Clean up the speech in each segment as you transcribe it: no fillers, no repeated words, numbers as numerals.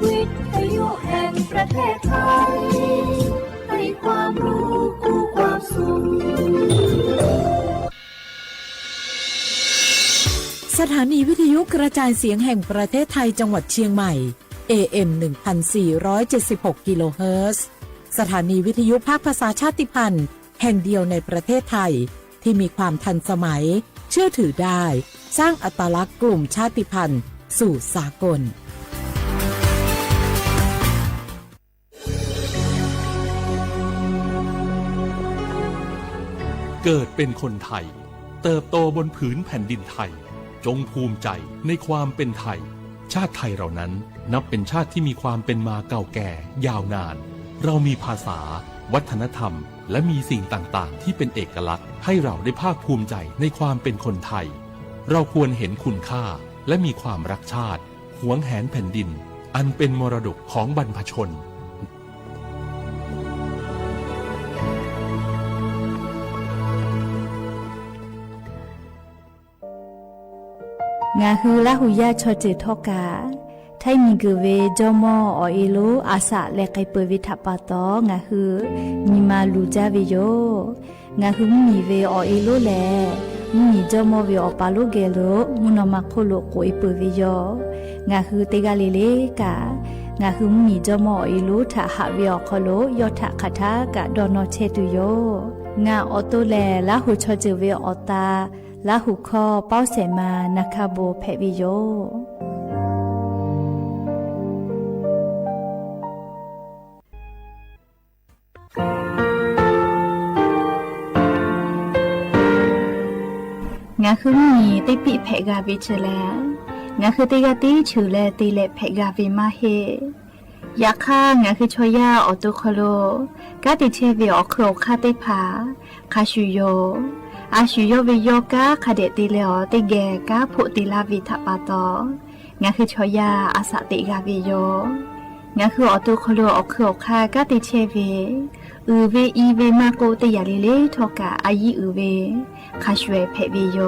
วิทยุแห่งประเทศไทยให้ความรู้คู่ความสุขสถานีวิทยุกระจายเสียงแห่งประเทศไทยจังหวัดเชียงใหม่ AM 1476 กิโลเฮิรตซ์สถานีวิทยุภาคภาษาชาติพันธุ์แห่งเดียวในประเทศไทยที่มีความทันสมัยเชื่อถือได้สร้างอัตลักษณ์กลุ่มชาติพันธุ์สู่สากลเกิดเป็นคนไทยเติบโตบนผืนแผ่นดินไทยจงภูมิใจในความเป็นไทยชาติไทยเรานั้นนับเป็นชาติที่มีความเป็นมาเก่าแก่ยาวนานเรามีภาษาวัฒนธรรมและมีสิ่งต่างๆที่เป็นเอกลักษณ์ให้เราได้ภาคภูมิใจในความเป็นคนไทยเราควรเห็นคุณค่าและมีความรักชาติหวงแหนแผ่นดินอันเป็นมรดกของบรรพชนงาฮือละหุยาชอเจทอกาไทมีกเวจอมออเอโลอาสะและไกเปวิทัปปะตองาฮือมีมาลูจาเวโยงาฮือมีเวอเอโลแลมีจอมอเวอปาโลเกโลมุนอมาโคโลโกเอเปเวโยงาฮือเตกาเลเลกางาฮือมีจอมอเอโลทะหะเวอคโลยอทะคาทากะดอนอเชตุโยงาออโตแลละหุชอเจเวอตาละหุคอเป้าเสมานาคาโบเพวิโยงาคือมีติปิเพกาวิเชแลงาคือติกาติชูแลติเลเพกาวิมาเฮยาค่างาคือชอยาออตุคโลกาติเชวิออโครคาติผาคาชูโยอาชุโยวิโยกาคาเดติเลอติเกกาพุติลาวิทัปปะตองาคือชอยาอาสติกาวิโยงาคือออตุคโลออโครคากาติเชวิเวอีเวมาโกติยาลิเลทอกาอายิเวคาชเวเพวิโย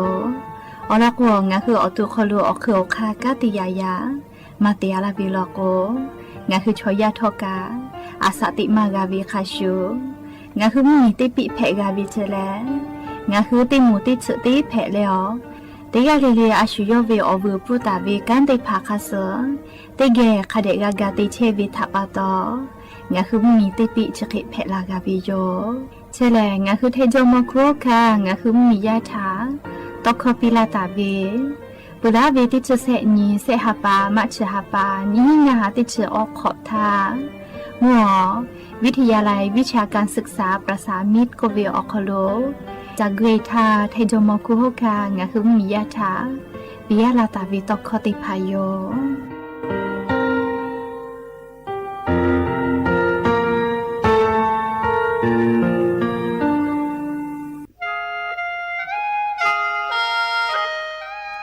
อลากวงาคือออตุคโลออโครคากาติยายามาเตียลาวิโลโกงาคือชอยาทอกาอาสติมากาวิคาชูงาคือมีติปิเพกาวิเชแลงาคือติมูติสุติเพลเลอติกาลิเลอาชุโยเวอบูปุตาเวกันติภาคาเสติเกคาเดกากาติเชวิทัปปะตองาคือมีติปิชกิเพลากาวิโยเชแลงาคือเทโจมโคคางาคือมียาถาตอคอปิลาตาเวปุระเวติจเสนีเสหปามัชหปานิงาติจออกขอบทามัววิทยาลัยวิชาการศึกษาประสานมิตรโกเวออคโลจากเกรธาไทโจมกุโฮกางาคือมียาถาปิยาลาตาวิตคติพายโย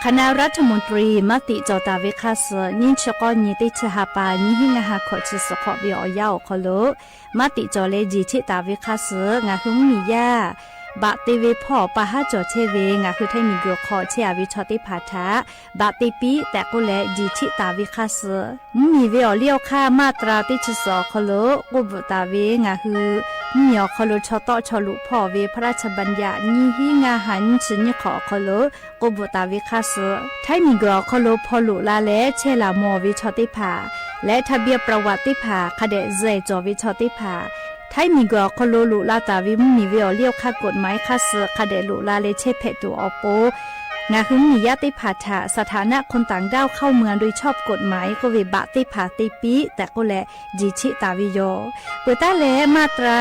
คณะรัฐมนตรีมติจอตาวิคาสนิชกอนิติชหปานิหิงาหาขอจิสขอวิอยาวคโลมติจอเลจิชิตาวิคาสงาคือมียาบะติเวพ่อปะหาจอเชเวงาคือไทมีกขอเชอวิชอติภาทะบะติปีแต่กุเลจิชิตาวิคาสมีเวอเลียวค่ามาตราติชสอคโลกุบตาเวงาคือมีอคโลชอตอชอลุพ่อเวพระราชบัญญัตินิหิงาหันชนิขอคโลกุบตาวิคาสไทมีกคโลพอลุลาเลเชลามอวิชอติภาและทะเบียนประวัติภาคเดเซจอวิชอติภาไทมีกคโลลุลาตาวิมีเวอเลียวค่ากฎหมายคาสคเดลุลาเลเชเพตุอโปงาคือมียติภาษาสถานะคนต่างด้าวเข้าเมืองโดยชอบกฎหมายก็เวบะติภาติปีแต่ก็แลจิชิตาวิโยเปิดตาเลมาตรา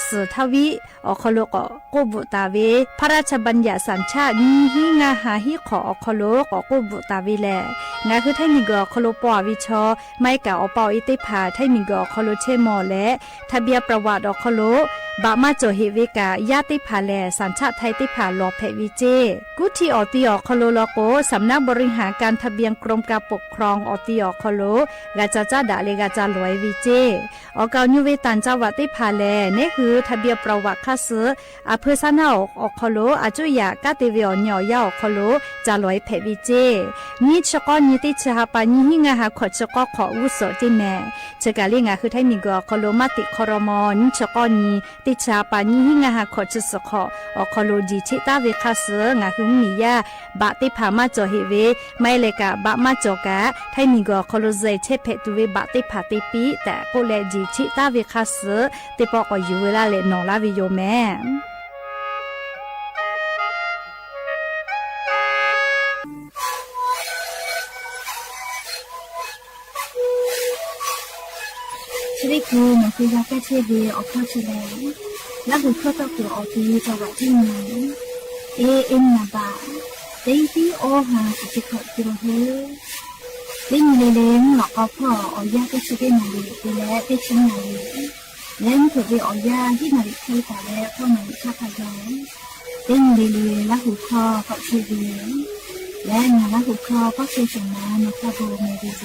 สทวิอคโลกโกบุตาเวพระราชบัญญัติสัญชาตินิหิงาหาหิขออคโลกโกบุตาวิแลงาคือไทมีกคโลปอวิชอไม่กะอปออิติภาไทมีกคโลเชมอและทะเบียนประวัติอคโลบะมาโจเฮวิกายาติภาแลสัญชาติไทยติภาลอเพวิเจกุทีออติอคโลโลโกสำนักบริหารการทะเบียนกรมการปกครองออติอคโลกาจาจาดาเลกาจาลอยวิเจอเกาญูเวตันจาวติภาแลนี่คือทะเบียนประวัติคาสอเพซานาอคโลอาจุยากาติเวอญอยาอคโลจาลอยเพวิเจนิชกอ你的吃哈把你应该还可吃个可无所的呢，这个里啊คือไทยมีก็คอโลมาติคอรมอนี่ชก็นี่ติชาปานี่หิงาหาขอจิสขอคอโลจีชิตาเวคาเสงาคือมียาบะติพามาจอเฮเวไม่เลยกะบะมาจอกะไทยมีก็คอโลใจเชเพตุเวบะติพาติปีแต่ก็แลจีชิตาเวคาเสติปอก็อยู่เวลาเลนอลาวิโยแม่ชีวิตกูมันคือยาแก้เชื้อเบื่อออกข้าวเฉลยแล้วกูเข้าตัวกูออกทีจังหวะที่ไหนเอ็มนาบาเต็งที่โอหาสุดที่ขอบตัวเธอเล่นเล่นหลอกเอาพ่อเอายาแก้เชื้อได้หน่อยดูแลได้ชิ้นหน่อยเล่นถูกไปเอายาที่หน่อยที่แต่แล้วพ่อหน่อยชาพยองเล่นเล่นแล้วหูคอก็เชื้อเบื่อและงานแล้วหูคอก็เชื้อสมานมาคาโบเมดิโซ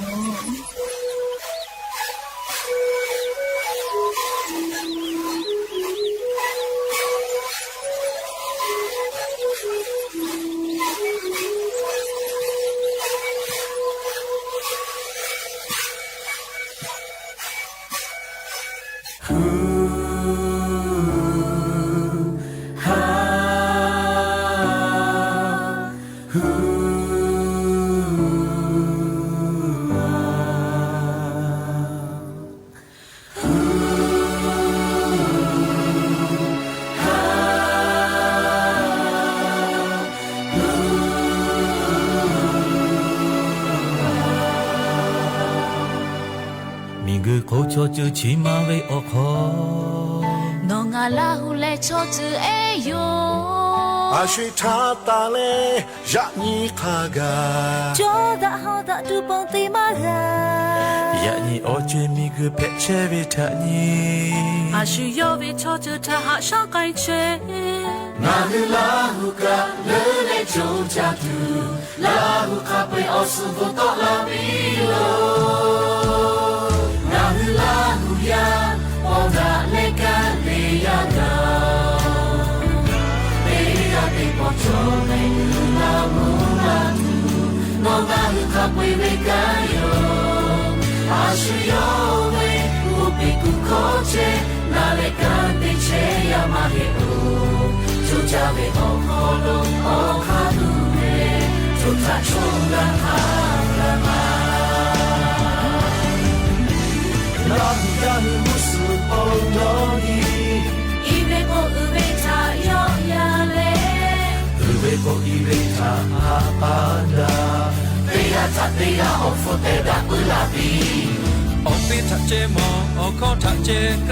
口错就起码为我可。侬阿拉胡来错子哎哟，阿水茶打嘞，让你卡嘎。做得好的都帮对嘛人。呀你我觉米个别切为他你。阿需要为错子他哈上改切。那个拉胡卡勒来就家住，拉胡卡被奥斯不到拉比喽。Ya, oda leka leya ga. Leya te pocho me la mula tu. No ga ka pwe me ga yo. Ashu yo we upi ku koche na leka te che ya ma he o. Chu cha we o kholo o kha du me. Chu cha chonga ha la ma.那你家的木是哦那里，一杯过一杯茶要呀嘞，一杯过一杯茶啊啦，对呀茶对呀哦福得达不拉比，哦杯茶接么，哦靠茶接干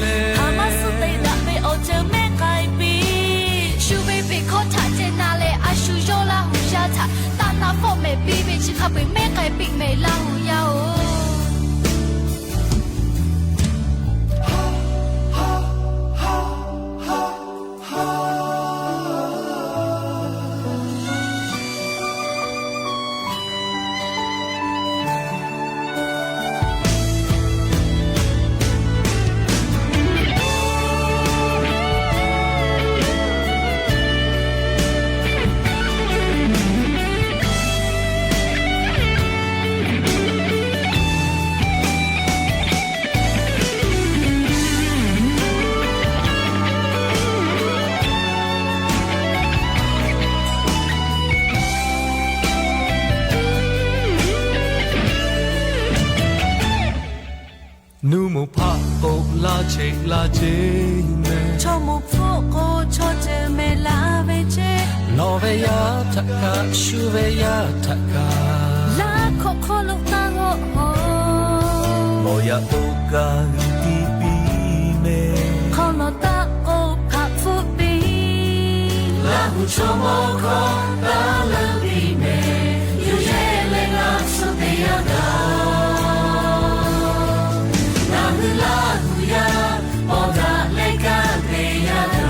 嘞，阿妈是对的杯哦这没改变，手杯杯靠茶接拿嘞，阿手要拉胡下茶，但那方没比杯只卡杯没改变没拉胡呀哦。นูมุพะโอลาเชลาเจเม 错木错过错着没拉为这， โนเวยาทักกะชูเวยาทักกะ 拉可可路那个哦， โมยาโอกาดีปีเม 可罗大哦帕夫比，拉胡秋莫可达勒比梅，有夜来那苏得呀嘎。La huya, oda leka leya ga.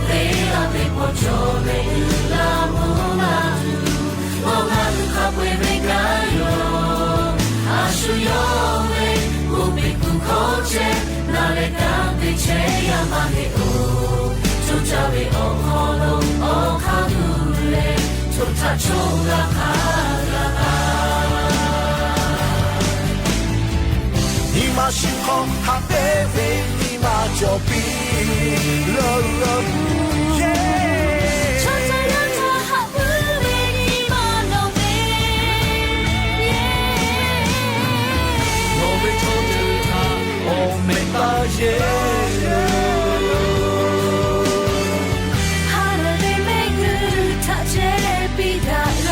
Leya te pocho le la mula tu. Oga luka pwe mega yo. Ashu yo we, upi ku koche. Na leka te che ya ma he o. Chucha we o kolo o kadule. ทุกท่าโชว์ราคา你嘛心空哈贝贝，你嘛就比了了。唱着让他好不理你嘛弄的，我会冲着他，我没发现。哈了的每个他这比他拉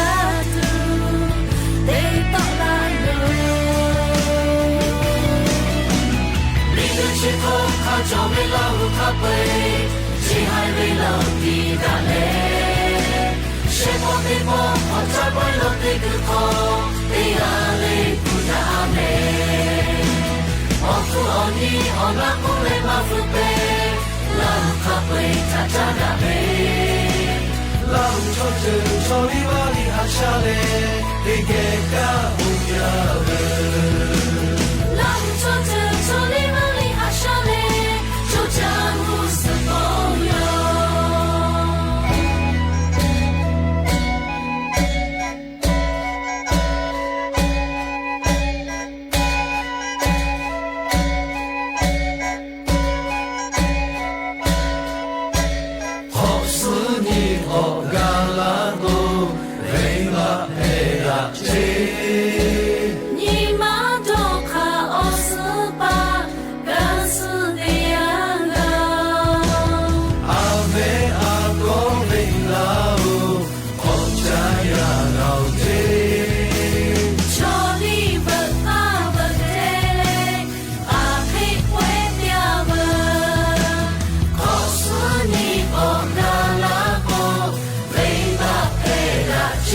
的，得到了了。时空他就没老他背，谁还没老的大嘞？谁莫的莫，我在外老的个空，的阿嘞不大美。我苦我你，我那苦嘞嘛苦背，老他背他扎那背。老抽着抽里瓦里哈下嘞，得给个不要的。老抽着抽里瓦里哈下嘞，就将无私包容。你妈都看我是把干死的样子，阿妹阿公为老，我家呀老爹。求你不阿不得，阿黑会掉不，告诉你我那拉过，为那陪那接。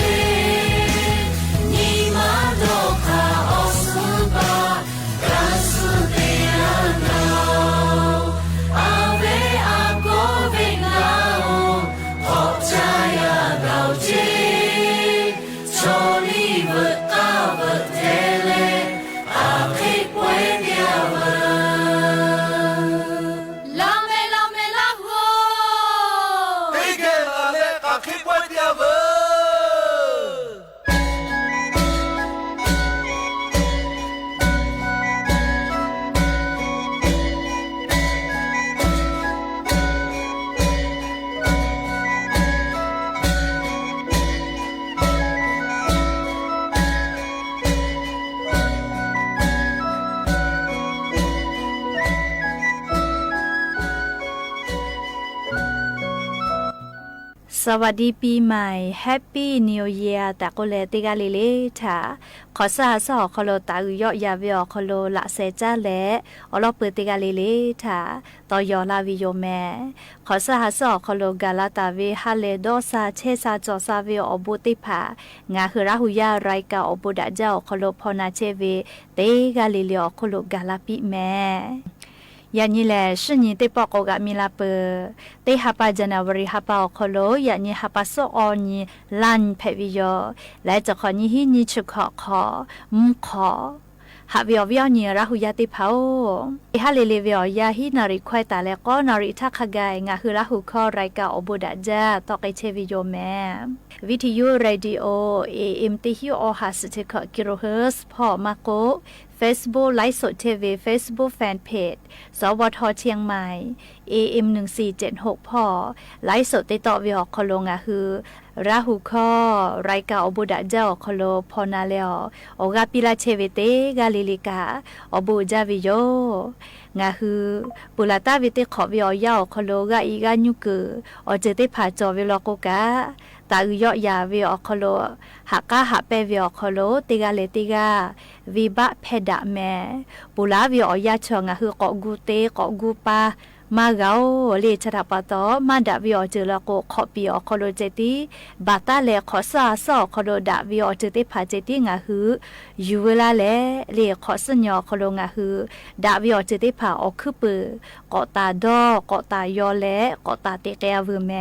你妈都看我是把干死的样子，阿妹阿公为老，我家呀老爹。求你不阿不得嘞，阿黑会掉不。老妹老虎。给了嘞，阿黑会掉不。สวัสดีปีใหม่ Happy New Year แต่ก็เลยติกาลิเลท่าขอสาสอคโลตาอุยอยาเวอคโลละเซจ้าแลอลอเปติกาลิเลท่าตอยอลาวิโยแมขอสาสอคโลกาลาตาเวฮาเลโดซาเชซาจอซาเวอบุติผางาคือราหุยาไรกาอบุดาเจ้าคโลพอนาเชเวเตกาลิเลอคโลกาลาปิแมยานี่แหละชื่อนี้เตปอกกะมีลาเปเตฮัปาจันวรีฮัปาอคโลยานี่ฮัปาโซออนี่ลันเพวิโยและจะขอนี้ฮินี่ชุขอขอขอหาวิอวิอนี่ราหุยาติเผาฮาเลเลวิอยาฮินาริควายตาและก็นาริทักขกายงาคือราหุคอไรกาอบุดาจาตอกไอเชวิโยแมวิทยุเรดิโอAM ติฮิโอหาสติกกิโลเฮิรตซ์พอมาโกFacebook ไลฟ์สดทีวี Facebook Fanpage สวทเชียงใหม่ AM 1476พอไลฟ์สดติดต่อวิออกคโลงาคือราหูคอไรกาอบุดาเจ้าคโลพอนาเลอโอกาปิลาเชเวเตกาลิลิกาอบูจาวิโยงาคือปุลาตาวิเตขอวิอยาวคโลกาอีกาญุกืออเจเตผาจอวิลโกกาตาอุยอยาวิออกคโลหักกาหาเปวิออกคโลติกาเลติกาวิบะเพดะแมปุลาวิออยาชงาคือเกาะกูเตเกาะกูปามาเกาเลชะทาปะตอมาดาวิอเจลโกขอปีอคโลเจติบาตาเลขอซาซอคโลดาวิอเจติผาเจติงาฮือยูเวลาเลขอสัญญอคโลงาฮือดาวิอเจติผาออคือปือกอตาดอกอตายอเลกอตาเตเกวแม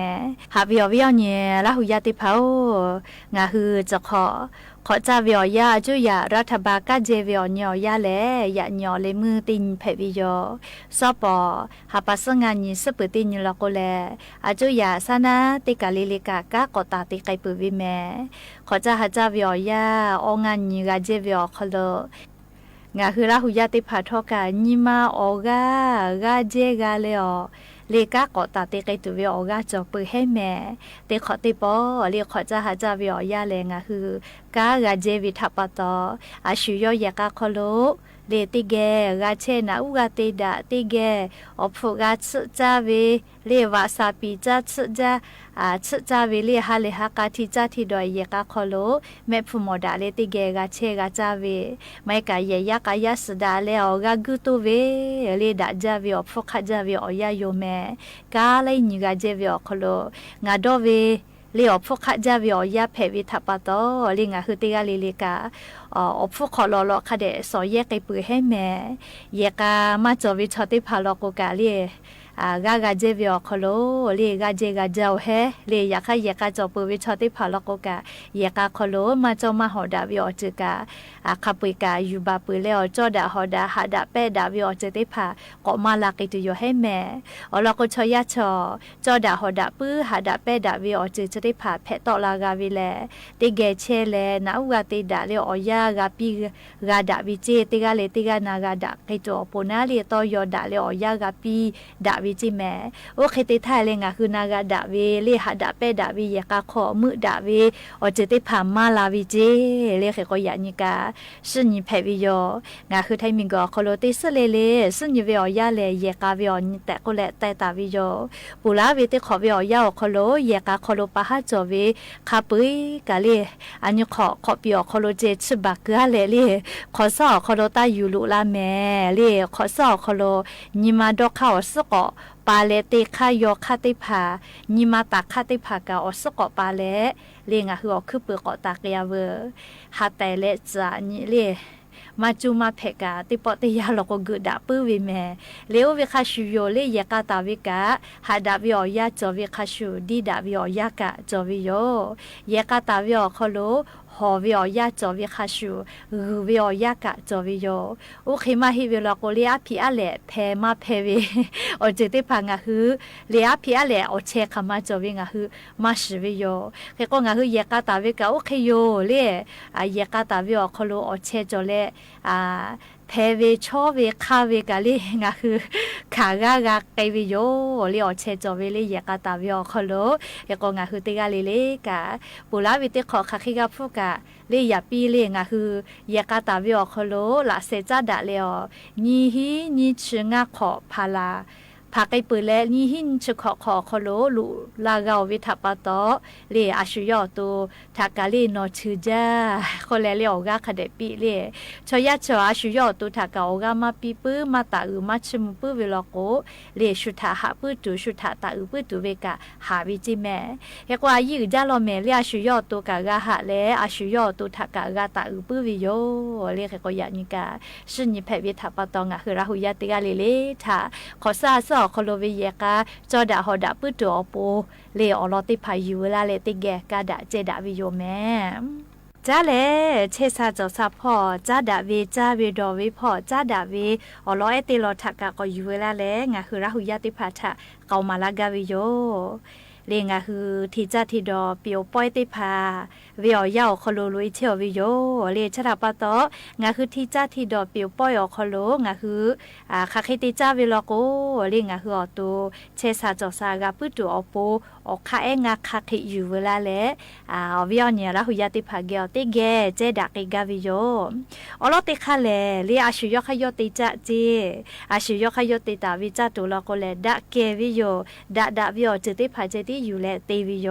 หาวิอวิอเนละหุยาติผางาฮือจะขอ ขอจ้าวิอยาจุยารัฐบาลกะเจวิอยอยาแลยะญอเลมือตินเพวิโยซอปอหาปัสงานิสปตินลโกแลอาจุยาสนาติกาลิลิกากะกอตาติไกปุวิเมขอจ้าหาจ้าวิอยาองานิกาเจวิอคโลงาคือละหุยาติพาทอกานิมาโอกากาเจกาเลอเลกากอตาติไกตุวิโอกาจอปุให้แม่เตขอติปอเลขอจ้าหาจ้าวิอยาแลงาคือกากาเจวิทัปปะตออาชุยอยากาคโลเลติเกกาเชนะอุกาติดาติเกอพุกาชจาเวเลวาซาปิจาชจาชจาเวเลฮาเลฮากาทิจาทิดอยเยกาคโลเมพุโมดาเลติเกกาเชกาจาเวไมกาเยยากายาสดาเลออกากุตุเวเลดาจาเวอพุกาจาเวอยาโยเมกาไลนิกาเจเวอคโลงาดอเวเลอพุกาจาเวอยาเพวิทัปปะตอเลงาคือติกาลิลิกาพุกขอลอลอคาเดสอเยกไกปุให้แม่เยกามาจอวิชอติพาลอกกาเลกากาเจวิอคโลเลกาเจกาเจ้าเฮเลยากาเยกาจอปุวิชอติพาลอกกาเยกาคโลมาจอมาหอดาวิอจกาคาปุกายูบาปุเลอจอดาหอดาหาดาเปดาวิอจติพาก็มาลากิตุโยให้แม่อลอกชอยาชอจอดาหอดาปื้อหาดาเปดาวิอจติพาเพตอลากาวิเลติเกเชเลนาอุกาติดาเลอยากาปีกาดาวิเจติกาเลติกานากาดาไกโจปนาเลตอยอดาเลอยากาปีดาวิจิแม่โอเคติไทยเลงาคือนากาดาเวเลหาดาเปดาวิยากาขอมือดาเวอจติพามาลาวิเจเลเขก็ยานิกาซึ่งเพวิโยงาคือไทยมิงก็คโลติสเลเลซึ่งยเวอยาเลยากาเวอแต่ก็แลแต่ตาวิโยปุลาเวติขอเวอยาคโลยากาคโลปะหาจอเวคาปุยกาเลอันยขอเปียคโลเจชบักกาเลเลขอสอคโลตาอยู่ลุลาแม่เลขอสอคโลนิมาดอกข้าวสกอปาเลติคายอคาติพานิมาตาคาติพากาอสกอปาเลเลงาคืออคือเปกอตากยาเวหาแต่เลจานิเลมาจูมาเพกาติปอติยาลกกุดาปืวิเมเลววิคาชูโยเลยากาตาวิกาหาดาวิออยาจอวิคาชูดีดาวิออยากะจอวิโยยากาตาวิอคโลหอวิอยาจอวิคาชูรูวิอยากะจอวิโยโอเคมาฮิวิลโกเลียพิอาเลเพมาเพวิโอเจติพังาฮือเลียพิอาเลโอเชคามาจอวิงาฮือมาชิวิโยเคก็งาฮือยากาตาวิกาโอเคโยเลยากาตาวิอคโลโอเชจอเลเพเวชอเวคาเวกาเลงาคือขากากาไกวิโยเลอเชจอเวเลยากาตาวิอคโลเฮก็งาคือติกาเลเลกาปุลาวิติขอคาคิกาพุกาเลยาปีเลงาคือยากาตาวิอคโลละเซจาดาเลอนีฮีนีชงาขอพาลาพาไกปืแลนี่หินชขอคโลลุลากาวิทัปปะตอเลอาชุยอตูทากาลีโนชื่อจาคนแลเลออกาคเดปีเลชอยาชออาชุยอตูทากาออกามาปีปื้อมาตาอือมาชิมปื้อเวลโกเลชุทาหาปื้อตูชุทาตาอือปื้อตูเวกาหาวิจิแม่เฮกว่ายือจาลอแม่เลอาชุยอตูกากาหาเลอาชุยอตูทากากาตาอือปื้อวิโยเลเฮกอยานิกาซึ่งนี่เพวิทัปปะตองะคือราหุยาติกาเลทาขอซาซอคโลเวเยกาจอดาหอดาปื้อตัวโปเลอลอติพายุลาเลติแกกาดาเจดาวิโยแม่จ้าเลเชซาจอซาพ่อจ้าดาเวจ้าเวดอเวพ่อจ้าดาเวอลอเอติลอทักกะก็อยู่ลาเลงาคือราหุยาติพาทะเกามาลากาวิโยเลงาคือที่จ้าที่ดอเปียวป้อยติพาเวียวยาวคโลลุยเที่ยววิโยเลชราปะตองาคือที่จ้าที่ดอเปียวป้อยอคโลงาคือคาคิติจ้าวิโลโกเลงาคืออตูเชซาจอซากาปุตุอโปอคาเองาคาคิอยู่เวลาเลเวียเนี่ยราหุยาติพาเกลติเกเจดากิกาวิโยอลอติคาเลเลอาชุยอคยอติจ้าเจอาชุยอคยอติตาวิจ้าตุลโกเลดะเกวิโยดาวิโยจิติพาเจติอยู่และเตวิโย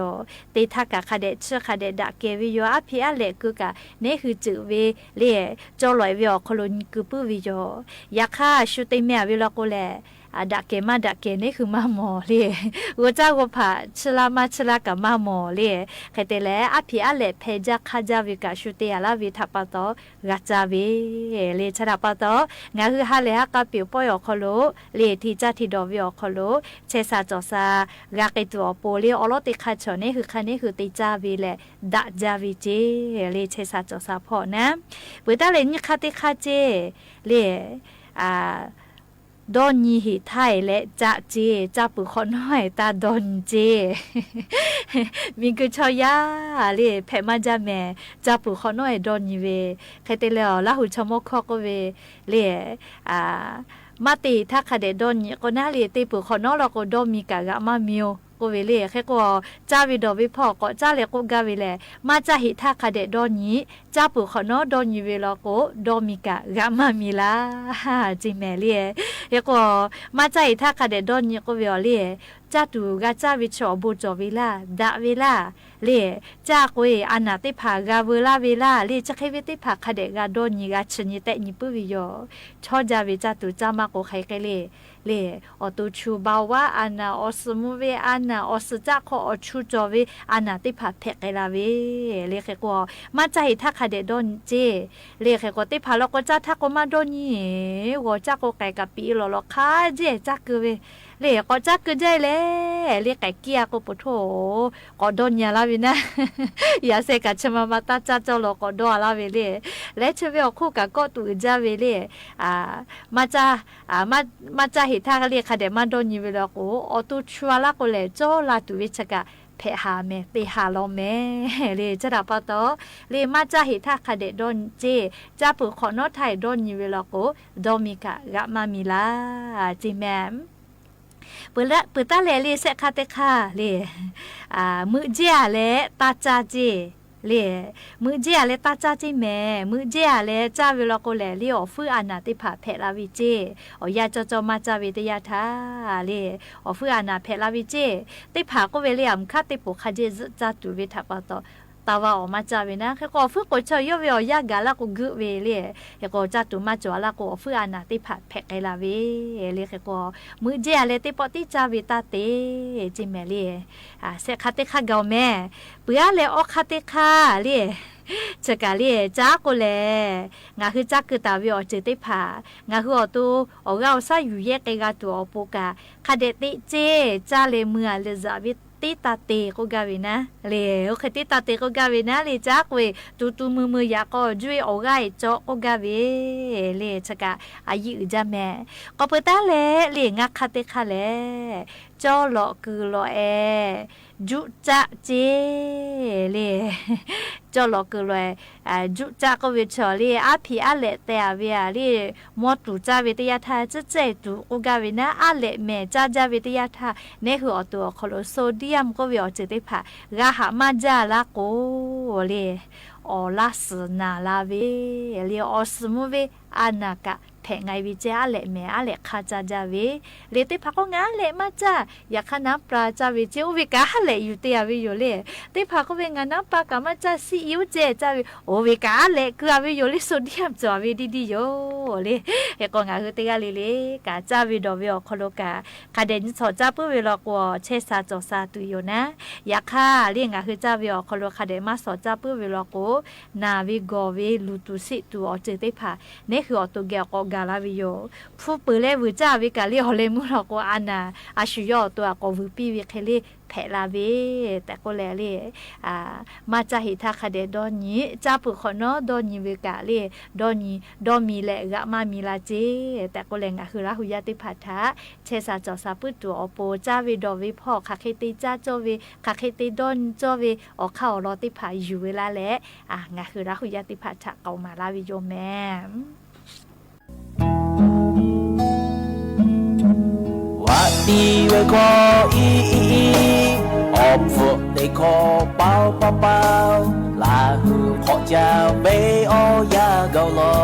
เตทักกะคาเดชคาเดดะเกวิโยอภิอาเลกุกะนี่คือจือเวเลจอลอยวิโอคโลนกุปุวิโยยาคาชุติเมียวิโลโกเล ดักเกมาดักเกนี่คือมาหมอเลยวัวเจ้าก็ผ่าชลามาชลากับมาหมอเลยใครแต่แล้วอภิอาเลเพจักขจาวิกาชุเตียลาวิทัปโตกัจจาวิเลยชนะปโตงาคือฮาเลฮากาปิวปอยอคโลเลยที่จัที่ดอวิอคโลเชซาจอซากาเกตัวโปลีออโลติคาชอนี่คือคันนี้คือติจาวิเลดักจาวิเจเลยเชซาจอซาพอนะเปิดตาเลยนี่คาติคาเจเลยดอนยีหิไทยและจะเจจะปุขอนห้อยตาดอนเจมีคือชอยาเลยแผ่มาจาแม่จะปุขอนห้อยดอนยีเวใครเตแล้วละหุชมกคอกเวเลยมาตีถ้าคาเดดอนยีก็น่าเลยตีปุขอนอเราก็ดอมีกะกะมามิวก็เวเลยแค่ก็จ้าวิดอวิพ่อก็จ้าเลก็กาเวเลยมาจ้าหิท่าคาเดดอนยีจ้าปุขอนอดอนยีเวลก็ดอมีกะกะมามิลาจิแม่เลยแค่ก็มาจ้าหิท่าคาเดดอนยีก็เวเลยจ้าตูกะจ้าวิชอบูจอวิลาดาวิลาเลยจ้าก็อันนาติผากาเวลาเวลาเลยจะให้เวติผาคาเดกาดอนยีกะชนิเตญิปุวิโยชอจาวิจ้าตูจ้ามาก็ใครกันเลยอตูชูบาว่าอันนาอสมุเวอันนาอสจักขอชูจอเวอันนาติผาเพกลาเวเลยแค่ก็มาใจถ้าคาเดดอนเจเลยแค่ก็ติผาแล้วก็จ้าถ้าก็มาดอนยีหัวจ้าก็ไก่กับปีหลอๆคาเจจ้าคือเวเลยก็จักคือใจเลยเรียกไก่เกียก็ปโถก็โดนยาลาวินะอย่าเสกัดชมามาตาจ้าเจ้าหลอกก็โดนลาเวเลยและเชเวลคู่กับก็ตูจ้าเวเลยมาจ้ามาจ้าเห็นท่าเรียกค่ะเดี๋ยวมาโดนยีเวลก็อตูชัวละก็เลยโจลาตูวิชกะเพหาเมไปหาลอเมเลยจะดับปะโตเลยมาจ้าเห็นท่าค่ะเดี๋ยวโดนเจจ้าปุขอนอไทยโดนยีเวลก็โดมิกะกะมามิลาจิแมมเปิดตาเลเสคาเตคาเลมือเจียเลตาจาจีเลมือเจียเลตาจาจีแม่มือเจียเลจ้าเวลาโกเลลีอฟื้ออานาติผาเพลาวิเจอยาจอมาจาวิทยาทาเลอฟื้ออานาเพลาวิเจติผาก็เวลียมคาติปุคาเจจาตุวิทัปโตตาวาออกมาจาวินะแค่ก็ฟื้นก็เชยเวียยากาละก็กึเวเลยแล้วก็จัดตุมาจ่อละก็ฟื้นอานาติผัดแพกไกลาเวเลยแค่ก็มือเจาเลติปอติจาวิตาเตจิแม่เลยเสคาเตคาเกาแม่เปื่อเลอคาเตคาเลยจะกะเลยจ้าก็เลยงาคือจ้าคือตาวิอเจติผางาคืออตูอเราซาอยู่แยกไกกาตัวอปูกาคาเดติเจจ้าเลเมือเลซาวิติตาเตก็กาวินะเลยโอเคติตาเตก็กาวินะเลยจักเวตูมือยาก็จุยเอาไก่เจาะก็กาวิเลยจะกะอายุจะแม่ก็เปิดตาเลยงักคาเตคาเลยเจ้าหลอกคือหลอจุจะเจเลยเจ้าหลอกคือหลอจุจะก็วิชอเลยอาพีอาเลเตอเวียเลยมอตูจาวิทยาทาจะเจตูก็กาวินะอาเลแม่จาวิทยาทาเนี่ยคืออตัวคอโลโซเดียมก็วิอเจติผากะหามาจาละโกเลยออลาสนาลาเวเลยออสมุเวอานากะแผงไงวิเจอาเลแม่อาเลคาจาจาเวเลติผาก็งาเลมาจ้าอยากขน้ำปลาจาวิเจอุวิกาฮเลอยู่เตียวิอยู่เลยติผาก็เวงาน้ำปลากะมาจ้าซีอิวเจจาวิโอวิกาเลคือวิอยู่ลิสุเดียมจอวิดีโยเลยเฮก็งาคือเตียเลยกะจาวิดอวิอคโลกาคาเดนสอจาปุเวลอกวเชซาจอซาตุโยนะอยากค่ะเรียงงาคือจาวิอคโลคาเดมาสอจาปุเวลอกนาวิโกวิลูตุสิตัวอเจติผาเนี่ยคืออตัวแกก็กาลาวิโยผู้ปืนเล่วิจาวิกาเลียเลมุเราก็อันน่ะอาชุยอตัวก็วิปีวิเคลีแผลาเวแต่ก็แลเลยมาจากหิทาคาเดดอนนี้จ้าปุขอนอดอนนี้วิกาเลดอนนี้ดอนมีแหละกะมามีลาเจแต่ก็แรงคือราหุยาติพัทธะเชซาจอซาปุตัวอโปจ้าวิดอวิพ่อคาเคติจ้าโจวิคาเคติดอนโจวิออกเข้ารอติผาอยู่เวลาและงาคือราหุยาติพัทธะเกามาลาวิโยแม่ว่าดีไว้ขออีออมฝึกได้ขอเป่าลาหูขอเจ้าเบอยาเกาลอ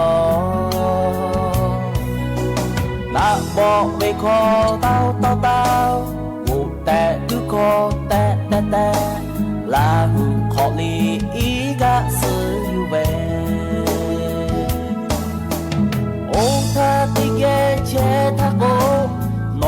นาบอกไปขอเต้าหูแต่ดูขอแต่ลาหูขอลีอีกะซื้ออยู่เวโอ้ถ้าติเกเชทักโอโน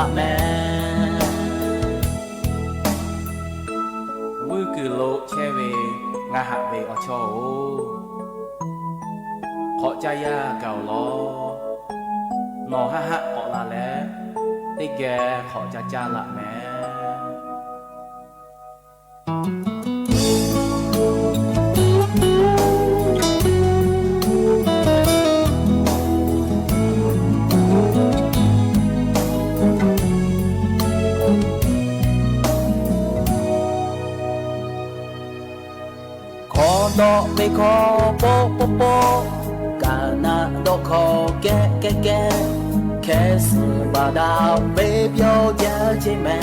ละแม่มือคือโลเชเวงาหะเวอชอขอใจยาเก่าล้อนอฮะออกลาแล้วติแกขอจ้าละแม่ดอกไปขอโปโปโปกานาดอกขอแกแกแกแค่สืบาดาวไปเปียวยาเจแม่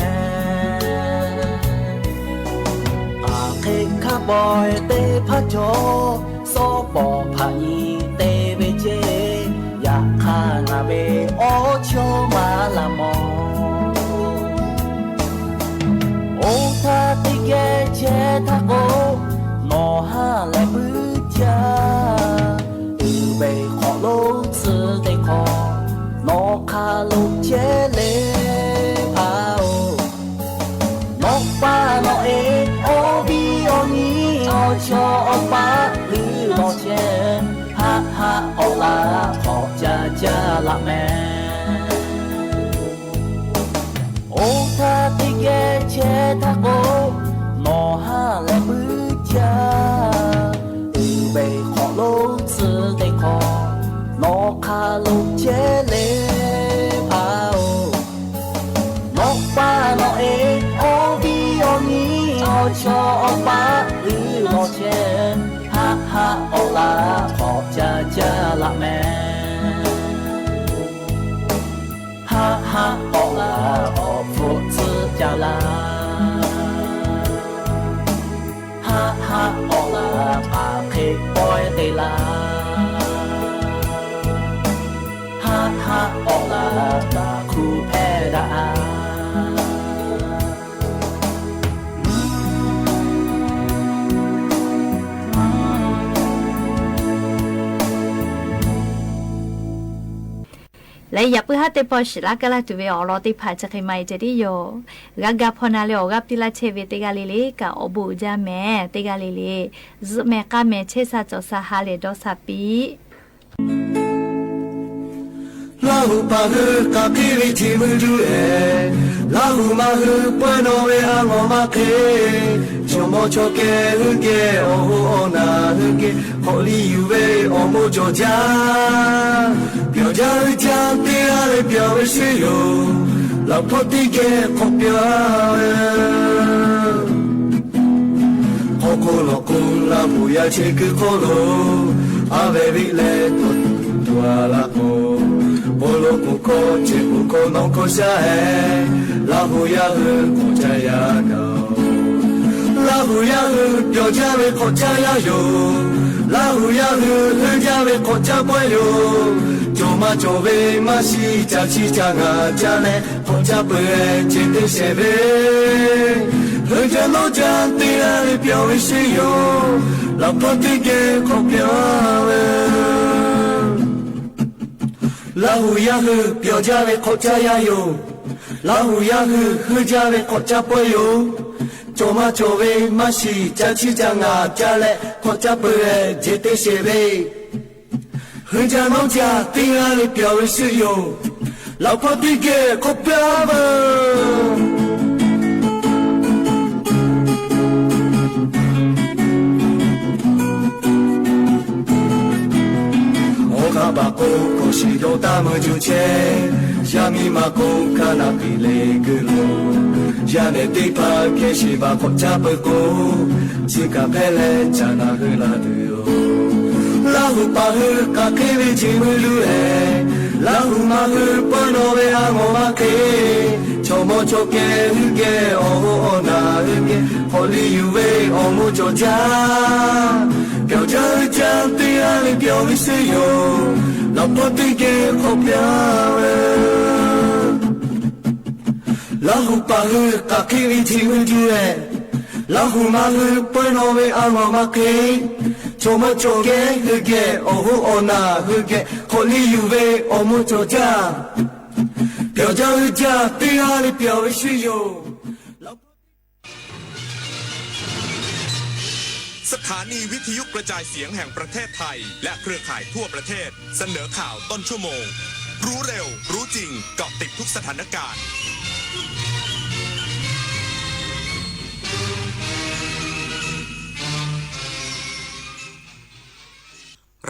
อาเคคาบอยเตพัดโจโซปอพายีเตเวเจอยากข้านาเบโอโชมาลามอโอทาติเกเจทาโกนอฮาและมือจาไปขอลูกซื้อได้ขอนอคาลูกเจเลพาวน้องป้านอเอโอบีโอนีโอชอโอป้าหรือโอเจฮาฮาโอลาขอจ้าละแม่โอทาติเกเชทาโกนอฮาและมือจาไปขอลูกซื้อได้ขอนอคาลูกเจเลพาวนกป้านอเอโอบีโอนีโอชอโอป้าหรือโอเชฮาฮาโอลาขอจ้าละแม่ฮาฮาโอลาขอฟูซื้อจ้าลาฮาฮาโอลาปาเคปอยเตลาฮาฮาโอลาตาคูแพดาและอย่าเพิ่งให้เตปอชิลากะลาตุเวอรอติผาจะใครไม่จะได้โยกะพอนาเลอกับติลาเชเวเตกาลิเลกะอบูจาแม่เตกาลิเลซุแม่กะแม่เชซาจอซาฮาเลดอซาปีลาหูปาหือกาพิริทิมุจุเอลาหูมาหือปวนโอเวอังอมาเคชโมโชเกหุเกโอโหนาหุเกโฮลียูเวโอโมโจจาပြောကြရကြတရားလေးပြောရရှိရောလောက်ဖို့တိကဲခေါ်ပြောခေါ်ခေါ်လို့ကိုလာမူရချေကခေါ်လို့အဘယ်ပြီးလဲတွာလာကိုဘောလို့ကိုခေါ်ချေကိုခေါ်တော့ခေါ်ရှာလာမူရကိုချရတော့လာမူရပြောကြပဲခေါ်ချရရောလာမူရဟန်ကြပဲခေါ်ချပွဲရောจอมาจอเวมาชีจาชีจางาจาเลพอจะเปิดเจติเสเวเฮจะโลจาตีอะไรเปียววิสิโยเราพอติเกขอเปียวเวลาหูยาหือเปียวจาเวขอจายาโยลาหูยาหือเฮจาเวขอจะเปยโยจอมาจอเวมาชีจาชีจางาจาเลพอจะเปิดเจติเสเว很家老家对俺的表示是有，老婆的给可表们。我卡巴古可是有大么就切，下面嘛古卡那比雷个路，下面地方开始把可加不古，只卡配来加那个拉的哟。ลาหูปาหือกาเควิจิมุลุเอลาหูมาหือปนโอเวอังโอมาเคชโมโชเกหุเกโอโหนาหุเกฮอลียูเวโอโมโจจาเปียวจาจาตีอะไรเปียววิสิโยลาปติเกขอเปียวเอลาหูปาหือกาเควิจิมุลุเอลาหูมาหือปนโอเวอังโอมาเคจอมาจอเกฮึเกโอโหโอนาฮึเกโคลียูเวโอโมโจจาเปี表叫日家，比阿里表为需有。 สถานีวิทยุกระจายเสียงแห่งประเทศไทยและเครือข่ายทั่วประเทศเสนอข่าวต้นชั่วโมง รู้เร็วรู้จริงเกาะติดทุกสถานการณ์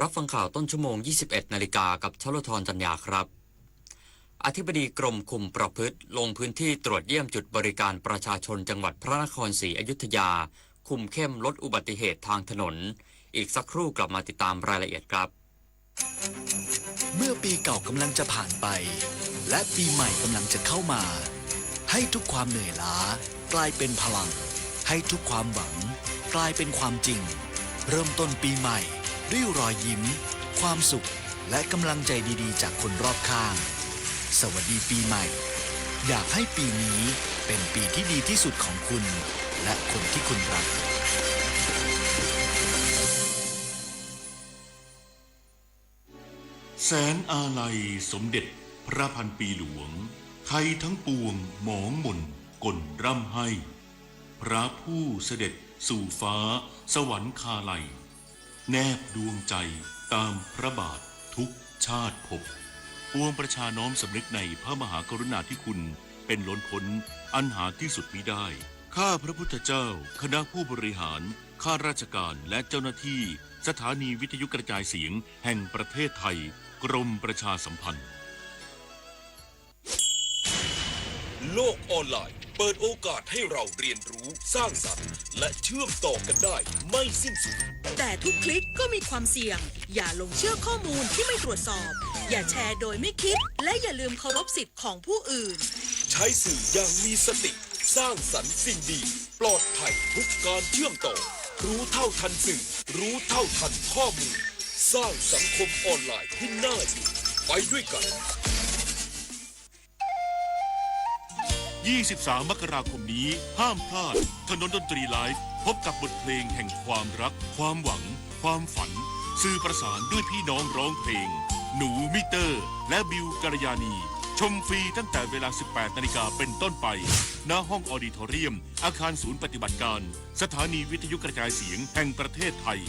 รับฟังข่าวต้นชั่วโมง 21 นาฬิกากับชลธรจัญญาครับอธิบดีกรมคุมประพฤติลงพื้นที่ตรวจเยี่ยมจุดบริการประชาชนจังหวัดพระนครศรีอยุธยาคุมเข้มลดอุบัติเหตุทางถนนอีกสักครู่กลับมาติดตามรายละเอียดครับ เมื่อปีเก่ากำลังจะผ่านไปและปีใหม่กำลังจะเข้ามาให้ทุกความเหนื่อยล้ากลายเป็นพลังให้ทุกความหวังกลายเป็นความจริงเริ่มต้นปีใหม่ด้วยรอยยิ้มความสุขและกำลังใจดีๆจากคนรอบข้างสวัสดีปีใหม่อยากให้ปีนี้เป็นปีที่ดีที่สุดของคุณและคนที่คุณรัก แสนอาลัยสมเด็จพระพันปีหลวงไทยทั้งปวงหมองหม่นกลร่ำให้พระผู้เสด็จสู่ฟ้าสวรรคาลัยแนบดวงใจตามพระบาททุกชาติภพปวงประชาน้อมสำนึกในพระมหากรุณาธิคุณเป็นล้นพ้นอันหาที่สุดมิได้ข้าพระพุทธเจ้าคณะผู้บริหารข้าราชการและเจ้าหน้าที่สถานีวิทยุกระจายเสียงแห่งประเทศไทยกรมประชาสัมพันธ์โลกออนไลน์เปิดโอกาสให้เราเรียนรู้สร้างสรรค์และเชื่อมต่อกันได้ไม่สิ้นสุดแต่ทุกคลิกก็มีความเสี่ยงอย่าลงเชื่อข้อมูลที่ไม่ตรวจสอบอย่าแชร์โดยไม่คิดและอย่าลืมเคารพสิทธิ์ของผู้อื่นใช้สื่ออย่างมีสติสร้างสรรค์สิ่งดีปลอดภัยทุกการเชื่อมต่อรู้เท่าทันสื่อรู้เท่าทันข้อมูลสร้างสังคมออนไลน์ที่น่าอยู่ไปด้วยกัน23 มกราคมนี้ห้ามพลาดถนนดนตรีไลฟ์พบกับบทเพลงแห่งความรักความหวังความฝันสื่อประสานด้วยพี่น้องร้องเพลงหนูมิเตอร์และบิวกัลยาณีชมฟรีตั้งแต่เวลา 18 นาฬิกาเป็นต้นไปณห้องออดิทอเรียมอาคารศูนย์ปฏิบัติการสถานีวิทยุกระจายเสียงแห่งประเทศไทย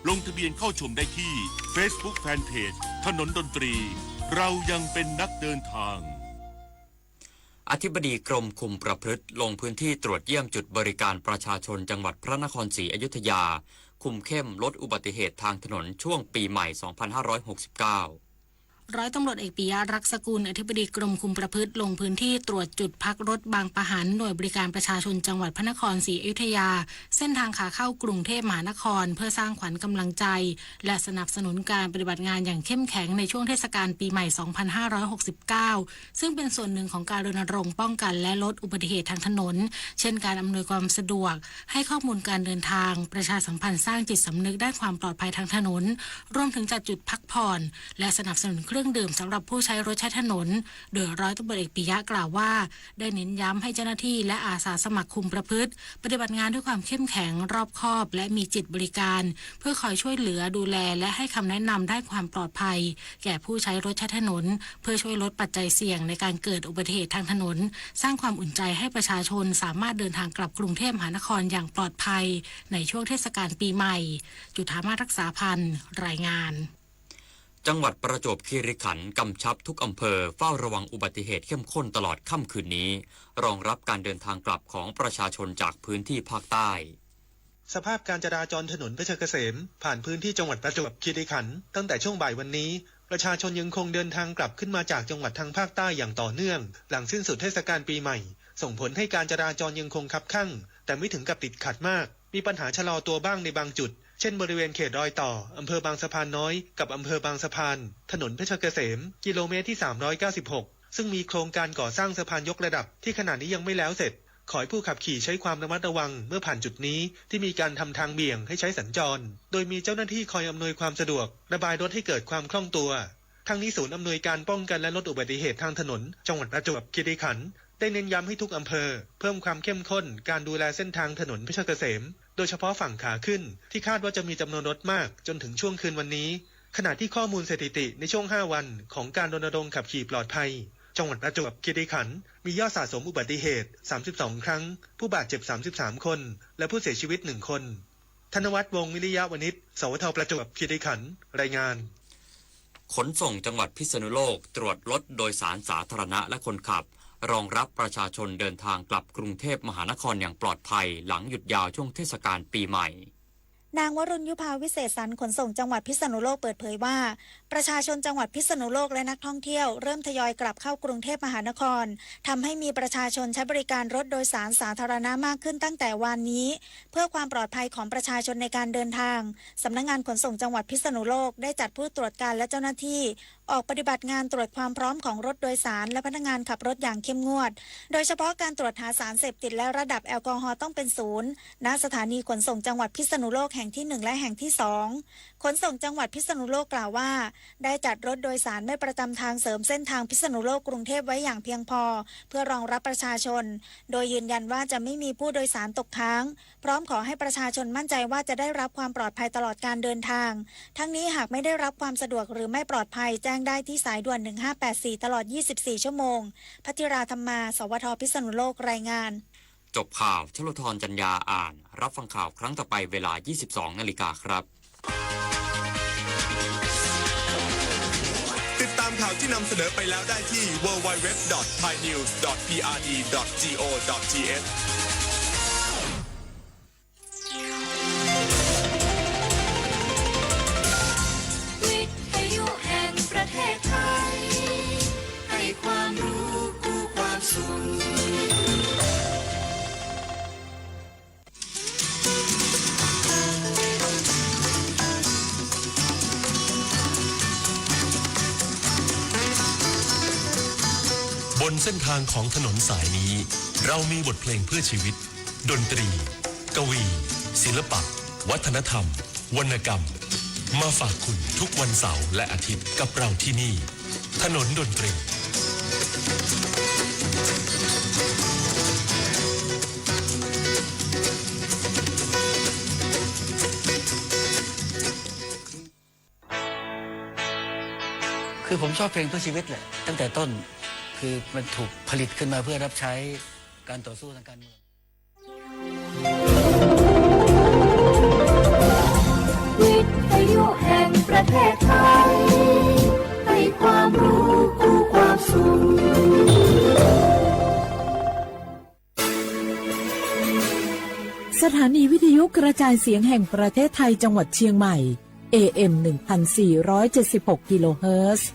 ลงทะเบียนเข้าชมได้ที่ Facebook Fanpage ถนนดนตรีเรายังเป็นนักเดินทางอธิบดีกรมคุมประพฤติลงพื้นที่ตรวจเยี่ยมจุดบริการประชาชนจังหวัดพระนครศรีอยุธยาคุมเข้มลดอุบัติเหตุทางถนนช่วงปีใหม่ 2569ร้อยตำรวจเอกปิยะรักษกุลอธิบดีกรมคุมประพฤติลงพื้นที่ตรวจจุดพักรถบางปะหันหน่วยบริการประชาชนจังหวัดพระนครศรีอยุธยาเส้นทางขาเข้ากรุงเทพมหานครเพื่อสร้างขวัญกำลังใจและสนับสนุนการปฏิบัติงานอย่างเข้มแข็งในช่วงเทศกาลปีใหม่ 2569 ซึ่งเป็นส่วนหนึ่งของการรณรงค์ป้องกันและลดอุบัติเหตุทางถนนเช่นการอำนวยความสะดวกให้ข้อมูลการเดินทางประชาสัมพันธ์สร้างจิตสำนึกด้านความปลอดภัยทางถนนรวมถึงจัดจุดพักผ่อนและสนับสนุนเครื่องดื่มสำหรับผู้ใช้รถใช้ถนนโดยร้อยตำรวจเอกปิยะกล่าวว่าได้เน้นย้ำให้เจ้าหน้าที่และอาสาสมัครคุมประพฤติปฏิบัติงานด้วยความเข้มแข็งรอบคอบและมีจิตบริการเพื่อคอยช่วยเหลือดูแลและให้คำแนะนำด้านความปลอดภัยแก่ผู้ใช้รถใช้ถนนเพื่อช่วยลดปัจจัยเสี่ยงในการเกิดอุบัติเหตุทางถนนสร้างความอุ่นใจให้ประชาชนสามารถเดินทางกลับกรุงเทพมหานครอย่างปลอดภัยในช่วงเทศกาลปีใหม่จุฑามาศรักษาพันธ์รายงานจังหวัดประจวบคีรีขันธ์กำชับทุกอำเภอเฝ้าระวังอุบัติเหตุเข้มข้นตลอดค่ำคืนนี้รองรับการเดินทางกลับของประชาชนจากพื้นที่ภาคใต้สภาพการจราจรถนนเพชรเกษมผ่านพื้นที่จังหวัดประจวบคีรีขันธ์ตั้งแต่ช่วงบ่ายวันนี้ประชาชนยังคงเดินทางกลับขึ้นมาจากจังหวัดทางภาคใต้อย่างต่อเนื่องหลังสิ้นสุดเทศกาลปีใหม่ส่งผลให้การจราจรยังคงคับคั่งแต่ไม่ถึงกับติดขัดมากมีปัญหาชะลอตัวบ้างในบางจุดเช่นบริเวณเขตรอยต่ออำเภอบางสะพานน้อยกับอำเภอบางสะพานถนนเพชรเกษมกิโลเมตรที่396ซึ่งมีโครงการก่อสร้างสะพานยกระดับที่ขณะนี้ยังไม่แล้วเสร็จขอให้ผู้ขับขี่ใช้ความระมัดระวังเมื่อผ่านจุดนี้ที่มีการทำทางเบี่ยงให้ใช้สัญจรโดยมีเจ้าหน้าที่คอยอำนวยความสะดวกระบายรถให้เกิดความคล่องตัวทั้งนี้ศูนย์อำนวยการป้องกันและลดอุบัติเหตุทางถนนจังหวัดประจวบคีรีขันธ์ได้เน้นย้ำให้ทุกอำเภอเพิ่มความเข้มข้นการดูแลเส้นทางถนนเพชรเกษมโดยเฉพาะฝั่งขาขึ้นที่คาดว่าจะมีจำนวนรถมากจนถึงช่วงคืนวันนี้ขณะที่ข้อมูลสถิติในช่วง5วันของการรณรงค์ขับขี่ปลอดภัย จังหวัดประจวบคีรีขันธ์มียอดสะสมอุบัติเหตุ32ครั้งผู้บาดเจ็บ33คนและผู้เสียชีวิต1คนธนวัฒน์วงศ์วิริยะวณิชสวทประจวบคีรีขันธ์รายงานขนส่งจังหวัดพิษณุโลกตรวจรถโดยสารสาธารณะและคนขับรองรับประชาชนเดินทางกลับกรุงเทพมหานครอย่างปลอดภัยหลังหยุดยาวช่วงเทศกาลปีใหม่นางวรุณยุภาวิเศษสรรขนส่งจังหวัดพิษณุโลกเปิดเผยว่าประชาชนจังหวัดพิษณุโลกและนักท่องเที่ยวเริ่มทยอยกลับเข้ากรุงเทพมหานครทำให้มีประชาชนใช้บริการรถโดยสารสาธารณะมากขึ้นตั้งแต่วันนี้เพื่อความปลอดภัยของประชาชนในการเดินทางสำนักงานขนส่งจังหวัดพิษณุโลกได้จัดผู้ตรวจการและเจ้าหน้าที่ออกปฏิบัติงานตรวจความพร้อมของรถโดยสารและพนักงานขับรถอย่างเข้มงวดโดยเฉพาะการตรวจหาสารเสพติดและระดับแอลกอฮอล์ต้องเป็นศูนย์ณสถานีขนส่งจังหวัดพิษณุโลกแห่งที่1และแห่งที่2ขนส่งจังหวัดพิษณุโลกกล่าวว่าได้จัดรถโดยสารไม่ประจำทางเสริมเส้นทางพิษณุโลกกรุงเทพไว้อย่างเพียงพอเพื่อรองรับประชาชนโดยยืนยันว่าจะไม่มีผู้โดยสารตกค้างพร้อมขอให้ประชาชนมั่นใจว่าจะได้รับความปลอดภัยตลอดการเดินทางทั้งนี้หากไม่ได้รับความสะดวกหรือไม่ปลอดภัยแจ้งได้ที่สายด่วน1584ตลอด24ชั่วโมงพัทิราธรรมาสวทพิษณุโลกรายงานจบข่าวชลธรจัญญาอ่านรับฟังข่าวครั้งต่อไปเวลา 22:00 น.ครับติดตามข่าวที่นำเสนอไปแล้วได้ที่ www.thainews.prd.go.th วิทยุแห่งประเทศไทยให้ความรู้คู่ความสุขบนเส้นทางของถนนสายนี้เรามีบทเพลงเพื่อชีวิตดนตรีกวีศิลปะวัฒนธรรมวรรณกรรมมาฝากคุณทุกวันเสาร์และอาทิตย์กับเราที่นี่ถนนดนตรีคือผมชอบเพลงเพื่อชีวิตแหละตั้งแต่ต้นคือมันถูกผลิตขึ้นมาเพื่อรับใช้การต่อสู้ทางการเมืองวิทยุแห่งประเทศไทยให้ความรู้คู่ความสุขสถานีวิทยุกระจายเสียงแห่งประเทศไทยจังหวัดเชียงใหม่ AM 1476 กิโลเฮิรตซ์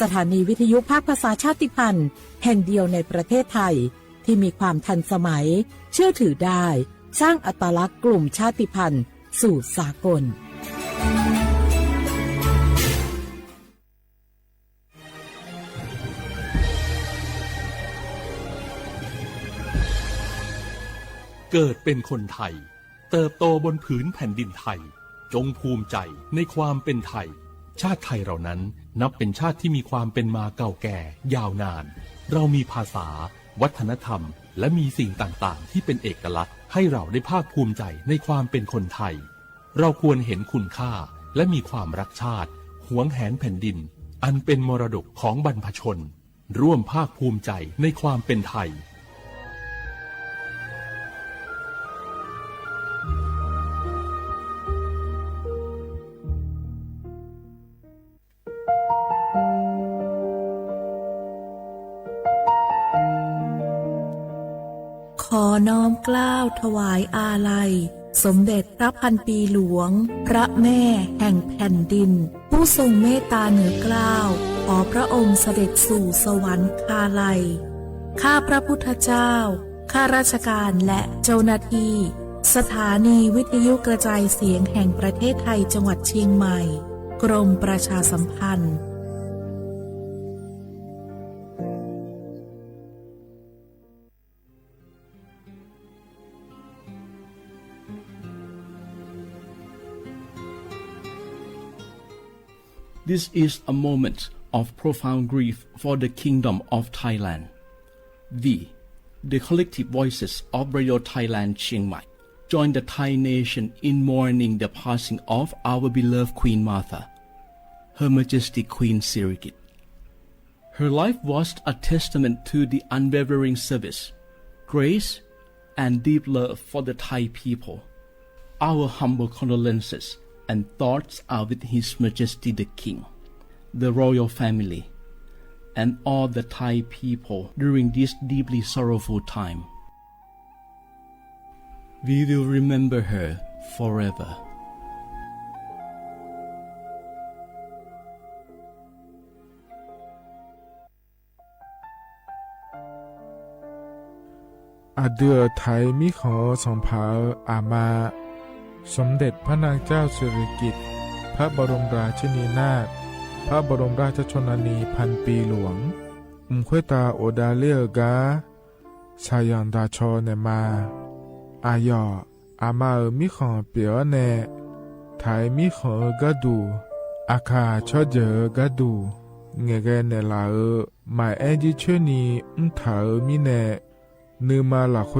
สถานีวิทยุภาคภาษาชาติพันธุ์แห่งเดียวในประเทศไทยที่มีความทันสมัยเชื่อถือได้สร้างอัตลักษณ์กลุ่มชาติพันธุ์สู่สากลเกิดเป็นคนไทยเติบโตบนผืนแผ่นดินไทยจงภูมิใจในความเป็นไทยชาติไทยเรานั้นนับเป็นชาติที่มีความเป็นมาเก่าแก่ยาวนานเรามีภาษาวัฒนธรรมและมีสิ่งต่างๆที่เป็นเอกลักษณ์ให้เราได้ภาคภูมิใจในความเป็นคนไทยเราควรเห็นคุณค่าและมีความรักชาติหวงแหนแผ่นดินอันเป็นมรดกของบรรพชนร่วมภาคภูมิใจในความเป็นไทยขอน้อมเกล้าถวายอาลัยสมเด็จพระพันปีหลวงพระแม่แห่งแผ่นดินผู้ทรงเมตตาเหนือเกล้าขอพระองค์เสด็จสู่สวรรคาลัยข้าพระพุทธเจ้าข้าราชการและเจ้าหน้าที่สถานีวิทยุกระจายเสียงแห่งประเทศไทยจังหวัดเชียงใหม่กรมประชาสัมพันธ์ This is a moment of profound grief for the Kingdom of Thailand. We, the collective voices of Radio Thailand Chiang Mai, join the Thai nation in mourning the passing of our beloved Queen Martha, Her Majesty Queen Sirikit. Her life was a testament to the unwavering service, grace, and deep love for the Thai people. Our humble condolences and thoughts are with His Majesty the King, the royal family, and all the Thai people during this deeply sorrowful time. We will remember her forever.อาเดือไทยมิขอส่งเผาอามาสมเด็จพระนางเจ้าสิริกิติ์พระบรมราชินีนาถพระบรมราชชนนีพันปีหลวงควยตาโอดาเลียกาชายันดาชอเนมาอายออามามิขอเปียวเนไทยมิขอกะดูอาคาชอเจอกะดูเงเกเนลาหมายแอจิเชนีถามิเนนืมาหลักเว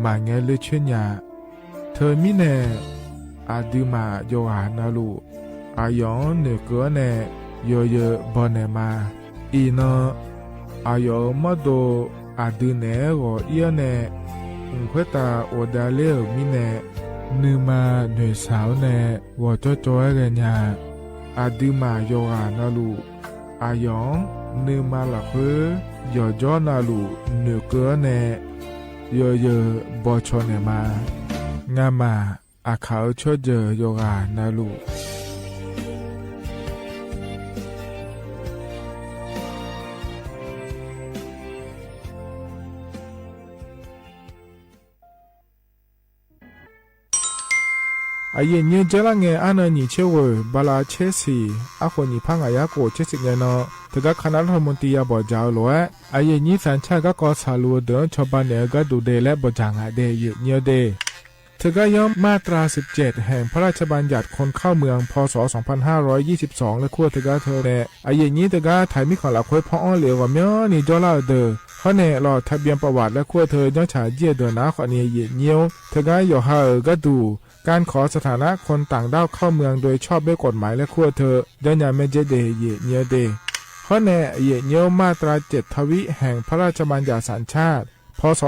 มาเงเลเชญญาเธอมิเนอาดิมาโยหานาลูอายองเนเกเนโยเยบอนเนมาอีนอายอมาโดอาดิเนโกเอียเนควยตาโอดาเลมิเนนืมาเนสาวเนวอจจอยเรญาอาดิมาโยหานาลูอายองนืมาหลักเวยอจอนาลูเนเกเนโยเยบอชอเนมางามาอาเขาชอเจโยกานาลูอาเย็นเยเจลังเงอานานิเชวบาลาเชสีอาคนนิพังอายาโกเชสิเงนอตกะคณะรัฐมนตรีบอจาวลวยอาเย็นนี้สัญชาติก็กอสาลูเดินชาวบ้านเนก็ดูเดและบอจางาเดยเนียวเดเธอก็ย่อมมาตรา17แห่งพระราชบัญญัติคนเข้าเมืองพศ2522และขั้วเธอก็เธอแน่อาเย็นนี้เธอก็ถ่ายมิขอหลักควยพ่ออ้อเหลียวกับเมียนี่จอลาเดอเขาแน่รอทะเบียนประวัติและขั้วเธอย่อฉาเจียเดินนะขอเนียเยเนียวเธอก็ย่อหาก็ดูการขอสถานะคนต่างด้าวเข้าเมืองโดยชอบด้วยกฎหมายและขั้วเธอยันยาเมเจเดเยเนียวเดข้อแน่เยเนียวมาตรา7ทวิแห่งพระราชบัญญัติสัญชาติพศ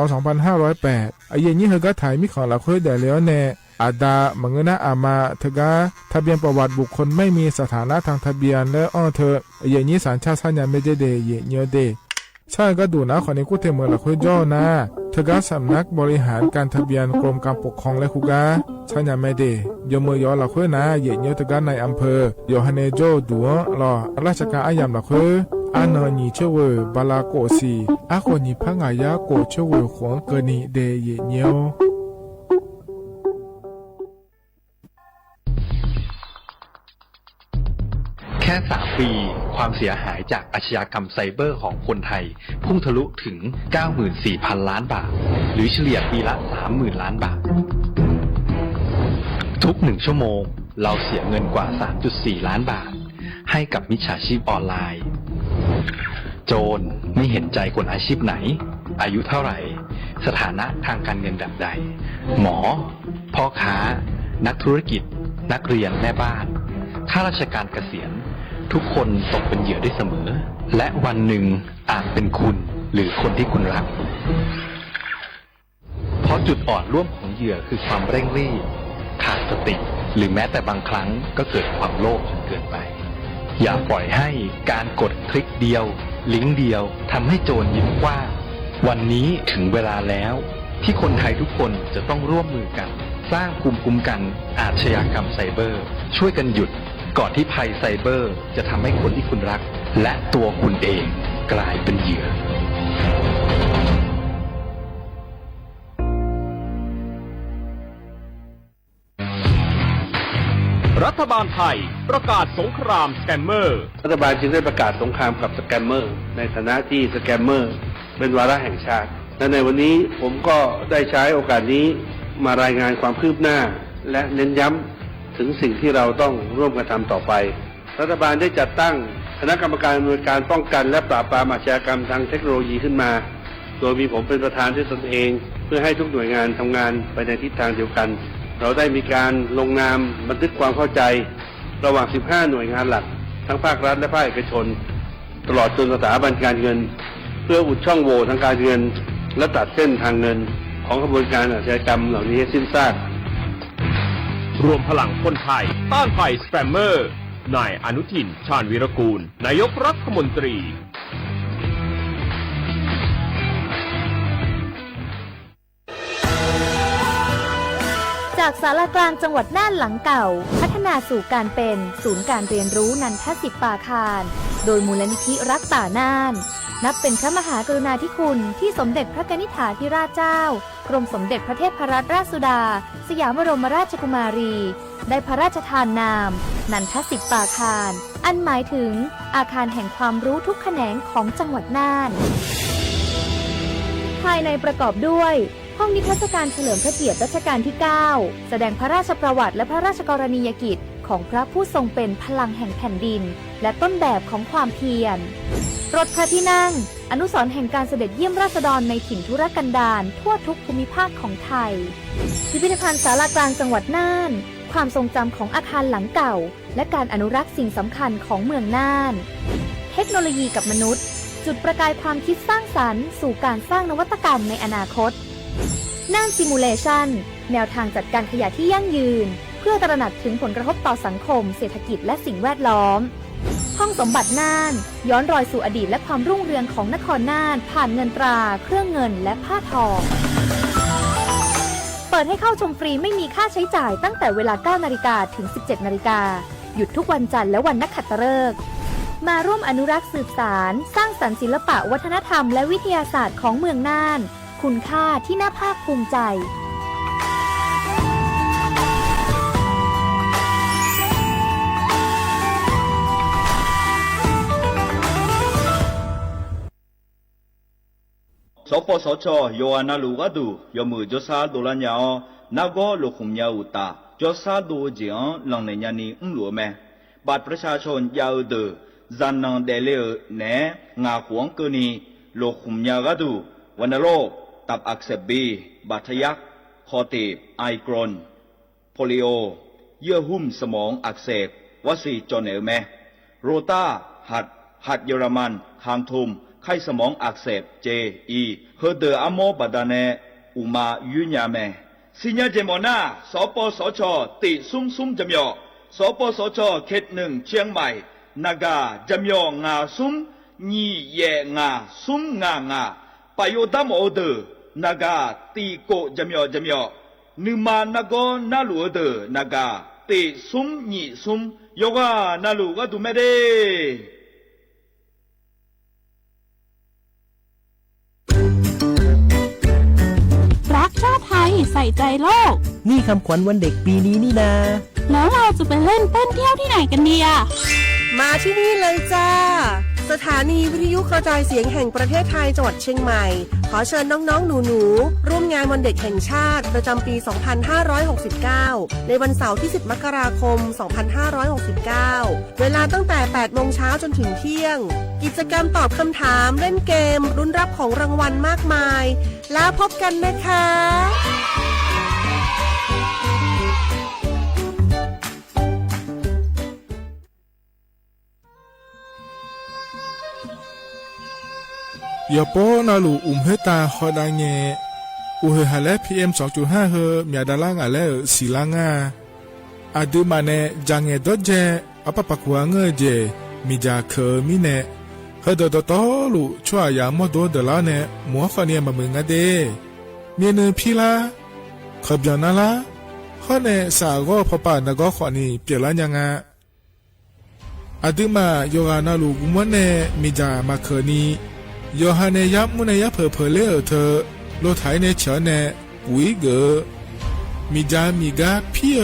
2508อาเยนี้เธอก็ถ่ายมิของหลักคุยแต่แล้วแน่อาดามังเงนะอามาเธอก็ทะเบียนประวัติบุคคลไม่มีสถานะทางทะเบียนและอ้อเธออาเยนี้สัญชาติสัญญาเมเจเดเยเนียวเดใช่ก็ดูนะคนนี้กูเทเมือหลักคุยย่อนะเธอก็สำนักบริหารการทะเบียนกรมการปกครองและคุกาสัญญาเมเดยมือยอหลักคุยนะเยเนียวเธอก็ในอำเภอยอฮันเนโจดัวรอราชการอายามหลักคุยอานานีเชวบาลาโกซีอาคนนี้พังอายาโกเชวขวงเกนีเดเยเนียวแค่3 ปีความเสียหายจากอาชญากรรมไซเบอร์ของคนไทยพุ่งทะลุถึง 94,000 ล้านบาทหรือเฉลี่ยปีละ 30,000 ล้านบาททุก1 ชั่วโมงเราเสียเงินกว่า 3.4 ล้านบาทให้กับมิจฉาชีพออนไลน์โจรไม่เห็นใจคนอาชีพไหนอายุเท่าไหร่สถานะทางการเงินแบบใดหมอพ่อค้านักธุรกิจนักเรียนแม่บ้านข้าราชการเกษียณทุกคนตกเป็นเหยื่อได้เสมอและวันหนึ่งอาจเป็นคุณหรือคนที่คุณรักเพราะจุดอ่อนร่วมของเหยื่อคือความเร่งรีบขาดสติหรือแม้แต่บางครั้งก็เกิดความโลภจนเกินไปอย่าปล่อยให้การกดคลิกเดียวลิงก์เดียวทำให้โจรยิ้มกว้างวันนี้ถึงเวลาแล้วที่คนไทยทุกคนจะต้องร่วมมือกันสร้างภูมิคุ้มกันอาชญากรรมไซเบอร์ช่วยกันหยุดก่อนที่ภัยไซเบอร์จะทำให้คนที่คุณรักและตัวคุณเองกลายเป็นเหยื่อรัฐบาลไทยประกาศสงครามสแกมเมอร์รัฐบาลจึงได้ประกาศสงครามกับสแกมเมอร์ในฐานะที่สแกมเมอร์เป็นวาระแห่งชาติและในวันนี้ผมก็ได้ใช้โอกาสนี้มารายงานความคืบหน้าและเน้นย้ำถึงสิ่งที่เราต้องร่วมกันทำต่อไปรัฐบาลได้จัดตั้งคณะกรรมการอำนวยการป้องกันและปราบปรามอาชญากรรมทางเทคโนโลยีขึ้นมาโดยมีผมเป็นประธานด้วยตนเองเพื่อให้ทุกหน่วยงานทำงานไปในทิศทางเดียวกันเราได้มีการลงนามบันทึกความเข้าใจระหว่าง15 หน่วยงานหลักทั้งภาครัฐและภาคเอกชน ตลอดจนสถาบันการเงิน เพื่ออุดช่องโหว่ทางการเงินและตัดเส้นทางเงินของกระบวนการอาชญากรรมเหล่านี้ให้สิ้นซาก รวมพลังคนไทยต้านภัยสแปมเมอร์นายอนุทิน ชาญวีรกูลนายกรัฐมนตรีจากศาลากลางจังหวัดน่านหลังเก่าพัฒนาสู่การเป็นศูนย์การเรียนรู้นันทศิษย์ปาคารโดยมูลนิธิรักป่าน่านนับเป็นพระมหากรุณาธิคุณที่สมเด็จพระกนิษฐาธิราชเจ้ากรมสมเด็จพระเทพรัตนราชสุดาสยามบรมราชกุมารีได้พระราชทานนามนันทศิษย์ปาคารอันหมายถึงอาคารแห่งความรู้ทุกแขนงของจังหวัดน่านภายในประกอบด้วยห้องนิทรรศการเฉลิมพระเกียรติรัชกาลที่ 9 แสดงพระราชประวัติและพระราชกรณียกิจของพระผู้ทรงเป็นพลังแห่งแผ่นดินและต้นแบบของความเพียรรถพระที่นั่งอนุสรณ์แห่งการเสด็จเยี่ยมราษฎรในถิ่นทุรกันดารทั่วทุกภูมิภาคของไทยพิพิธภัณฑ์ศาลากลางจังหวัดน่านความทรงจำของอาคารหลังเก่าและการอนุรักษ์สิ่งสำคัญของเมืองน่านเทคโนโลยีกับมนุษย์จุดประกายความคิดสร้างสรรค์สู่การสร้างนวัตกรรมในอนาคตน่านซิมูเลชันแนวทางจัดการขยะที่ยั่งยืนเพื่อตระหนักถึงผลกระทบต่อสังคมเศรษฐกิจและสิ่งแวดล้อมห้องสมบัติน่านย้อนรอยสู่อดีตและความรุ่งเรืองของนครน่านผ่านเงินตราเครื่องเงินและผ้าทองเปิดให้เข้าชมฟรีไม่มีค่าใช้จ่ายตั้งแต่เวลา 9 นาฬิกาถึง 17 นาฬิกาหยุดทุกวันจันทร์และวันนักขัตฤกษ์มาร่วมอนุรักษ์สืบสานสร้างสรรค์ศิลปะวัฒนธรรมและวิทยาศาสตร์ของเมืองน่านคุณค่าที่น่าภาคภูมิใจสปสชโยอานาลูกาดูยมือจสาดูลัญญานาโกลูคุมยาอุตาจสาดูเจียงหลังในยานีหลวแม่บัตรประชาชนยาวเดอจันนังเดเลเนงาขวงกนีลูคุมยากาดูวันโรคตับอักเสบบีบาดทะยักคอตีบไอกรนโพลิโอเยื่อหุ้มสมองอักเสบวสีจอนเอลแมโรตาหัดเยอรมันคางทุมไข้สมองอักเสบเจอีเฮเดออะโมบาดาเนอุมายุญญาแมสิญญาเจมอนาสปสชติซุมจำยอสปสชเขตหนึ่งเชียงใหม่นากาจำยองาซุมญีเยงาซุมงาปโยดามโอเดนากาตีโกจำยอนึมานาโกนาลูเดนากาติซุมญีซุมโยกานาลูกาดูเมเดรักชาติไทยใส่ใจโลกนี่คำขวัญวันเด็กปีนี้นี่นาแล้วเราจะไปเล่นเต้นเที่ยวที่ไหนกันดีอะมาที่นี่เลยจ้าสถานีวิทยุกระจายเสียงแห่งประเทศไทยจังหวัดเชียงใหม่ขอเชิญน้องๆหนูๆร่วมงานวันเด็กแห่งชาติประจำปี 2569 ในวันเสาร์ที่ 10 มกราคม 2569 เวลาตั้งแต่ 8 โมงเช้าจนถึงเที่ยงกิจกรรมตอบคำถามเล่นเกมลุ้นรับของรางวัลมากมายแล้วพบกันนะคะยาโปนาลูเฮตาฮอดาเงอุเฮฮาเล PM 2.5 เฮมีดาลางาเลศิลางาอาดูมาเนจังเงดเจอปะปะกวางเจมีจาเคมิเนเฮดดตอลูชัวยามอดดลาเนมัวฟาเนียมะมึงเดเมียนพิลาขบยานาลาฮอเนสาโกพปานกอขอนีเปียลายังาอาดูมาโยอานาลูกุมเนมีจามาเคนีโยฮาเนยับมุนยับเพอเลอเธอโลไทเนเฉเนวิเกมีจามีกาพี่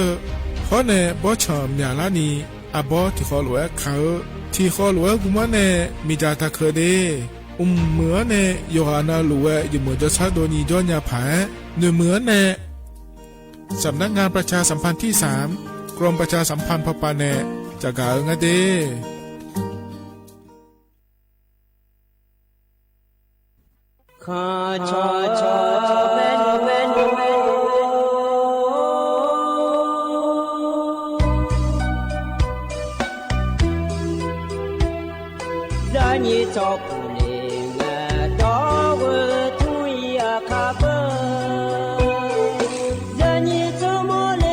ฮอเนบอชอมยาลานีอาบอที่ขอหลวเขาที่ขอหลวกุมเนมีจาตะเคเดเหมือเนโยฮานาหลวอยู่เหมือนจะชาโดนีจอนยาผาเนื้อเหมือเนสำนักงานประชาสัมพันธ์ที่ 3กรมประชาสัมพันธ์พปาเนจากาเงเดข้าชอเป็นดัญ你照顾你俺到我土呀卡不，让你怎么来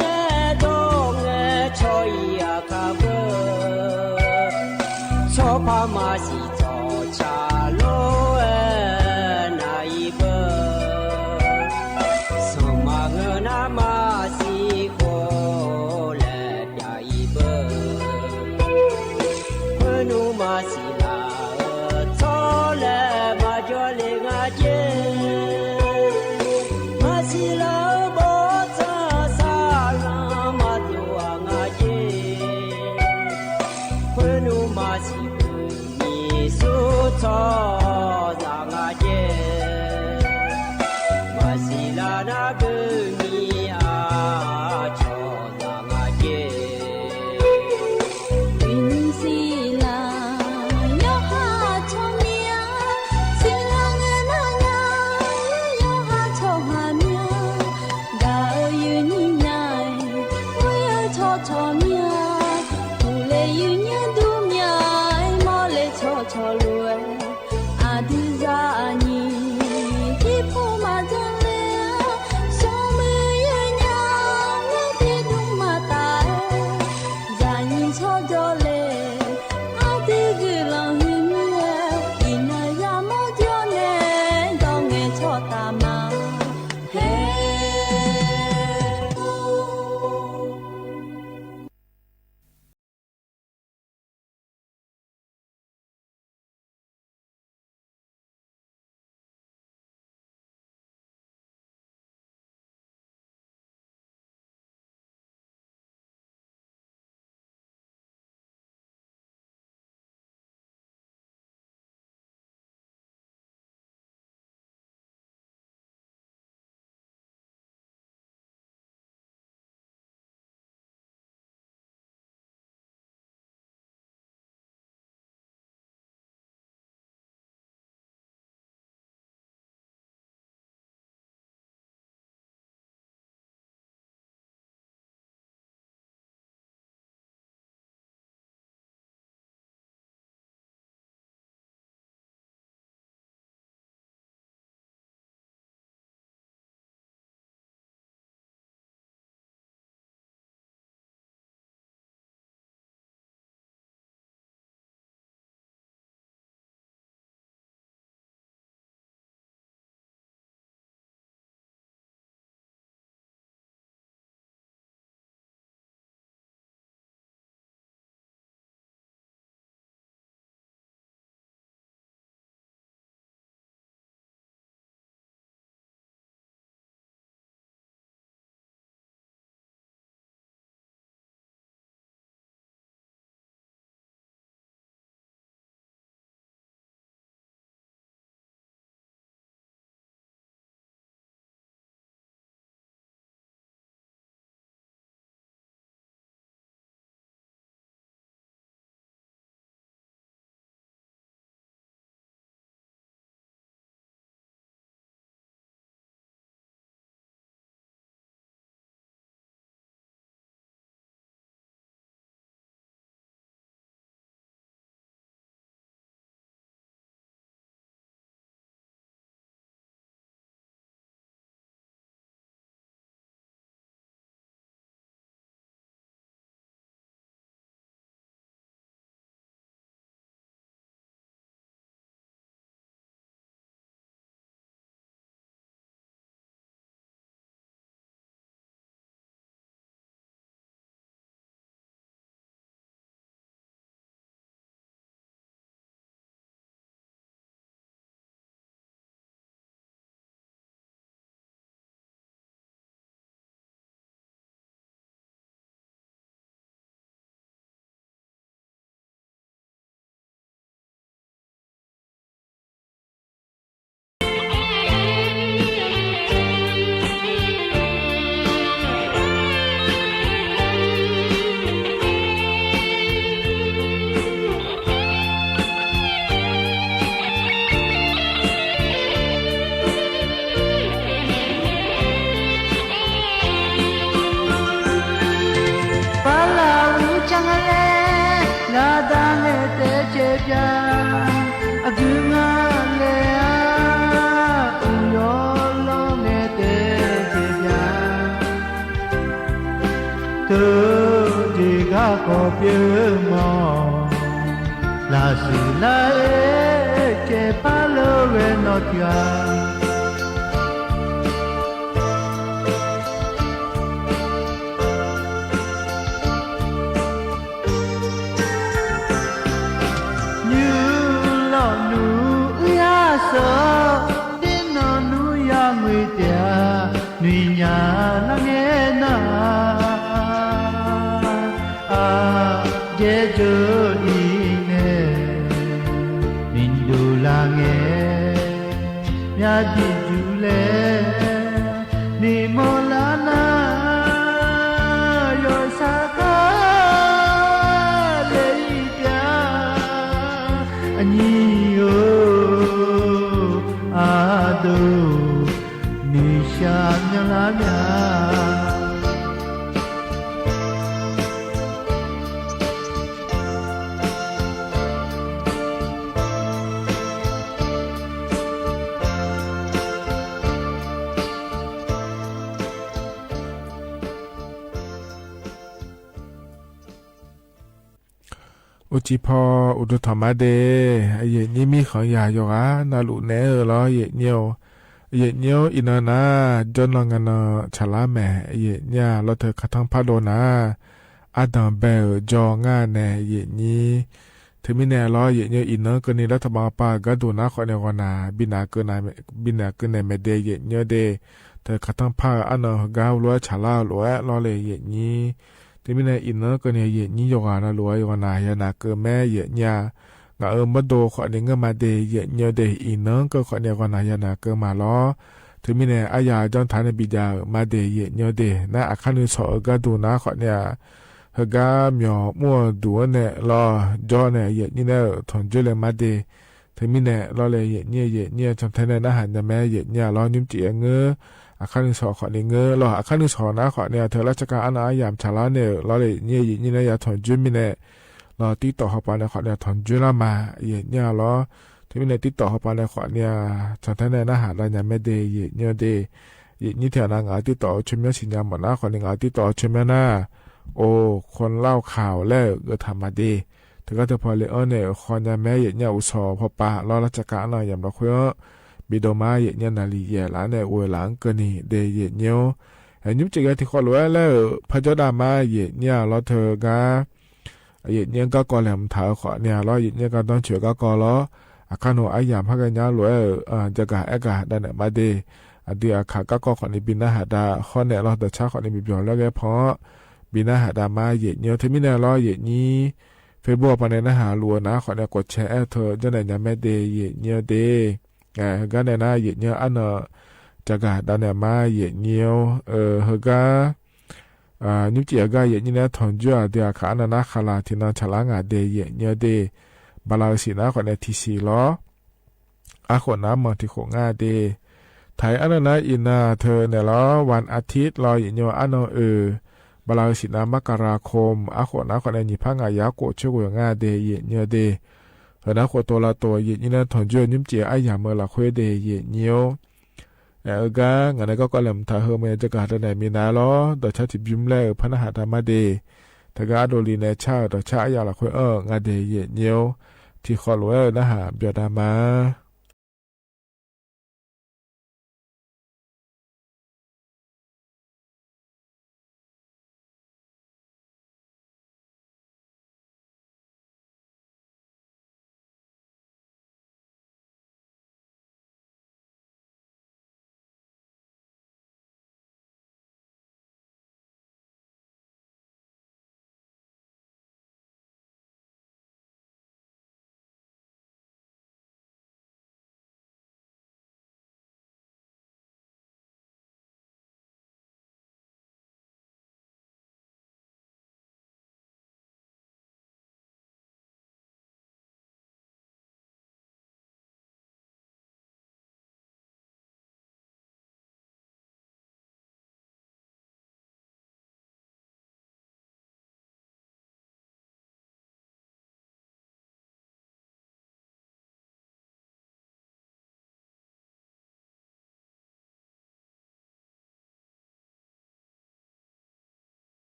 俺到俺朝呀卡不，超怕马西早茶路那一不，什么我那马西过来呀一不，我努马西。tu ji ga ko pye mo la su la e che pa lo ve no tia nu lo nu ya so din no nu ya ngui tia nui nya la nghe na Jeju ine Nindu lange Nyadi jule Ni molana Yo saka Leida Anyi yo Ado Ni shanya lanyaอุจิพออุดธรรมะเดเยนี่มีของยาโยกะนาลุเนอล้อเยเนียวอินานาจนลองกันฉลาแม่เยเนี่ยเราเธอคัทั้งพาโดนาอาดัมเบลจองาแนเยนี่ถึงมีแนล้อเยเนี่ยอินเนอร์ก็นี่รัฐบาลปาก็ดูนะขอเนวนาบินาเกินในเมเดเยเนี่ยเดเธอคัทั้งพาอันนกาวล้วนฉลาล้วนล้อเลยเยนี่ที่มีในอินเนอร์ก็เนี่ยเยนี่โยกานะล้วนโยกานายานาเกินแม่เยเนี่ยงามาโดขอเนี่ยเงมาเดเยเนี่ยเดอินเนอร์ก็ขอเนี่ยโยกานายานาเกินมาล้อถึงมีในอายาจอนฐานบิดามาเดเยเนี่ยเดนะอาคานุสอก็ดูนะขอเนี่ยเฮกาเมียวมัวดูเนี่ยรอจอเนี่ยเยนี่เนี่ยถอนจุเลมาเดถึงมีเนี่ยรอเลยเยเนี่ยจำแทนในอาหารจะแม่เยเนี่ยรอนิ่มจีเงออาคานุสอขอเนี่ยเงอรออาคานุสอนะขอเนี่ยเธอราชการอนายามชาลาเนี่ยรอเลยเนี่ยเนี่ยอย่าถอนจุมีเนี่ยรอติดต่อเข้าไปเนี่ยขอเนี่ยถอนจุละมาเยเนี่ยรอที่มีในติดต่อเข้าไปในขอเนี่ยจำแทนในอาหารจะแม่เดเยเนี่ยเดนี่เถอะนางอาติดต่อชิมยาสิญญาหมดนะขอเนี่ยอาติดต่อชิมยานะโอ้คนเล่าข่าวแล้วก็ทำมาดีถึงก็จะพอเลยเนี่ยคนจะแม่เยเนี่ยอุศพอปะรอราชการหน่อยอย่างเราคุยบิดมาเยเนี่ยนาลีเยหลานเนี่ยอวยหลังก็นี่เดเยเนี่ยอันนี้จริงๆที่คนรู้แล้วพระเจ้าดามาเยเนี่ยเราเธอก็เยเนี่ยก็ก่อแหลมถาขอเนี่ยเราเยเนี่ยก็ต้องเชื่อก็ก่อล้ออาคารหัวไอ้ยามพักกันยารู้จะกะเอกะดันเนี่ยมาดีอดีอาคาก็ก่อขอในบินนาหาดาข้อเนี่ยเราแต่ช้าขอในบิบยอนแล้วแกเพราะบินนาหาดามาเยเนี่ยที่มีแนวล้อเยนี้เฟซบุ๊กปนในนาหาลัวนะขอเนี่ยกดแชร์เธอจะไหนยังไม่เดเยเนี่ยเดก็ในหน้าเยเนี่ยอันจะกะดันเนี่ยมาเยเนี่ยเฮก็นิวจีก็เยเนี่ยถอนจั่วเดียขาอันนาคาลาที่นั่นฉลางาเดเยเนี่ยเดบาลาสีนะขอเนี่ยทีซีล้ออาขวน้ำมันที่โขงาเดไทยอันนั้นอินาเธอเนี่ยล้อวันอาทิตย์รอเยเนี่ยอันบาลาสินามกราคมอาขวนะขอเนี่ยนิพังอายาโกช่วยงาเดเยเนี่ยเดเฮนะขวตัวละตัวเยเนี่ยถอนจั่วนิมเจียไอยาเมื่อละคุยเดเยเนี่ยก็งั้นก็เริ่มถ้าเฮเมจะการในมีนาล้อต่อชาติบิมแล้วพนักธรรมเดถ้าก็โดลีในชาต่อชาอยาละคุยงาเดเยเนี่ยที่ขอรู้นะฮะเบียดามา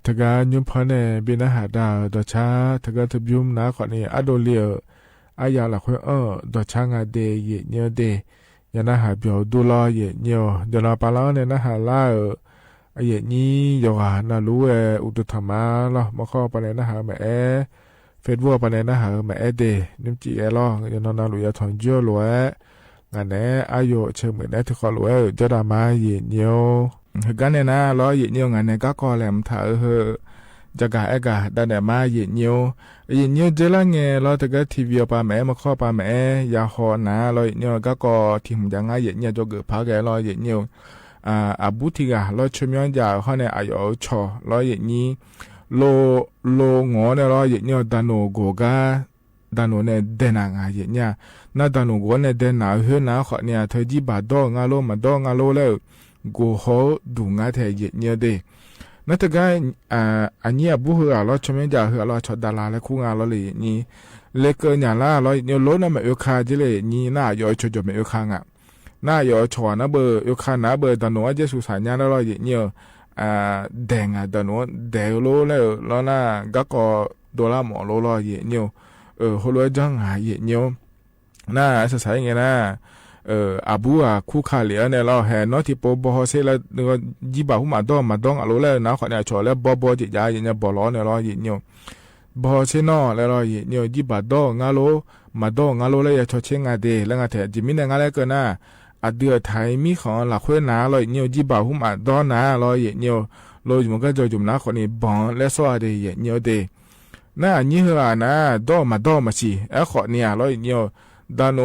ทกายุมพอเนี่ยบินหาดาวดอชาทกาทบุมนาขอนี่อโดเลียอายาละค่อยดอชางาเดเยเนียวเดยานาหาเบียวดูลอเยเนียวเดี๋ยวเราปาลาเนี่ยนะหาล่าเยนี้ยอนารู้อุตุธรรมาล่ะมาข้อปะเนี่ยนะหาแม่เฟซบุ๊กปะเนี่ยนะหาแม่เดนิมจีล่ะยานนาลุยาทอนเจอลัวงานเนี่ยอายุเชื่อเหมือนได้ทุกคนลัวจะดามาเยเนียวกันเนี่ยนะล้อเยเนียวงานเนี่ยก็กอแหลมถ่ายจะกะเอกะดันเนี่ยมาเยเนียวเจริญเงี้ยเราแต่ก็ทีวีปาแม่มาข้อปาแม่ยาหอนะเราเนียวก็ทีมยังไงเยเนียวจะเกิดพักแกเราเยเนียวอาบุติกะเราชมย้อนยาเขาเนี่ยอายุชอเราเยนี้โลงอเนี่ยเราเยเนียวดานโนโกกาดานโนเนี่ยเดนางาเยเนี่ยน่าดานโนโกเนี่ยเดนาเฮนะเขาเนี่ยเธอจีบาดองาโลมาดองาโลแล้วกูเขาดูงาเธอเยเนี่ยเดนั่นแต่ก็อันนี้บุหัวเราชมยังหัวเราชดดาราและคู่งานเราเลยนี่เล็กเกินอย่างละเราเนี่ยล้นน่ะไม่เอาคาจิเลยนี่น่าย่อยชดไม่เอาคางอ่ะน่าย่อยชวนะเบอร์เอาคานะเบอร์ตอนนู้นจะสุสานยาแล้วเราเนี่ยแดงอ่ะตอนนู้นแดงโลแล้วน่าก็โดนละหมอโลเราเนี่ยหัวเราจังหายเนี่ยน่าสดใสไงนะอาบูคู่ขาเหลียเนี่ยเราเห็นเนาะที่ปอบอเสแล้วก็จีบาหุมาดองอโลแล้วนะขอเนี่ยชอแล้วบอจิยาเนี่ยบอล้อเนี่ยเราเนี่ยบอเสเนาะแล้วเราเนี่ยจีบาดองาโลมาดองาโลแล้วชอเชงาเดแล้วงาเถจิมิเนี่ยงาแล้วก็น่ะอเดือไทยมีของหลักเว้นนาเราเนี่ยจีบาหุมาดอนะเราเนี่ยโลจุมันก็จะจุมนะคนนี้บองและสวัสดีเนี่ยเดน่ะนี่เหรอนะดอมาสิขอเนี่ยเราเนี่ยดานโน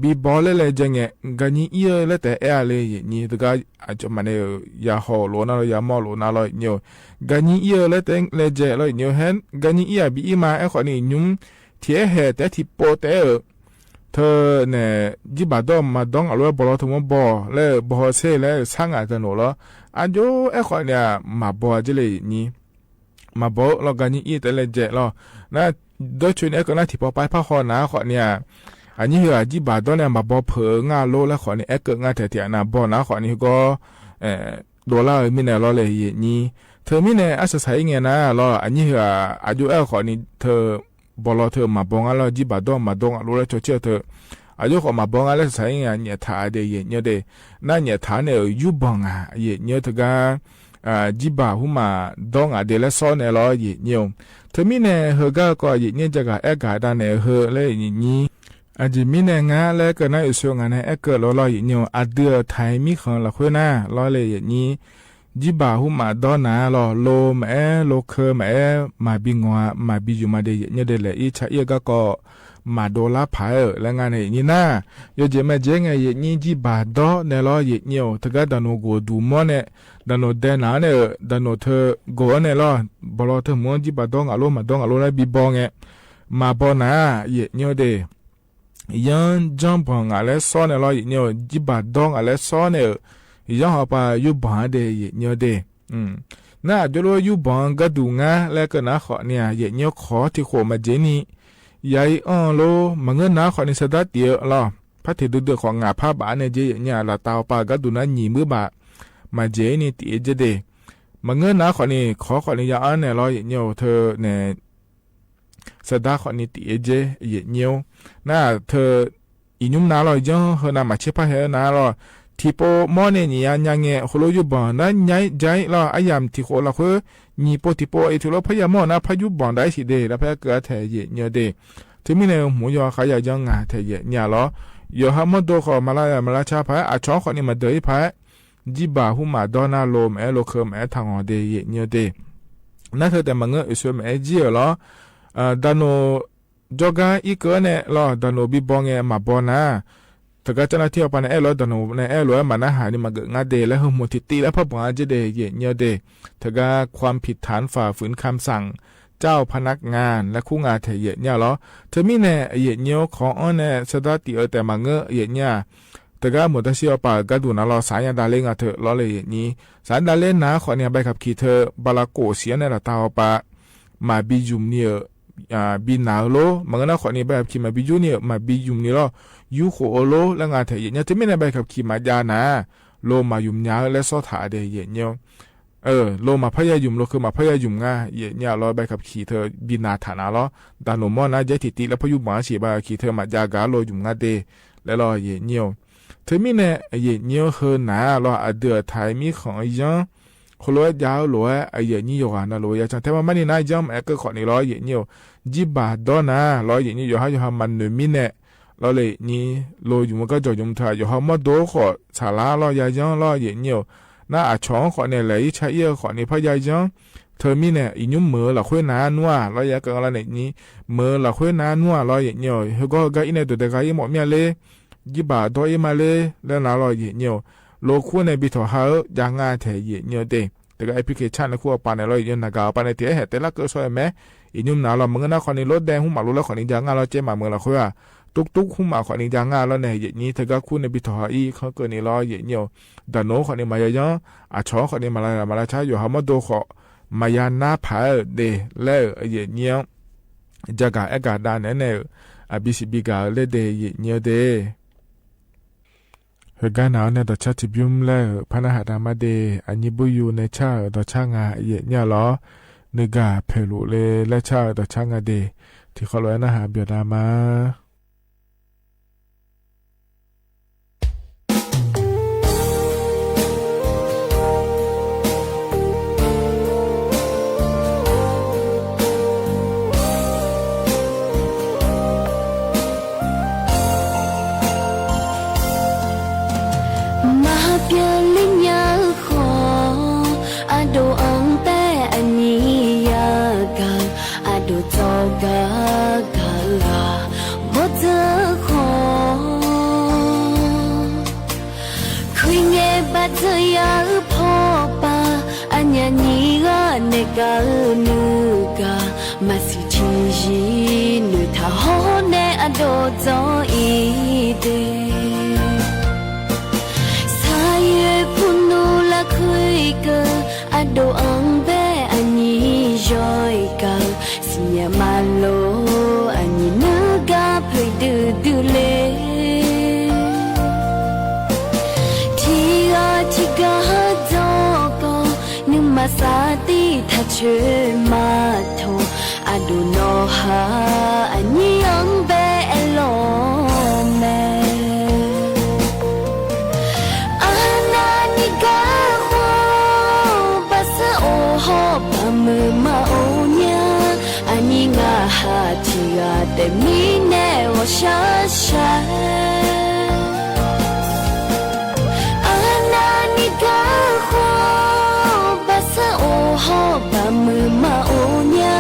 บีบอลเลยจังเงกันนี่เยอะเลยแต่เลยนี่ตะกาอาจจะมันเนี่ยยาหอโลน่าเลยยาหมอโลน่าเลยเนี่ยกันนี่เยอะเลยแต่เลยเจเลยเนี่ยเห็นกันนี่บีมาคนนี้ยุ่งเที่ยเหตุแต่ที่โปเตเธอเนี่ยจีบาดอมาดองอร่อยบอลทั้งหมดบอแล้วบอเซ่แล้วสร้างอะไรหนูละอายุคนเนี่ยมาบอจะเลยนี่มาบอแล้วกันนี่แต่เลยเจแล้วนะโดยช่วยเนี่ยก็น่าที่พอไปพะคอนะคนเนี่ยอันนี้เหรอจีบาดอนเนี่ยมาบอเผงาโลแล้วขอนี่เกิดงาเถียนะบอนะขอนี่ก็โดล่ามีเนี่ยรอเลยนี่เธอมีเนี่ยอาศัยเงี้ยนะรออันนี้เหรออายุขอนี่เธอบอลเธอมาบองอะไรจีบาดอนมาดองโลแล้วเชื่อเธออายุขอมาบองอะไรใส่เงี้ยเนี่ยท่าเดียเนี่ยเดนั่นเนี่ยท่าเนี่ยยูบองเนี่ยเธอก็จีบาหุมาดองเดลซ้อนเนี่ยรอเนี่ยเธอมีเนี่ยเฮก็เนี่ยจะก็กาดานเนี่ยเฮเลยนี่อาจจะมีเนี่ยงาแล้วก็น่าอุศงานเนี่ยเกิดล้ออย่างนี้อาเดือไทยมีของละคนน่ะล้อเลยอย่างนี้จีบาหุมาดอนาล้อโลแม่โลเคแม่มาบิงวามาบิจูมาเดียเนี่ยเดลอีชาเอก็มาโดลาพายแล้วงานเนี่ยนี่น่ะยจะมาเจงอย่างนี้จีบาดอเนี่ยล้ออย่างนี้ถ้าก็ดานโกดูมอเนี่ยดานโเดนาเนี่ยดานโเธอโกเนี่ยล้อบอลเธอมอจีบาดองอโลมาดองอโลแล้วบิบองเนี่ยมาบอนาอย่างนี้เดยังจังปองอะไรซ้อนอะไรเนี่ยจีบาดองอะไรซ้อนเนี่ยยังหอบไปยูบังเดยเนี่ยเดน่าจะรู้ยูบังก็ดูงาแล้วก็น่าขอเนี่ยเนี่ยขอที่ขอมาเจนี่ยายโลมันเงินน่าขอในสดัดเดียวล่ะพัดเดือดของงาผ้าบ้านเนี่ยเจเนี่ยละตาวปาก็ดูน่าหนีมือบามาเจนี่ตีเจเดมันเงินน่าขอนี่ขอนี่ยาอันเนี่ยเราเนี่ยเธอเนี่ยสดาขอนี่ตีเจเนี่ยน่าเธออินุมนาลอยจังเฮนามาเชพะเฮนาลอที่ปอมอเนี่ยนี่ยังเงฮโลยุบังนั้นใหญ่ใจลออายามที่โคละคือนี่ปอที่ปอไอทุลพยามอนะพยุบังได้สิเดแล้วพะเกิดเทเยเนี่ยเดที่มีเนี่ยหมูยอขายจังงาเทเยเนี่ยลอยอฮามอโดขอมาลาชาพะอาชอขอนี่มาเดยพะจีบาหุมาดอนาโลมโลเคมทางอเดเยเนี่ยเดนั่นเธอแต่มังเงอสวยเจียลอดานโนจอกาอีกเนี่ยลอดานโนบิบองมาบอนะถ้าก็จะน่าเที่ยวไปเนี่ยลอดานโนเนี่ยลอยมานะหานี่มาเกิดงาเดแล้วหมดทิตีแล้วพระบาจะเดเยเนี่ยเดถ้าก็ความผิดฐานฝ่าฝืนคำสั่งเจ้าพนักงานและคู่งานเทเยเนี่ยลอเธอมีเนี่ยเยเนี่ยของอันเนี่ยสดาติแต่มังเงอเยเนี่ยแต่ก็หมดที่เอาไปก็ดูนะเราสายยาดาเล่งเธอล้อเลยนี้สายดาเล่นนะขอเนี่ยใบขับขี่เธอบาลาโกเสียในละตาเอาไปมาบิจุมเนี่ยบินาโลมันก็น่าขอนี่แบบขี่มาบิจูเนี่ยมาบิยุมนี่ล้อยูโคโลแล้วงานเทเยเนี่ยที่ไม่ได้ใบขับขี่มาจานะโลมายุมยาและซอถาเดเยเนี่ย โลมาพยายุมโลคือมาพยายุมง่าเนี่ยรอใบขับขี่เธอบินาฐานะล้อดานมอนะยะติติแล้วพยุหมาฉีบาขี่เธอมายากาโลยุมง่าเดแล้วรอเยเนียวเธอมีเนี่ยเยเนียวเฮนาล้ออเดือไทยมีของยังคนล้วยาวล้วยเยนี่อยู่นะล้วยจังแต่ว่ามันนี่นายจำก็ขอนี่ล้อเยเนียวจิบาดอนะล้อเยนี่อยู่ให้มันหนึ่งมิเนี่ยล้อเลยนี่โลยุมก็จะยุมเธออยู่ให้มาดูขอชาลาล้อยาจังล้อเยเนียวน่าช่องขอเนี่ยเลยใช้เยอะขอเนี่ยพยายจังเธอมีเนี่ยอีนุ่มมือละคุยนานัวเราอยากกันอะไรเนี่ยมือละคุยนานัวเราอย่างเงี้ยเฮก็ก็อินเดียตัวเด็กยังหมดเมียเลยยิบาตัวเอมาเลยแล้วน่าเราอย่างเงี้ยโลคุยในบิทอฮายังงาเทียอย่างเงี้ยเด้แต่ก็แอปพลิเคชันแล้วคุยปานในเราอย่างนักเอาปานในเทียเหตุแต่ละก็สวยไหมอีนุ่มน่าเราเมื่อน่าขอนี่รถแดงหุ่มมาลุแล้วขอนี่ยังงาเราเจ๊มาเมื่อละคุยตุกหุ่มมาขอนี่ยังงาแล้วเนี่ยอย่างนี้เธอก็คุยในบิทอฮาอีเขาเกิดนี่เราอย่างเงี้ยแต่โน้ขอนี่มาเยอะช่องขอนี่มาละใช้อยู่หามาดูขอมายานาผาเดเล่เยเนียวจากการกาดานเนอบิสิบิกาเลเดเยเนียวเดเฮกาหนาวเนี่ยต่อชาติบิมเล่พนาหารามาเดอันยิบุยูในชาต่อช่างาเยเนียวล้อนึกาเพลุเลและชาต่อช่างาเดที่เขาลอยนาหาเบียดามากาลูกามาสิทีจีนุทาโฮเนอโดโจอีเดสายพุนูละคุยกะอโดอังเบอันนี้จอยกาสิยามาโลอันนี้นึกาเพยดูดูเลที่กาโจก็นึกมาสาติทัชมาโทอดูโนฮาอันนี้ยังเบเอโลเมอานานิกาโฮบาสโอโฮบามือมาโอเนียอันนี้งาฮาที่อาเดมีเนวชาชาอานานิกาโฮโฮบามือมาโอเนีย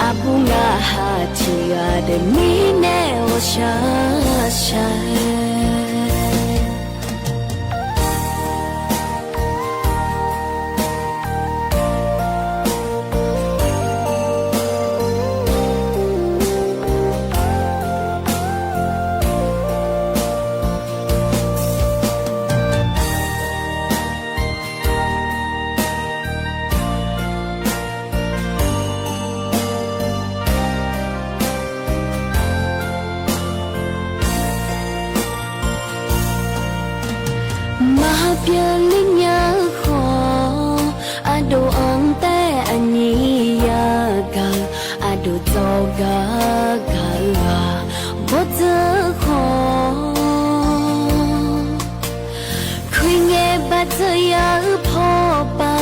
อาบุงาฮาที่อาเดมีเนโอชาชาเปียลิญญาขออโดอังแต่อันนี้ยากาอโดโจกากาบ่เจอขอคุยเงบัดยาพ่อปา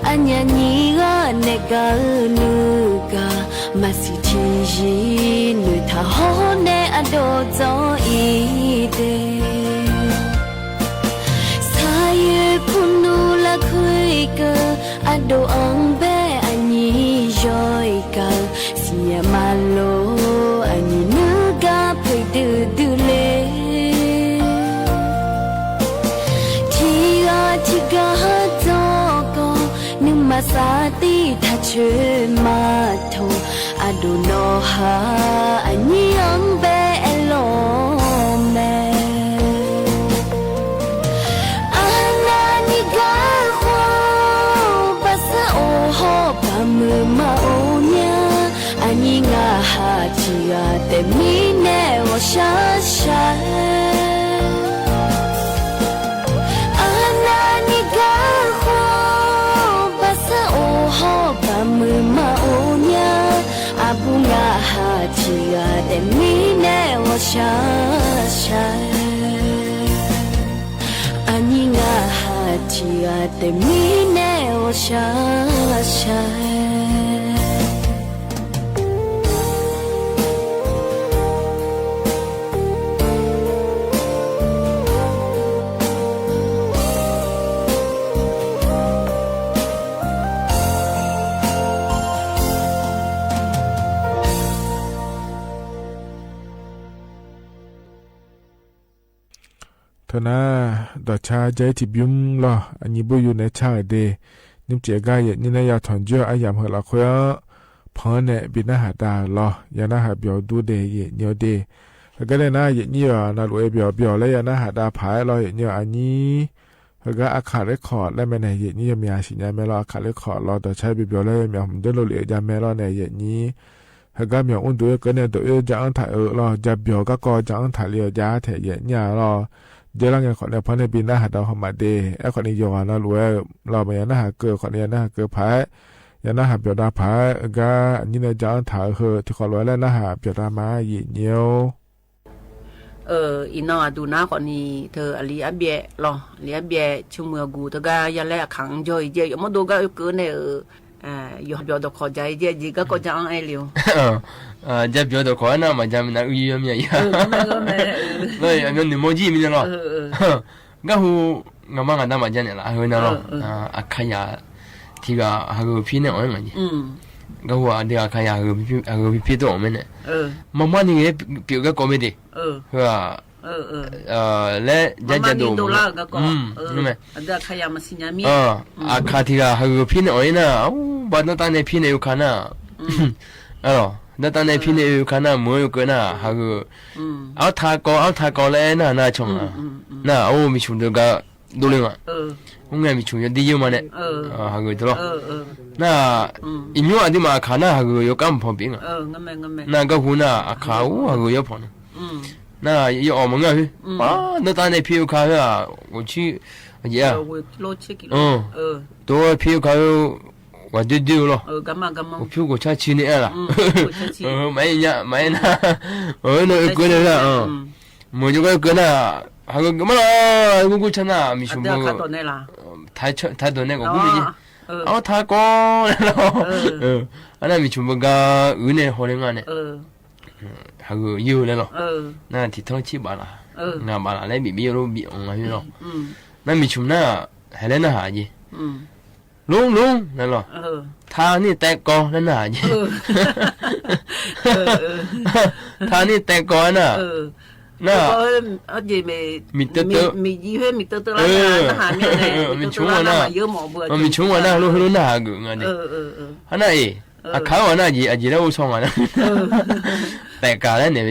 อันยานี้ก็เนกาลูกามาสิทีจีนุทาโฮเนอโดโจอีเดพุนูละคุยกะอโดอังเบอันนี้จอยกะสิยามาโลอันนี้นึกาเพยดูดูเลที่กาโจก็นึกมาสาติทัชมาโทอโดโนฮาอันนี้ยังเบเอโลเมมือมาโอเนียอันนี้งาฮาที่อาเดมีเนวชาชาอานานิกาโฮบา想想，啊你啊哈提啊的米呢，我想想。เท่านั้นดอชาใจที่บิมล่ะอันนี้บุอยู่ในชาเดนิมเจกายนี่นายาถอนเจออายามเหละคุยพอเนี่ยบินาหาดาล่ะยานาหาเบียวดูเดยเนียวเดแล้วก็เลยนะเยนี่อ่ะนาลุเอเบียวแล้วยานาหาดาผายล่ะเยนี่อันนี้แล้วก็อาคาเรคคอร์ดแล้วแม่เนี่ยเยนี่มีอาชิญาแม่ล่ะอาคาเรคคอร์ดล่ะดอชาเบียวแล้วมีผมเดินลุเอยาแม่ล่ะเนี่ยเยนี่แล้วก็มีอุ่นตัวก็เนี่ยตัวจะอันถ่ายล่ะจะเบียวก็จะอันถ่ายเลียยาแถเยนี่ล่ะเดี๋ยวเราเนี่ยขอเนี่ยพอในบินหน้าหาดาวเข้ามาเดไอ้คนนี้ยอนะรวยเราไปยันหน้าหาเกลือคนนี้ยันหน้าหาเกลือพายยันหน้าหาเปียดาพายก็อันนี้เนี่ยจะอันถ่ายเหอะที่ขอรวยแล้วหน้าหาเปียดามาหยีเนียวอีน้องดูน้าคนนี้เธออลีอาเบียหรออลีอาเบียชุ่มเมือกูเธอก็ยันแลขังจ่อยเจียมาดูก็เกินเนี่ยอยู่เบียดขอใจเจียจีก็จะอังไอเลียวจะเบียดขอหน้ามาจำนะอุ้ยมีอะไรเลยอันนี้โมจิมีเนาะก็หูงามังกันตามาจันเนี่ยละเฮ้ยนะเนาะอาขยาที่ก็หากูพี่เนี่ยอะไรอย่างเงี้ยก็หูเดี๋ยวอาขยาหากูพี่ตัวมันเนี่ยmammaนี่เปียกก็ไม่ดีว่าและจะดูนั่นแหละเดี๋ยวขยามาสิญญามีอาคาที่ก็หากูพี่เนี่ยอะไรนะบ้านนั้นเนี่ยพี่เนี่ยอยู่ข้างหน้านั่นตอนนี้พี่เนี่ยอยู่ข้างหน้ามืออยู่กันนะหากูเอาทากอเลยน่าชงน่าโอ้มีชุนเด็กก็ดูเลยมั้งผมไงมีชุนยังดีอยู่มั้งเนี่ยหากูตัวน่าอีမျိုးอันที่มาข้างหน้าหากูอยู่กันพอปีงั้นน่าก็หัวน่าข้าวหากูอยู่พอน่าอยู่ออกมั้งไงพี่นั่นตอนนี้พี่อยู่ข้างหน้า我去也ตัวพี่อยู่ข้าง我就丢了。干嘛？我屁股差7年了。没呢，我那个那个我就个那，还个干嘛啦？我穿那没什么。太多那个不理解。他讲了，那没什么个有那好的个呢。还个有了咯。那提汤起罢了，那罢了，那比有比我那咯。那没什么那还来那啥子？ลุงนั่นหรอทานี่แตกกอนั่นน่ะทานี่แตกกอน่ะน่ะมีเตอมียี่ห้อมีเตอแล้วนะหาเนี่ยมีชุ่มน่ะเยอะหมอเบื่อมีชุ่มน่ะรู้น่ะกูงั้นดิอันน่ะอ่ะเขาว่าน่ะจีแล้วส่งอ่ะแตกกาแล้วเนี่ย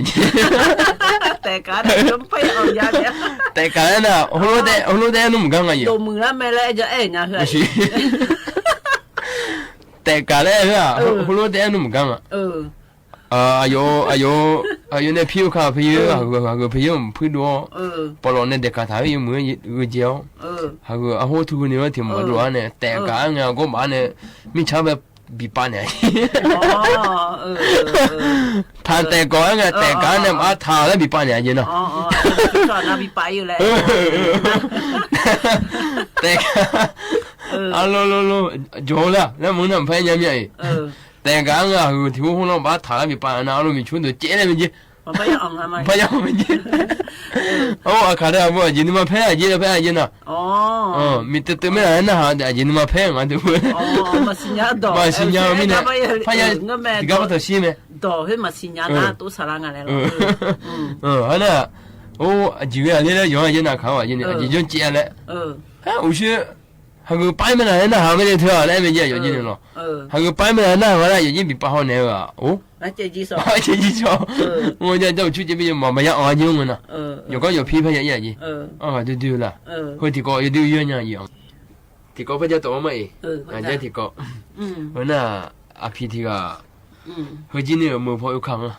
แต่การจมไปเอายาเนี่ยแต่การน่ะโหโลเดนุ่มกังอ่ะตัวมือแล้วแม่แล้วจะเนี่ยคือแต่การแล้วอ่ะโหโลเดนุ่มกังอ่ะอายุเนี่ยผิวขาผิวผิวผิวดูปลอเนี่ยเด็กกาถาอยู่มือเจียวหากอาโหทุกเนี่ยที่มาดูเนี่ยแต่การเนี่ยก็มาเนี่ยมีชาวแบบ比8年他แต่ก่อนไงแต่ก่อนเนี่ยมาท่าแล้ว比8年จริงเนาะตอนนั้น比8อยู่แล้วแต่โลจบแล้วแล้วมึงนั่นพยายามยังแต่ก่อนอ่ะที่พวกเรามาท่าแล้ว比8年นะเรามีชุดตัวเจ๊เลยมั้ยพยายามมั้ยพยายามมั้ยโอ้อาคาเดาบ่ยินมาแพ้ยินนะมีเตไม่ได้นะฮะยินมาแพ้งั้นดูมาสิญญาดอกมาสิญญามีเนี่ยพยายามก็บ่ต้องสิแม่ดอกให้มาสิญญานะตัวสารางอะไรแล้วฮะน่ะโอ้จีเวเลยแล้วย้อนยินนะเขาว่ายินจนเจียแล้วฮะ我是还个摆没来那还没得跳来没见有劲了还个摆没来那完了有劲比8号那个哦这几少我这就去这边没要安静呢有个有批判也也对了会提高有对鸳鸯一样提高不就多没这提高我那阿皮提个会今年没跑有康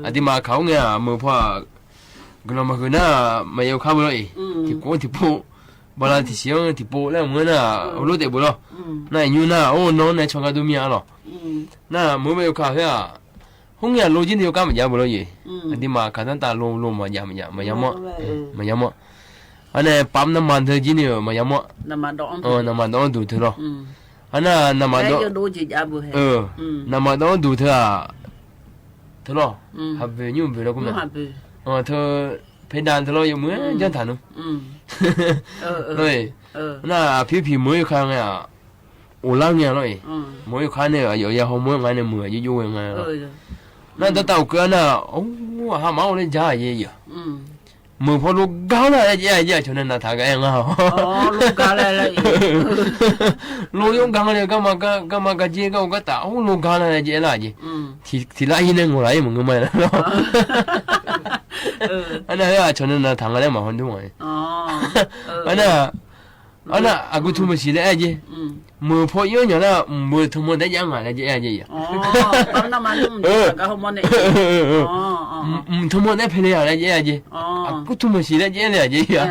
啊ที่มาเขาเนี่ยมือพ่อกลมาคือน่ะไม่เอาข้าวเลยที่โกที่ปูบาลาที่เสียงที่ปูแล้วมือน่ะรู้เด็กบุหรอน่ะอยู่น่ะโอ้น้องในช่องกระดุมยาหรอน่ะมือไม่เอาข้าวเนี่ย红呀路今天干么家不了耶，你嘛看咱大路嘛呀么呀么呀么，么呀么，อันนั้นปั๊มน้ำมันเธอจีนี่มายังมั้งน้ำมันดองน้ำมันดองดูเธอหรออันนั้นน้ำมันดองน้ำมันดองดูเธอเธอหรอฮับเบย์ยุ่งเบย์แล้วก็มั้งเธอเพดานเธอหรอยังมั้งจันทานุเลยน่ะพี่มือข้างเนี่ยโอ้ล่างเนี่ยเลยมือข้างเนี่ยอย่าหัวมือไงเนี่ยมือยุ่งไงนั่นตัวเกินน่ะโอ้หามาเอาเลยจ้าเย่มือพอลูกกาเลยเย่ชนน่ะทากเองอ่ะลูกกาเลยลูกยงกาเลยก็มาเจ๊ก็ตาโอ้ลูกกาเลยเย่ล่ะจีที่ไล่ยิงอะไรมึงก็ไม่ละอันนั้นอ่ะชนน่ะทางอะไรมาหันดูมั้ยอันนั้นอากูทุ่มสิเลยเย่มือพอยเนี่ยนะมือทุ่มได้ยังไงเลยเย่ตอนนั้นมันก็หัวมันเนี่ยทุ่มได้เพลียเลยเย่อากูทุ่มสิเลยเย่เลยเย่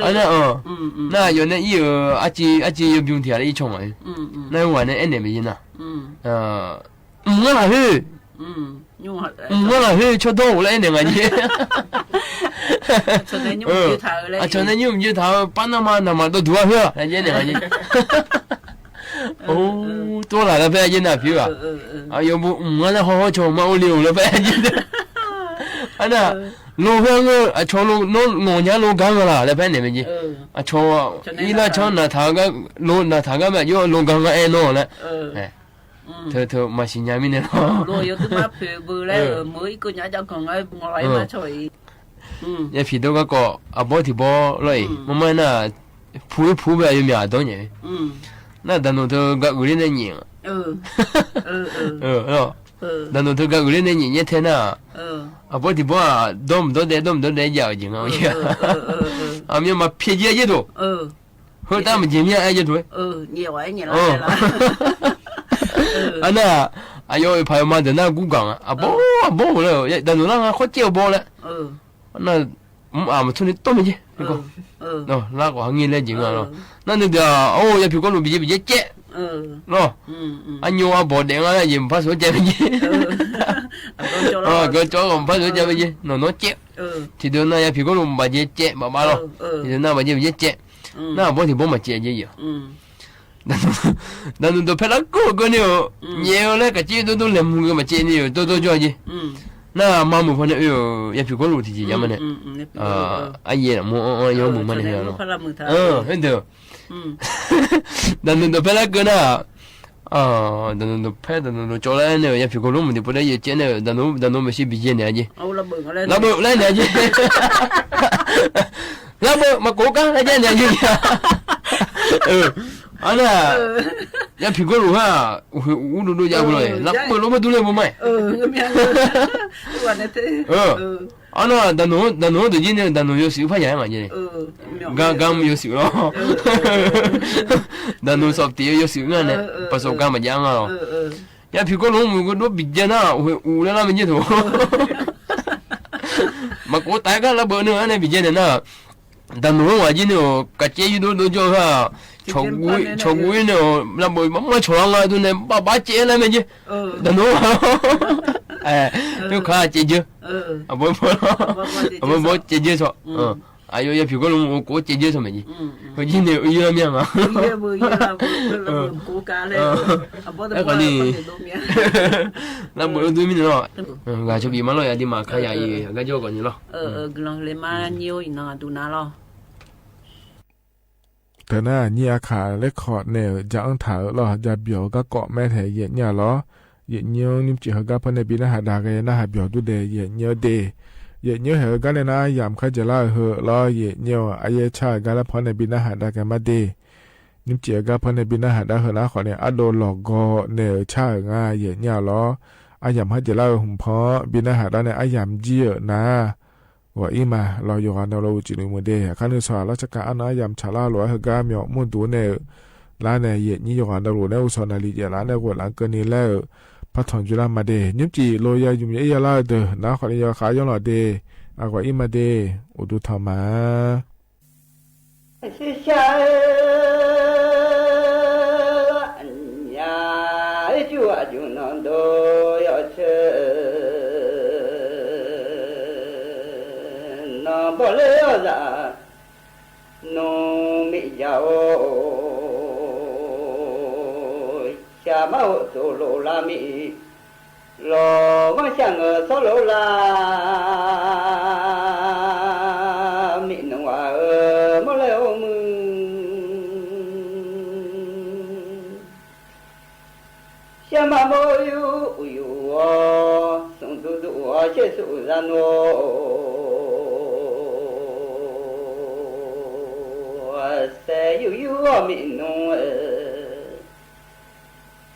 อันนั้นน่ะอยู่ในอีอาจีอยู่ยุ่งที่อะไรอีช่องอ่ะนั่นวันนี้เอ็นเนี่ยไม่ยินนะงั้นเหรองั้นเหรอชดโดเลยเนี่ยไงเย่ชนในยุ่งยืดเท้าปั้นน้ำมันตัวเหรออะไรเนี่ยไงโอ้ตัวอะไรแล้วไปยินนะพี่ว่าอยู่บุงั้นแล้วเขาชมมาอุลิวแล้วไปยินอันนั้นลูกเพื่อนก็ชมลูกน้องงงยังลูกกังกันละแล้วไปเนี่ยไม่ยินชมอีละชมน่ะทางก็ลูกน่ะทางก็แบบอยู่ลูกกังก็เอ็นโน่แหละเธอมาสิญญามิเนี่ยลูกอยู่ที่มาเผื่อเบื่อแล้วมือกูอยากจะของไอ้งอยมาช่วยเนี่ยพี่ตัวก็บ่ที่บ่เลยมันน่ะผู้แบบอยู่มีตัวเนี่ยน่ะดันตัวก็อุลิเนี่ยนี่ดันตัวก็อุลิเนี่ยนี่เนี่ยเท่น่ะบ่ที่บ่ดมตัวเดยาวจริงอ่ะอ่ะมีมาพี่เยอะๆเขาตามจริงเนี่ยไอ้เยอะเนี่ยไว้เนี่ยละอันน่ะอายุพายมาเดินหน้ากูกังอ่ะบ่เลยดันตัวนั้นเขาเจียวบ่เลย那俺们村里多没去，那个，那个行业来讲啊，那那个哦，要苹果路比接，喏，俺牛啊包点啊，也不怕说接没去，个叫我们怕说接没去，那接，提到那要苹果路把接爸爸咯，提到那把接，那我提不嘛接呀，那都拍了个呢，你要那个接都连木个嘛接呢，都叫去。那妈母朋友有也苹果路提起咱们的阿爷么有母们的了很多那拍那个呢那拍的那叫来呢也苹果路么的不得也见的那么些比见的去那不来的去那不嘛国家来见的去อันน่ะยังผิดก็รู้ว่าอูดูยาวเลยนับเปิดลงมาดูเลยบ่ไหมวันนี้อันน่ะดันโนตัวจริงเนี่ยดันโน有สิพยายามอ่ะเนี่ย刚有สิ咯ดันโนสอบตี有สิงั้นเนี่ยประสบการณ์มายังอ่ะยังผิดก็รู้มึงก็ดูบิดนะอูแล้วนะมันจะถูกมากูตายกันแล้วเบอร์นึงอันนี้บิดเนี่ยนะดันโนว่าจริงเนี่ยกะเจยดูจ่อว่า청구에 나 뭐 엄마 좋아가 도네 바바 째라면 이제 나 너무 또 가지죠 뭐 째져서 아유 야 비걸로 고 째져서 뭐지 거기네 의미야 나 뭐 의미는 가 저기 말로야 디마 가야 이 가지고 거니로 그럼 레마 니오 이나 두나로แต่น่านี่อาคาเรคคอร์ดเนี่ยจะอังถาเราจะเบียวก็เกาะแม่แถเย็นเนี่ยล้อเย็นเนี้ยนิ่มจีเขาก็พันในปีหน้าหาดากันหน้าหาเบียวดูเดย์เย็นเนี้ยเดย์เย็นเนี้ยเหอกันเลยนะยามข้าจะเล่าเหอล้อเย็นเนี้ยอายชากันแล้วพันในปีหน้าหาดากันมาเดย์นิ่มจีก็พันในปีหน้าหาดาเหอแล้วขอเนี่ยอโดนหลอกกอเนี่ยชาง่ายเย็นเนี่ยล้ออายามข้าจะเล่าหุ่มเพาะปีหน้าหาดาเนี่ยอายามเจี๋ยนะว่าอีมาเราอยู่กันเราจีนมือเดียขั้นที่สองราชการนายามชาลาหลวงฮกาเมียวมุ่งดูเนี่ยร้านเนี่ยเย็นนี่อยู่กันเราเนี่ยอุศนาลีเจร้านเนี่ยกว่าหลังเกินนี้แล้วพัฒนจุฬามาเดยิ้มจีโลยาอยู่มีเอียล่าเดน้าขอนี้ยาขายยองหล่อเดอากว่าอีมาเดอุดุธรรมะ就啊就能都要吃。có lẽ là nông mỹ giàu cha máu tổ lộ la mỹ lo vang sang ở số lộ la mỹ nông ở mà lẽ ông cha mà môi yêu sung tu tu chế su ra nô sẽ yêu mỹ nông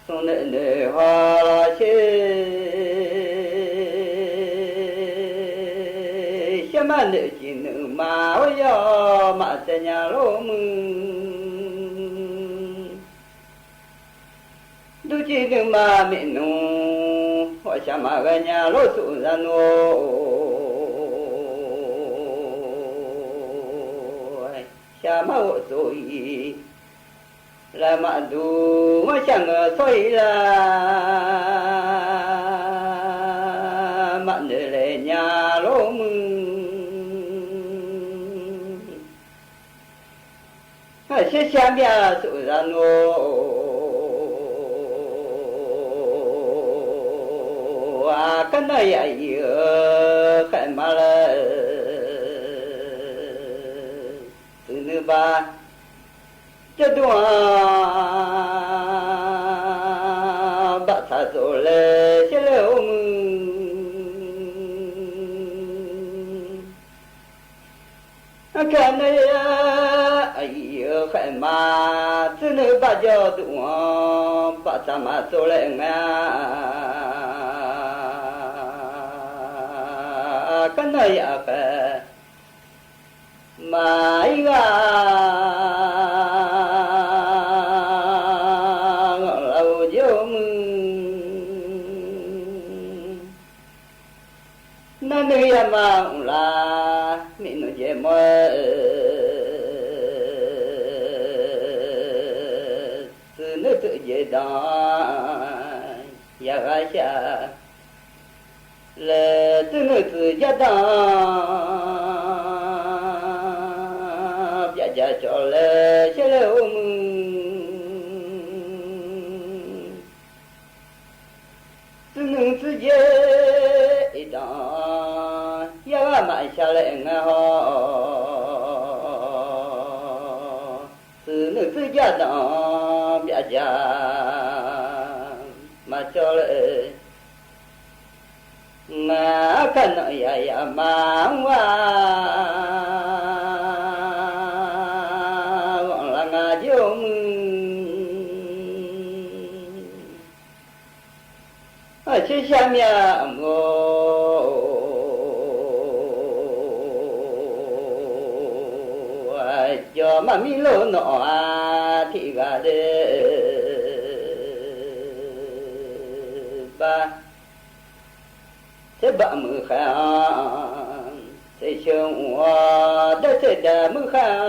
sung nè nè hoa la chế cha mà nè chỉ nè mà ôi yo mà sẽ nhà lô du chi nè mà mỹ nông hoa cha mà cái nhà lô su ra nô cha mà ô rồi là mà đủ mà chẳng xoay là mà để lại nhà lỗ mừng sẽ xem bia sự ra nô cái này ấy khai mà là từ nơi ba cho đua bát sa tổ lệ chế lệ ông cái này ấy khai mà từ nơi ba cho đua bát sa mà tổ lệ nga cái này cái mà ấy nơi mà là mình nói chuyện mà từ nơi tự về đó ya gái cha là từ nơi tự gia đó ya cho là sẽ là ông từ nơi tự về đó ya mà cha lệ nga ho từ nơi tự gia đó bia gia mà cho lệ mà cần nói ya mà hoa gọi là nga diêu ở trên xa mía ngô cho mà mi lô nọ thì gà đê ba thế bạ mưa khang thế chồng hoa đã thế đà mưa khang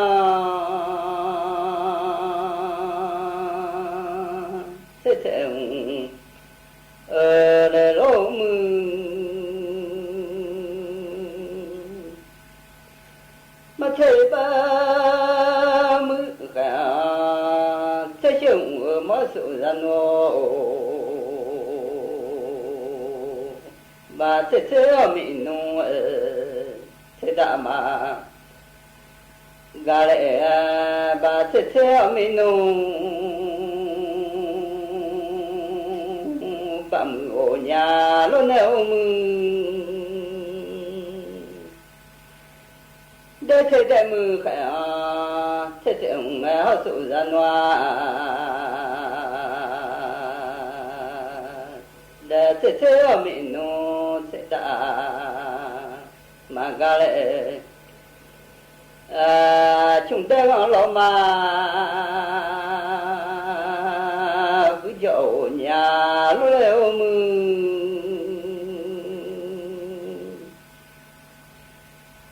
thế thế để lô mưa mà thế ba mưa khang thế chồng mà sự gian nô bà thế thế mình nung thế đã mà gà lệ bà thế thế mình nung bà mưa nhà luôn nêu để thế để mưa khẽ thế thế mẹ họ sự gian hoa để thế thế mình nung mà gà lệ chúng ta ngọn lò mà cứ dậu nhà lúc lêu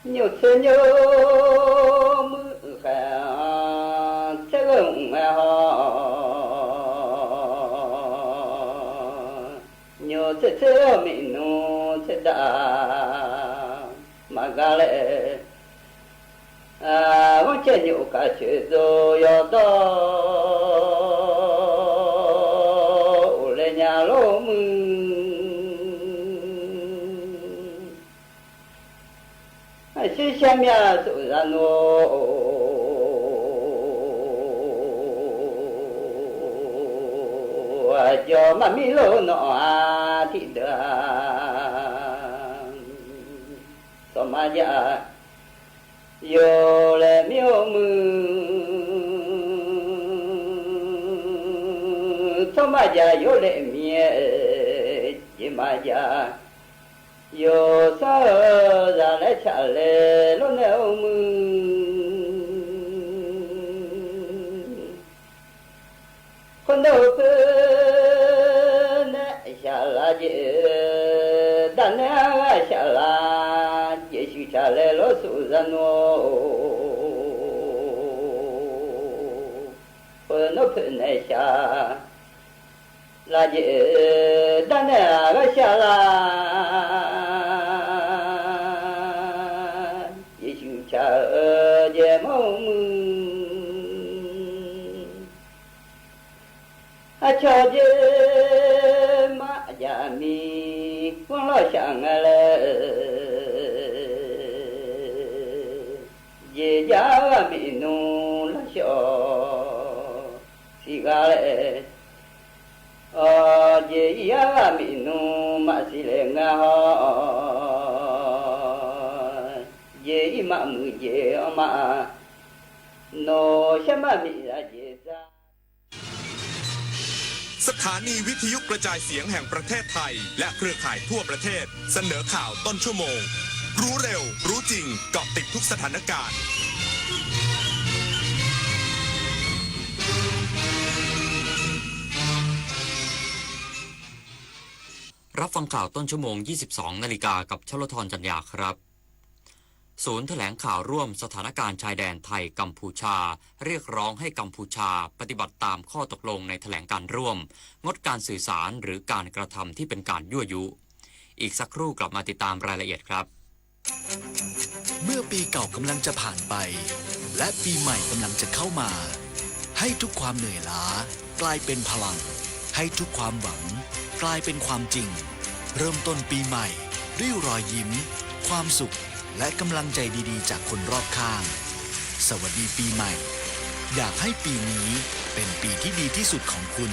nhiều thế nhớ mưa khả chắc gồng mẹ họ nhiều thế thế mình nó thế đã mà gà lệ 往前牛个去走要到来年老门，是下面走上叫妈咪老孬啊，听得，什么呀？有了庙门，什么家有了面，什么家有啥让来吃来老孬门，看到不？下来的，当然下来，也许下来了苏人不能不能下，那的当然下来，也许下的梦。瞧见马家米，我老想了，一家米弄了小，西个嘞，一家米弄马西嘞啊，一马木一马，弄什么米啦一扎。สถานีวิทยุกระจายเสียงแห่งประเทศไทยและเครือข่ายทั่วประเทศเสนอข่าวต้นชั่วโมงรู้เร็วรู้จริงเกาะติดทุกสถานการณ์รับฟังข่าวต้นชั่วโมง 22 นาฬิกากับชลธรจันยาครับศูนย์แถลงข่าวร่วมสถานการณ์ชายแดนไทยกัมพูชาเรียกร้องให้กัมพูชาปฏิบัติตามข้อตกลงในแถลงการร่วมงดการสื่อสารหรือการกระทำที่เป็นการยั่วยุอีกสักครู่กลับมาติดตามรายละเอียดครับเมื่อปีเก่ากำลังจะผ่านไปและปีใหม่กำลังจะเข้ามาให้ทุกความเหนื่อยล้ากลายเป็นพลังให้ทุกความหวังกลายเป็นความจริงเริ่มต้นปีใหม่ด้วยรอยยิ้มความสุขและกำลังใจดีๆจากคนรอบข้างสวัสดีปีใหม่อยากให้ปีนี้เป็นปีที่ดีที่สุดของคุณ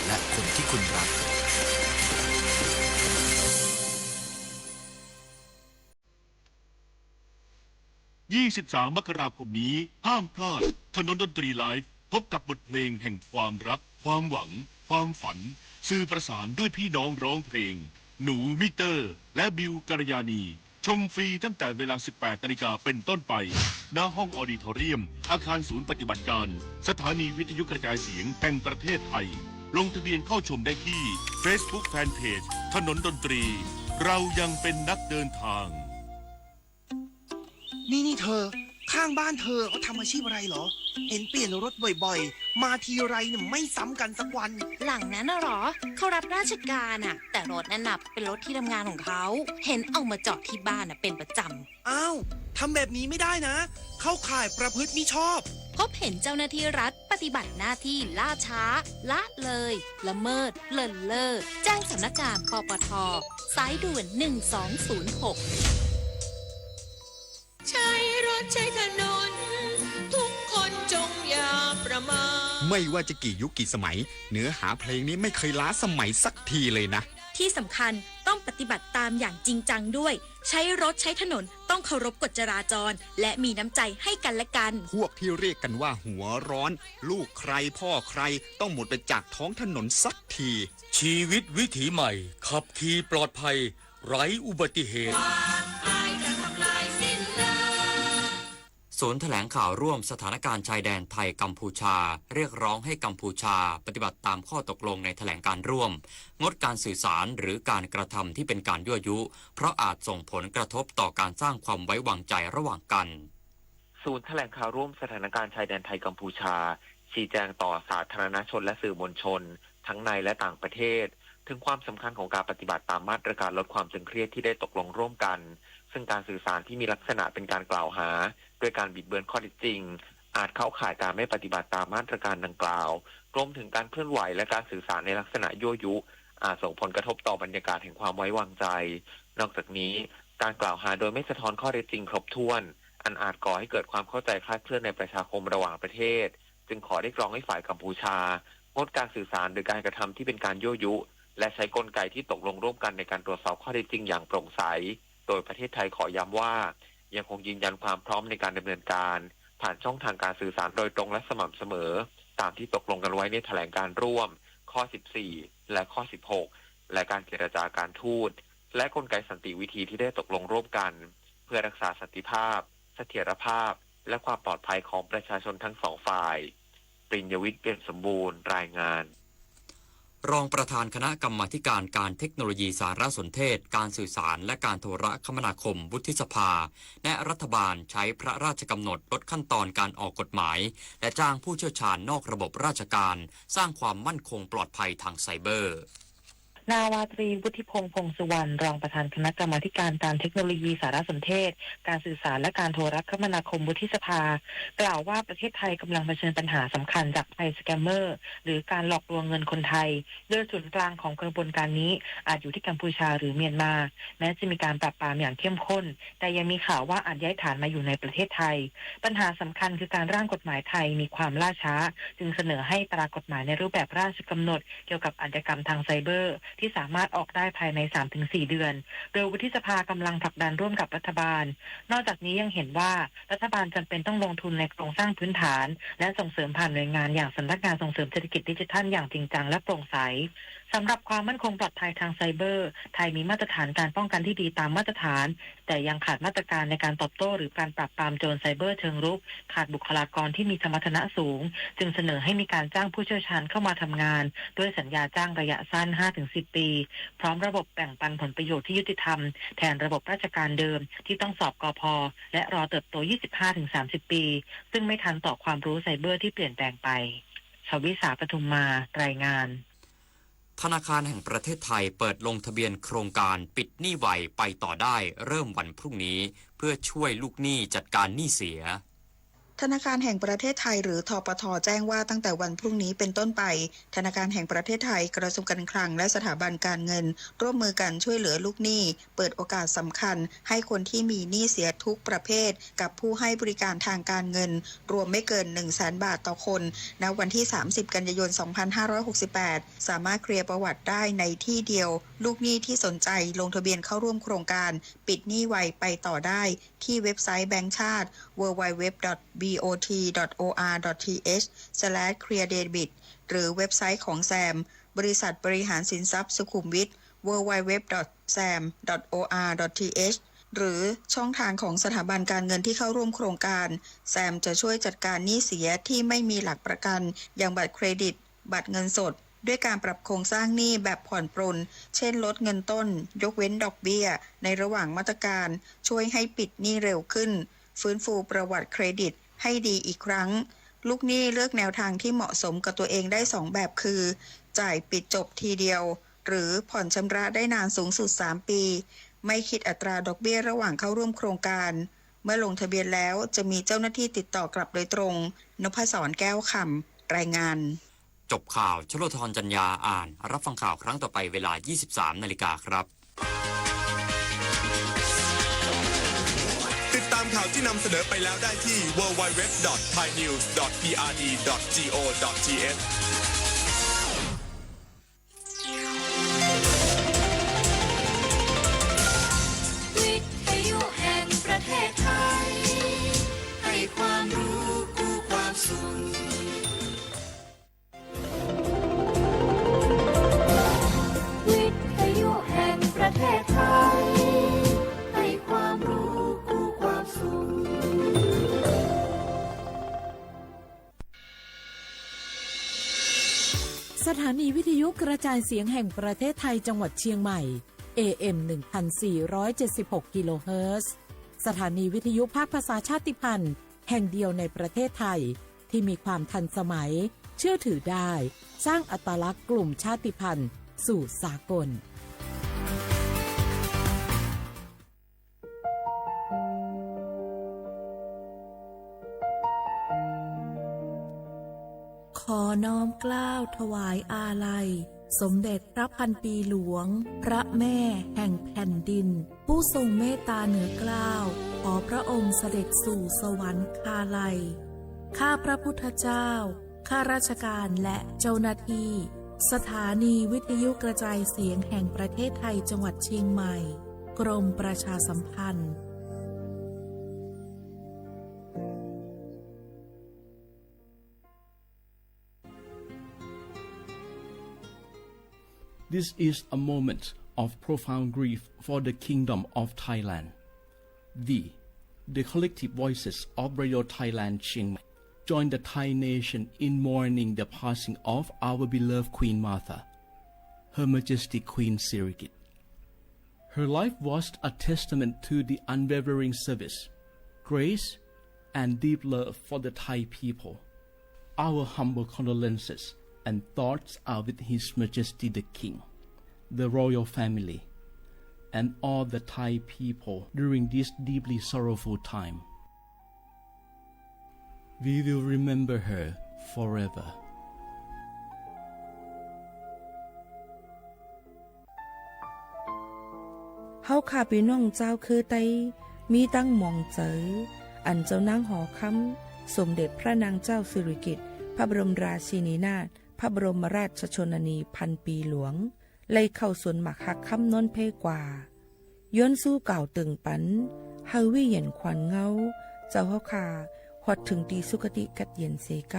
และคนที่คุณรัก23 มกราคมนี้ห้ามพลาดถนนดนตรีไลฟ์พบกับบทเพลงแห่งความรักความหวังความฝันสื่อประสานด้วยพี่น้องร้องเพลงหนูมิเตอร์และบิวกัลยาณีชมฟรีตั้งแต่เวลา 18 นาฬิกาเป็นต้นไปณห้องออดิทอเรียมอาคารศูนย์ปฏิบัติการสถานีวิทยุกระจายเสียงแห่งประเทศไทยลงทะเบียนเข้าชมได้ที่ Facebook Fanpage ถนนดนตรีเรายังเป็นนักเดินทางนี่เธอข้างบ้านเธอเขาทำอาชีพอะไรเหรอเห็นเปลี่ยนรถบ่อยๆมาทีไรเนี่ยไม่ซ้ำกันสักวันหลังนั้นน่ะหรอเขารับราชการอ่ะแต่รถนั่นน่ะเป็นรถที่ทำงานของเขาเห็นเอามาจอดที่บ้านน่ะเป็นประจำอ้าวทำแบบนี้ไม่ได้นะเข้าข่ายประพฤติมิชอบพบเห็นเจ้าหน้าที่รัฐปฏิบัติหน้าที่ล่าช้าละเลยละเมิดเลินเล่อแจ้งสำนักงานปปท.สายด่วน1206ใช้รถใช้ถนนทุกคนจงอย่าประมาทไม่ว่าจะกี่ยุคกี่สมัยเนื้อหาเพลงนี้ไม่เคยล้าสมัยสักทีเลยนะที่สำคัญต้องปฏิบัติตามอย่างจริงจังด้วยใช้รถใช้ถนนต้องเคารพกฎจราจรและมีน้ำใจให้กันและกันพวกที่เรียกกันว่าหัวร้อนลูกใครพ่อใครต้องหมดไปจากท้องถนนสักทีชีวิตวิถีใหม่ขับขี่ปลอดภัยไร้อุบัติเหตุศูนย์แถลงข่าวร่วมสถานการณ์ชายแดนไทยกัมพูชาเรียกร้องให้กัมพูชาปฏิบัติตามข้อตกลงในแถลงการร่วมงดการสื่อสารหรือการกระทำที่เป็นการยั่วยุเพราะอาจส่งผลกระทบต่อการสร้างความไว้วางใจระหว่างกันศูนย์แถลงข่าวร่วมสถานการณ์ชายแดนไทยกัมพูชาชี้แจงต่อสาธารณชนและสื่อมวลชนทั้งในและต่างประเทศถึงความสำคัญของการปฏิบัติตามมาตรการลดความตึงเครียดที่ได้ตกลงร่วมกันซึ่งการสื่อสารที่มีลักษณะเป็นการกล่าวหาโ ด้วยการบิดเบือนข้อเท็จจริงอาจเข้าข่ายการไม่ปฏิบัติตามมาตรการดังกล่าวรวมถึงการเคลื่อนไหวและการสื่อสารในลักษณะยั่วยุอาจส่งผลกระทบต่อบรรยากาศแห่งความไว้วางใจนอกจากนี้การกล่าวหาโดยไม่สะท้อนข้อเท็จจริงครบถ้วนอันอาจก่อให้เกิดความเข้าใจคลาดเคลื่อนในประชาคมระหว่างประเทศจึงขอเรียกร้องให้ฝ่ายกัมพูชางดการสื่อสารโดยการกระทำที่เป็นการยั่วยุและใช้กลไกที่ตกลงร่วมกันในการตรวจสอบข้อเท็จจริงอย่างโปร่งใสโดยประเทศไทยขอย้ำว่ายังคงยืนยันความพร้อมในการดำเนินการผ่านช่องทางการสื่อสารโดยตรงและสม่ำเสมอตามที่ตกลงกันไว้ในแถลงการร่วมข้อ 14 และข้อ 16 และการเจรจาการทูตและกลไกสันติวิธีที่ได้ตกลงร่วมกันเพื่อรักษาสันติภาพเสถียรภาพและความปลอดภัยของประชาชนทั้งสองฝ่ายปริญญวิทย์ เปี่ยมสมบูรณ์รายงานรองประธานคณะกรรมาธิการการเทคโนโลยีสารสนเทศการสื่อสารและการโทรคมนาคมวุฒิสภาและรัฐบาลใช้พระราชกำหนดลดขั้นตอนการออกกฎหมายและจ้างผู้เชี่ยวชาญนอกระบบราชการสร้างความมั่นคงปลอดภัยทางไซเบอร์นาวาตรีวุฒิพงษ์พงษ์สุวรรณรองประธานคณะกรรมาธิการการเทคโนโลยีสารสนเทศการสื่อสารและการโทรคมนาคมวุฒิสภากล่าวว่าประเทศไทยกำลังเผชิญปัญหาสำคัญจากภัยสแกมเมอร์หรือการหลอกลวงเงินคนไทยโดยศูนย์กลางของกระบวนการนี้อาจอยู่ที่กัมพูชาหรือเมียนมาแม้จะมีการปราบปรามอย่างเข้มข้นแต่ยังมีข่าวว่าอาจย้ายฐานมาอยู่ในประเทศไทยปัญหาสำคัญคือการร่างกฎหมายไทยมีความล่าช้าจึงเสนอให้ตรากฎหมายในรูปแบบราชกำหนดเกี่ยวกับอาชญากรรมทางไซเบอร์ที่สามารถออกได้ภายใน 3-4 เดือนโดยวุฒิสภากำลังผลักดันร่วมกับรัฐบาลนอกจากนี้ยังเห็นว่ารัฐบาลจำเป็นต้องลงทุนในโครงสร้างพื้นฐานและส่งเสริมผ่านหน่วยงานอย่างสำนักงานส่งเสริมเศรษฐกิจดิจิทัลอย่างจริงจังและโปร่งใสสำหรับความมั่นคงปลอดภัยทางไซเบอร์ไทยมีมาตรฐานการป้องกันที่ดีตามมาตรฐานแต่ยังขาดมาตรการในการตอบโต้หรือการปราบปรามโจรไซเบอร์เชิงรุกขาดบุคลากรที่มีสมรรถนะสูงจึงเสนอให้มีการจ้างผู้เชี่ยวชาญเข้ามาทำงานด้วยสัญญาจ้างระยะสั้น 5-10 ปีพร้อมระบบแบ่งปันผลประโยชน์ที่ยุติธรรมแทนระบบราชการเดิมที่ต้องสอบกพ.และรอเติบโต 25-30 ปีซึ่งไม่ทันต่อความรู้ไซเบอร์ที่เปลี่ยนแปลงไปชวิสาปทุมมารายงานธนาคารแห่งประเทศไทยเปิดลงทะเบียนโครงการปิดหนี้ไวไปต่อได้เริ่มวันพรุ่งนี้เพื่อช่วยลูกหนี้จัดการหนี้เสีย ธนาคารแห่งประเทศไทยหรือธปท.แจ้งว่าตั้งแต่วันพรุ่งนี้เป็นต้นไปธนาคารแห่งประเทศไทยกระทรวงการคลังและสถาบันการเงินร่วมมือกันช่วยเหลือลูกหนี้เปิดโอกาสสำคัญให้คนที่มีหนี้เสียทุกประเภทกับผู้ให้บริการทางการเงินรวมไม่เกิน 100,000 บาทต่อคนณวันที่30กันยายน2568สามารถเคลียร์ประวัติได้ในที่เดียวลูกหนี้ที่สนใจลงทะเบียนเข้าร่วมโครงการปิดหนี้ไวไปต่อได้ที่เว็บไซต์แบงก์ชาติ www.bot.or.th/cleardebit หรือเว็บไซต์ของแซมบริษัทบริหารสินทรัพย์สุขุมวิท www.sam.or.th หรือช่องทางของสถาบันการเงินที่เข้าร่วมโครงการแซมจะช่วยจัดการหนี้เสียที่ไม่มีหลักประกันอย่างบัตรเครดิตบัตรเงินสดด้วยการปรับโครงสร้างหนี้แบบผ่อนปรนเช่นลดเงินต้นยกเว้นดอกเบี้ยในระหว่างมาตรการช่วยให้ปิดหนี้เร็วขึ้นฟื้นฟูประวัติเครดิตให้ดีอีกครั้งลูกหนี้เลือกแนวทางที่เหมาะสมกับตัวเองได้2แบบคือจ่ายปิดจบทีเดียวหรือผ่อนชำระได้นานสูงสุด3ปีไม่คิดอัตราดอกเบี้ยระหว่างเข้าร่วมโครงการเมื่อลงทะเบียนแล้วจะมีเจ้าหน้าที่ติดต่อกลับโดยตรงนพศรแก้วคำรายงานจบข่าวชโลธรจัญญาอ่านรับฟังข่าวครั้งต่อไปเวลา 23:00 น.ครับติดตามข่าวที่นำเสนอไปแล้วได้ที่ www.thainews.prd.go.thวิทยุแห่งประเทศไทยให้ความรู้กู้ความสุขวิทยุแห่งประเทศไทยให้ความรู้กู้ความสุขสถานีวิทยุกระจายเสียงแห่งประเทศไทยจังหวัดเชียงใหม่ AM 1476 กิโลเฮิรตซ์สถานีวิทยุภาคภาษาชาติพันธุ์แห่งเดียวในประเทศไทยที่มีความทันสมัยเชื่อถือได้สร้างอัตลักษณ์กลุ่มชาติพันธุ์สู่สากล น้อมเกล้าถวายอาลัยสมเด็จพระพันปีหลวงพระแม่แห่งแผ่นดินผู้ทรงเมตตาเหนือเกล้าขอพระองค์เสด็จสู่สวรรคาลัยข้าพระพุทธเจ้าข้าราชการและเจ้าหน้าที่สถานีวิทยุกระจายเสียงแห่งประเทศไทยจังหวัดเชียงใหม่กรมประชาสัมพันธ์ This is a moment of profound grief for the Kingdom of Thailand. The collective voices of Radio Thailand Chiang Mai join the Thai nation in mourning the passing of our beloved Queen Martha, Her Majesty Queen Sirikit. Her life was a testament to the unwavering service, grace, and deep love for the Thai people. Our humble condolences and thoughts are with His Majesty the King, the royal family, and all the Thai people during this deeply sorrowful time. We will remember her forever. เฮาข้าพี่น้องเจ้าคือไตมีตั้งหม่องเจออันเจ้านางหอคำสมเด็จพระนางเจ้าสิริกิติ์พระบรมราชินีนาถพระบรมราชชนนีพันปีหลวงไล่เข้าสวนหมักหักคำนนเพกว่าย้อนสู้เก่าตึงปันเฮาวิเย็นขวัญเงาเจ้าเฮาขาฮอดถึงตีสุคติกัดเย็นเสก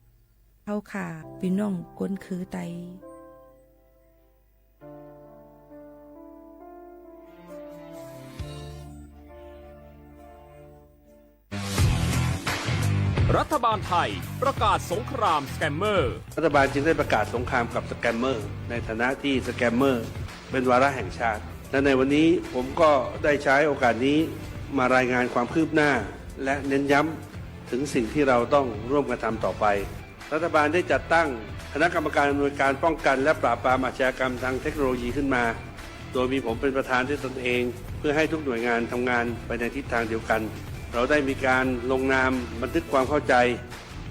ำเฮาขาพี่น้องก้นคือไตรัฐบาลไทยประกาศสงครามสแกมเมอร์รัฐบาลจึงได้ประกาศสงครามกับสแกมเมอร์ในฐานะที่สแกมเมอร์เป็นวาระแห่งชาติและในวันนี้ผมก็ได้ใช้โอกาสนี้มารายงานความคืบหน้าและเน้นย้ำถึงสิ่งที่เราต้องร่วมกันทำต่อไปรัฐบาลได้จัดตั้งคณะกรรมการอำนวยการป้องกันและปราบปรามอาชญากรรมทางเทคโนโลยีขึ้นมาโดยมีผมเป็นประธานด้วยตนเองเพื่อให้ทุกหน่วยงานทำงานไปในทิศทางเดียวกันเราได้มีการลงนามบันทึกความเข้าใจ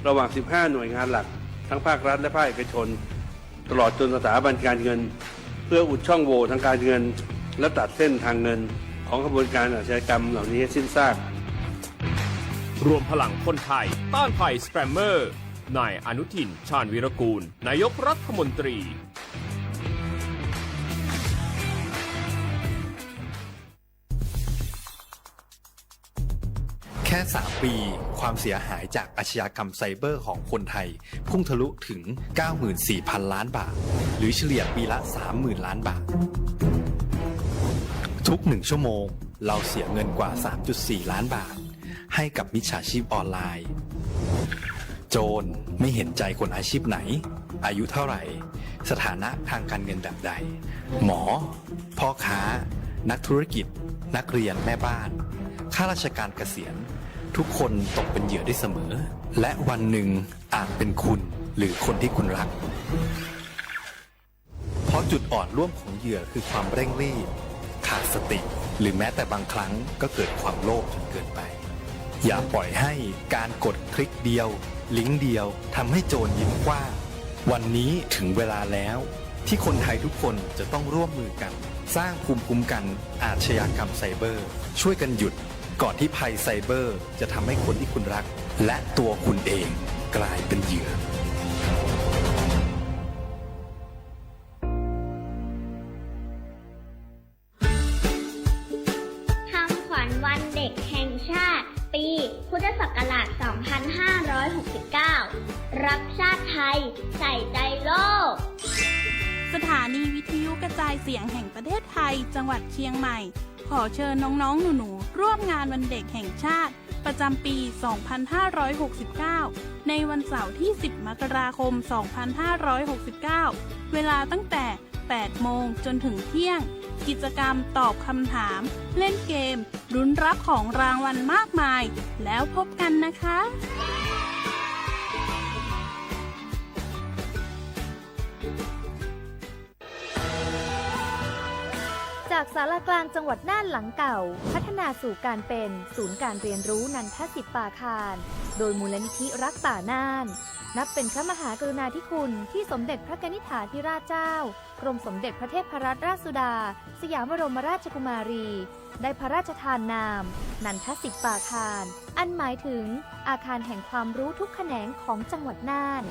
ระหว่าง 15 หน่วยงานหลักทั้งภาครัฐและภาคเอกชนตลอดจนสถาบันการเงินเพื่ออุดช่องโหว่ทางการเงินและตัดเส้นทางเงินของขบวนการอาชญากรรมเหล่านี้ให้สิ้นซากรวมพลังคนไทยต้านภัยสแกมเมอร์นายอนุทินชาญวีรกูลนายกรัฐมนตรีแค่ 3 ปีความเสียหายจากอาชญากรรมไซเบอร์ของคนไทยพุ่งทะลุถึง 94,000 ล้านบาทหรือเฉลี่ยปีละ 30,000 ล้านบาททุก1ชั่วโมงเราเสียเงินกว่า 3.4 ล้านบาทให้กับมิจฉาชีพออนไลน์โจรไม่เห็นใจคนอาชีพไหนอายุเท่าไหร่สถานะทางการเงินแบบใดหมอพ่อค้านักธุรกิจนักเรียนแม่บ้านข้าราชการเกษียณทุกคนตกเป็นเหยื่อได้เสมอและวันหนึ่งอาจเป็นคุณหรือคนที่คุณรักเพราะจุดอ่อนร่วมของเหยื่อคือความเร่งรีบขาดสติหรือแม้แต่บางครั้งก็เกิดความโลภจนเกินไปอย่าปล่อยให้การกดคลิกเดียวลิงก์เดียวทำให้โจรยิ้มกว้างวันนี้ถึงเวลาแล้วที่คนไทยทุกคนจะต้องร่วมมือกันสร้างภูมิคุ้มกันอาชญากรรมไซเบอร์ช่วยกันหยุดก่อนที่ภัยไซเบอร์จะทำให้คนที่คุณรักและตัวคุณเองกลายเป็นเหยื่อคำขวัญวันเด็กแห่งชาติปีพุทธศักราช 2569 รักชาติไทยใส่ใจโลกสถานีวิทยุกระจายเสียงแห่งประเทศไทยจังหวัดเชียงใหม่ขอเชิญน้องๆหนูๆร่วมงานวันเด็กแห่งชาติประจำปี 2569 ในวันเสาร์ที่ 10 มกราคม 2569 เวลาตั้งแต่ 8 โมงจนถึงเที่ยงกิจกรรมตอบคำถามเล่นเกมลุ้นรับของรางวัลมากมายแล้วพบกันนะคะจากศาลากลางจังหวัดน่านหลังเก่าพัฒนาสู่การเป็นศูนย์การเรียนรู้นันทศิษย์ป่าคารโดยมูลนิธิรักป่าน่าน นับเป็นพระมหากรุณาธิคุณที่สมเด็จพระกนิษฐาธิราชเจ้ากรมสมเด็จพระเทพรัตนราชสุดาสยามบรมราชกุมารีได้พระราชทานนามนันทสิทธิปาคารอันหมายถึงอาคารแห่งความรู้ทุกแขนงของจังหวัดน่าน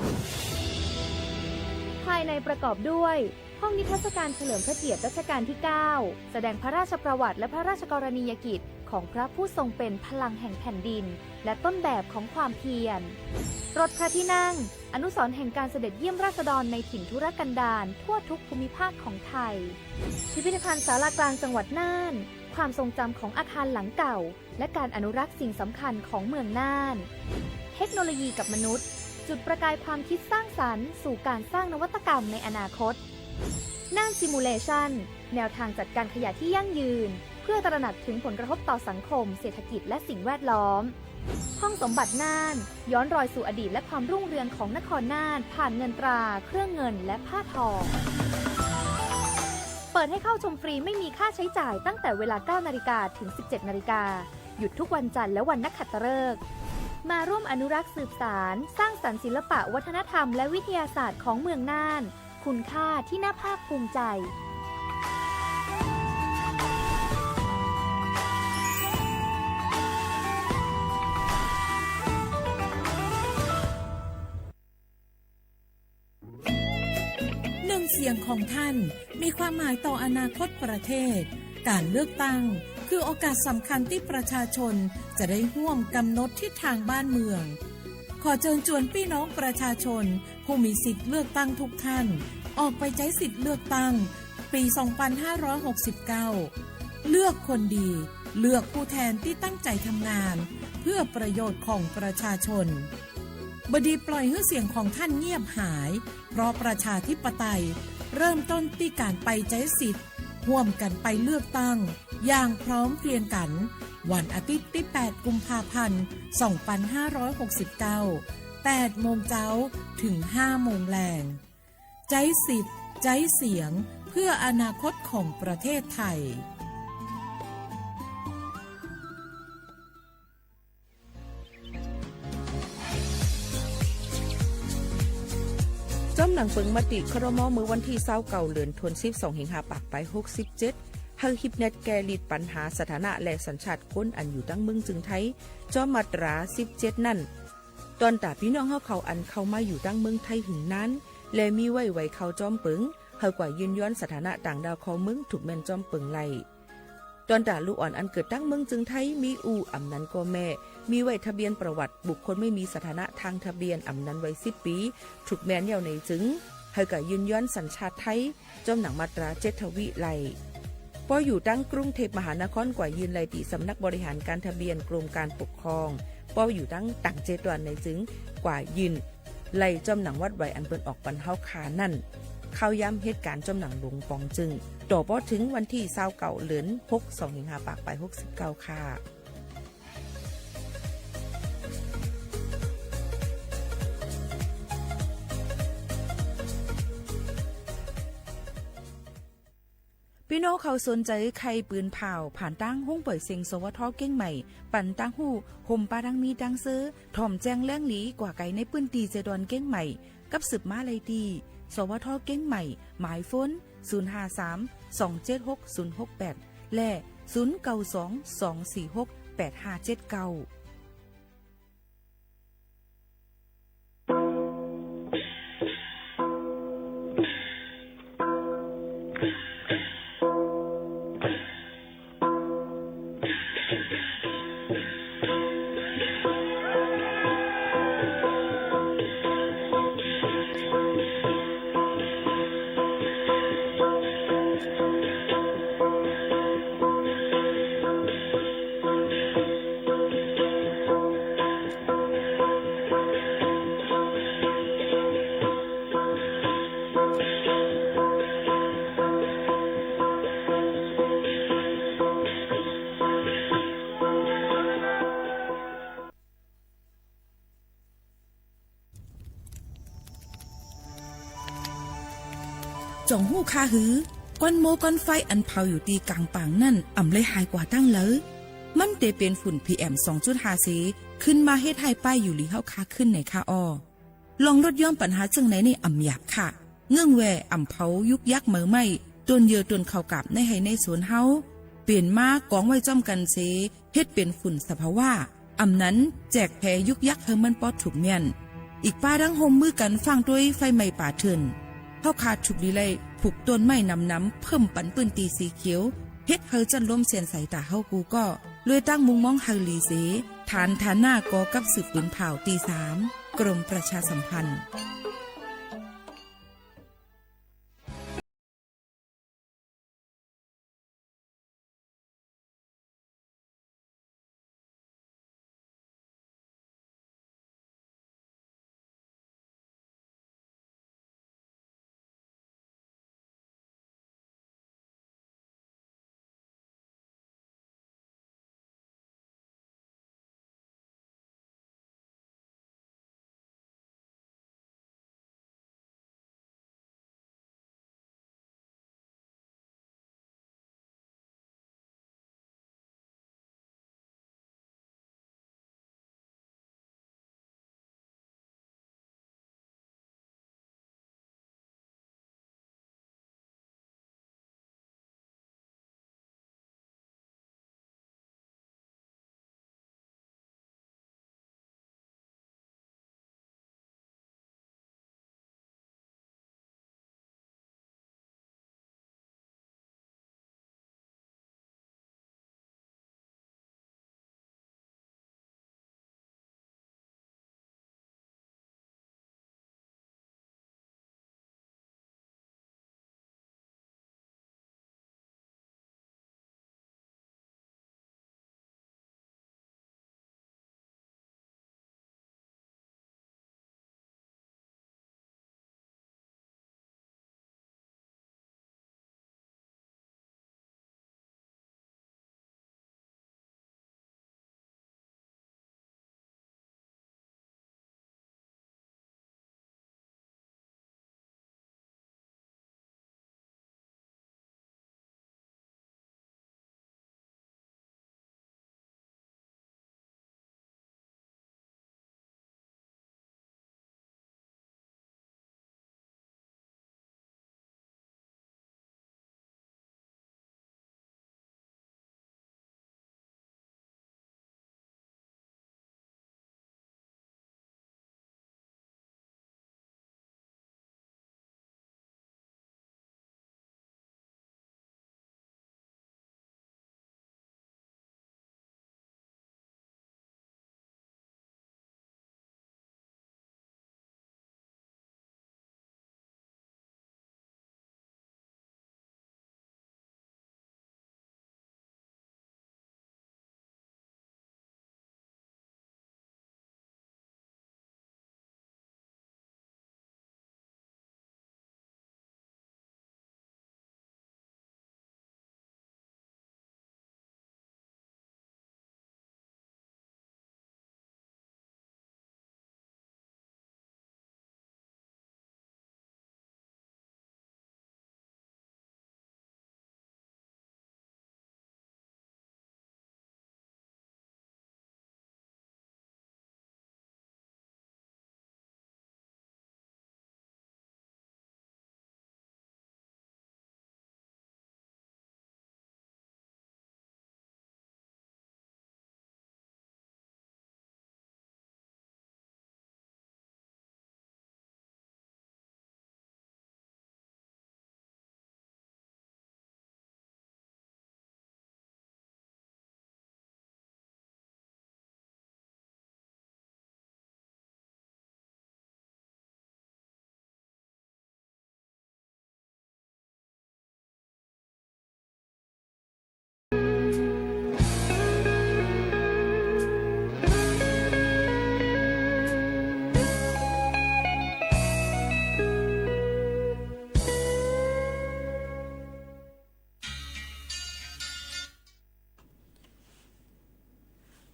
ภายในประกอบด้วยห้องนิทรรศการเฉลิมพระเกียรติรัชกาลที่ 9 แสดงพระราชประวัติและพระราชกรณียกิจของพระผู้ทรงเป็นพลังแห่งแผ่นดินและต้นแบบของความเพียรรถพระที่นั่งอนุสรณ์แห่งการเสด็จเยี่ยมราษฎรในถิ่นทุรกันดารทั่วทุกภูมิภาคของไทยพิพิธภัณฑ์ศาลากลางจังหวัดน่านความทรงจำของอาคารหลังเก่าและการอนุรักษ์สิ่งสำคัญของเมืองน่านเทคโนโลยีกับมนุษย์จุดประกายความคิดสร้างสรรค์สู่การสร้างนวัตกรรมในอนาคตน่านซิมูเลชันแนวทางจัดการขยะที่ยั่งยืนเพื่อตระหนักถึงผลกระทบต่อสังคมเศรษฐกิจและสิ่งแวดล้อมห้องสมบัติน่านย้อนรอยสู่อดีตและความรุ่งเรืองของนครน่านผ่านเงินตราเครื่องเงินและผ้าทองเปิดให้เข้าชมฟรีไม่มีค่าใช้จ่ายตั้งแต่เวลา 9 นาฬิกาถึง 17 นาฬิกาหยุดทุกวันจันทร์และวันนักขัตฤกษ์มาร่วมอนุรักษ์สืบสานสร้างสรรค์ศิลปะวัฒนธรรมและวิทยาศาสตร์ของเมืองน่านคุณค่าที่น่าภาคภูมิใจเสียงของท่านมีความหมายต่ออนาคตประเทศการเลือกตั้งคือโอกาสสำคัญที่ประชาชนจะได้ร่วมกำหนดทิศทางบ้านเมืองขอเชิญชวนพี่น้องประชาชนผู้มีสิทธิ์เลือกตั้งทุกท่านออกไปใช้สิทธิ์เลือกตั้งปี 2569 เลือกคนดีเลือกผู้แทนที่ตั้งใจทำงานเพื่อประโยชน์ของประชาชนบดีปล่อยให้เสียงของท่านเงียบหายเพราะประชาธิปไตยเริ่มต้นที่การไปใช้สิทธิ์ร่วมกันไปเลือกตั้งอย่างพร้อมเพรียงกันวันอาทิตย์ที่ 8 กุมภาพันธ์ 2569 8 โมงเช้าถึง 5 โมงแลงใช้สิทธิ์ใช้เสียงเพื่ออนาคตของประเทศไทยจ้ำหนังเปิงมติครม.มือวันที่29เดือนธันวาคม25ปากไป67ให้ฮิปเน็ตแกลิดปัญหาสถานะและสัญชาติคนอันอยู่ตั้งเมืองจึงไทยจอมมาตรา17นั่นตอนตาพี่น้องเฮาเขาอันเข้ามาอยู่ตั้งเมืองไทยหึงนั้นและมีไว้เขาจอมเปิงเฮากว่ายืนย้อนสถานะต่างดาวของเมืองถูกแม่นจอมเปิงไล่ตอนตาลูกอ่อนอันเกิดตั้งเมืองจึงไทยมีอำนั้นก็แม่มีไว้ทะเบียนประวัติบุคคลไม่มีสถานะทางทะเบียนอำนั้นไว้10 ปีถูกแม่นยาวในจึงให้กับยืนย้อนสัญชาติไทยจอมหนังมาตรา7ทวีไลพออยู่ตั้งกรุงเทพมหานครกว่ายืนไลตีสำนักบริหารการทะเบียนกรมการปกครองพออยู่ตั้งต่าง7วันในจึงกว่ายืนไลจอมหนังวัดไว้อันเปิ้นออกปันเฮาคานั่นเข้าย้ำเหตุการณ์จอมหนังหลวงปองจึงต่อพอถึงวันที่29เดือน62ปากไป69ค่ะพี่น้องเขาสนใจใครปืนเผาผ่านตั้งห้องปล่อยเสียงสวทเก้งใหม่ปั่นตั้งหูห่มปาดังมีดังซื้อถ่อมแจ้งแล้งหลีกว่าไก่ในปื้นตีเจดอนเก้งใหม่กับสืบมาเลยดีสวทเก้งใหม่หมายฝน053-276-068และ092-246-8579จงหู้คาหือก้อนโมก้อนไฟอันเผาอยู่ตีกลางป่างนั่นอ่ำเลยหายกว่าตั้งเลยมันเตเป็นฝุ่น PM 2.5 สีขึ้นมาเฮ็ดให้ป้ายอยู่ลีเฮาคาขึ้นในคาออ ลองลดย่อมปัญหาจังไหนในอ่ำหยาบค่ะเงื่องแวอ่ำเผายุกยักเหมือไม่ตนเยือตนเข้ากับในให้ในสวนเฮาเปลี่ยนมากองไว้จ้อมกันเสเฮ็ดเป็นฝุ่นสภาวะอ่ำนั้นแจกแผ่ยุกยักเฮมันปอดถูกเมียนอีกป้าดังโฮมมือกันฟังด้วยไฟไหม้ป่าเถินเฮาขาดฉุกดีเลยผูกต้นไม้น้ำเพิ่มปันปืนตีสีเขียวเฮ็ดเฮาจันล้มเสียนใส่ตาเฮากูก็เลยตั้งมุงมองเฮาลีเสฐานหน้ากอกับสืบปืนเผาตี3กรมประชาสัมพันธ์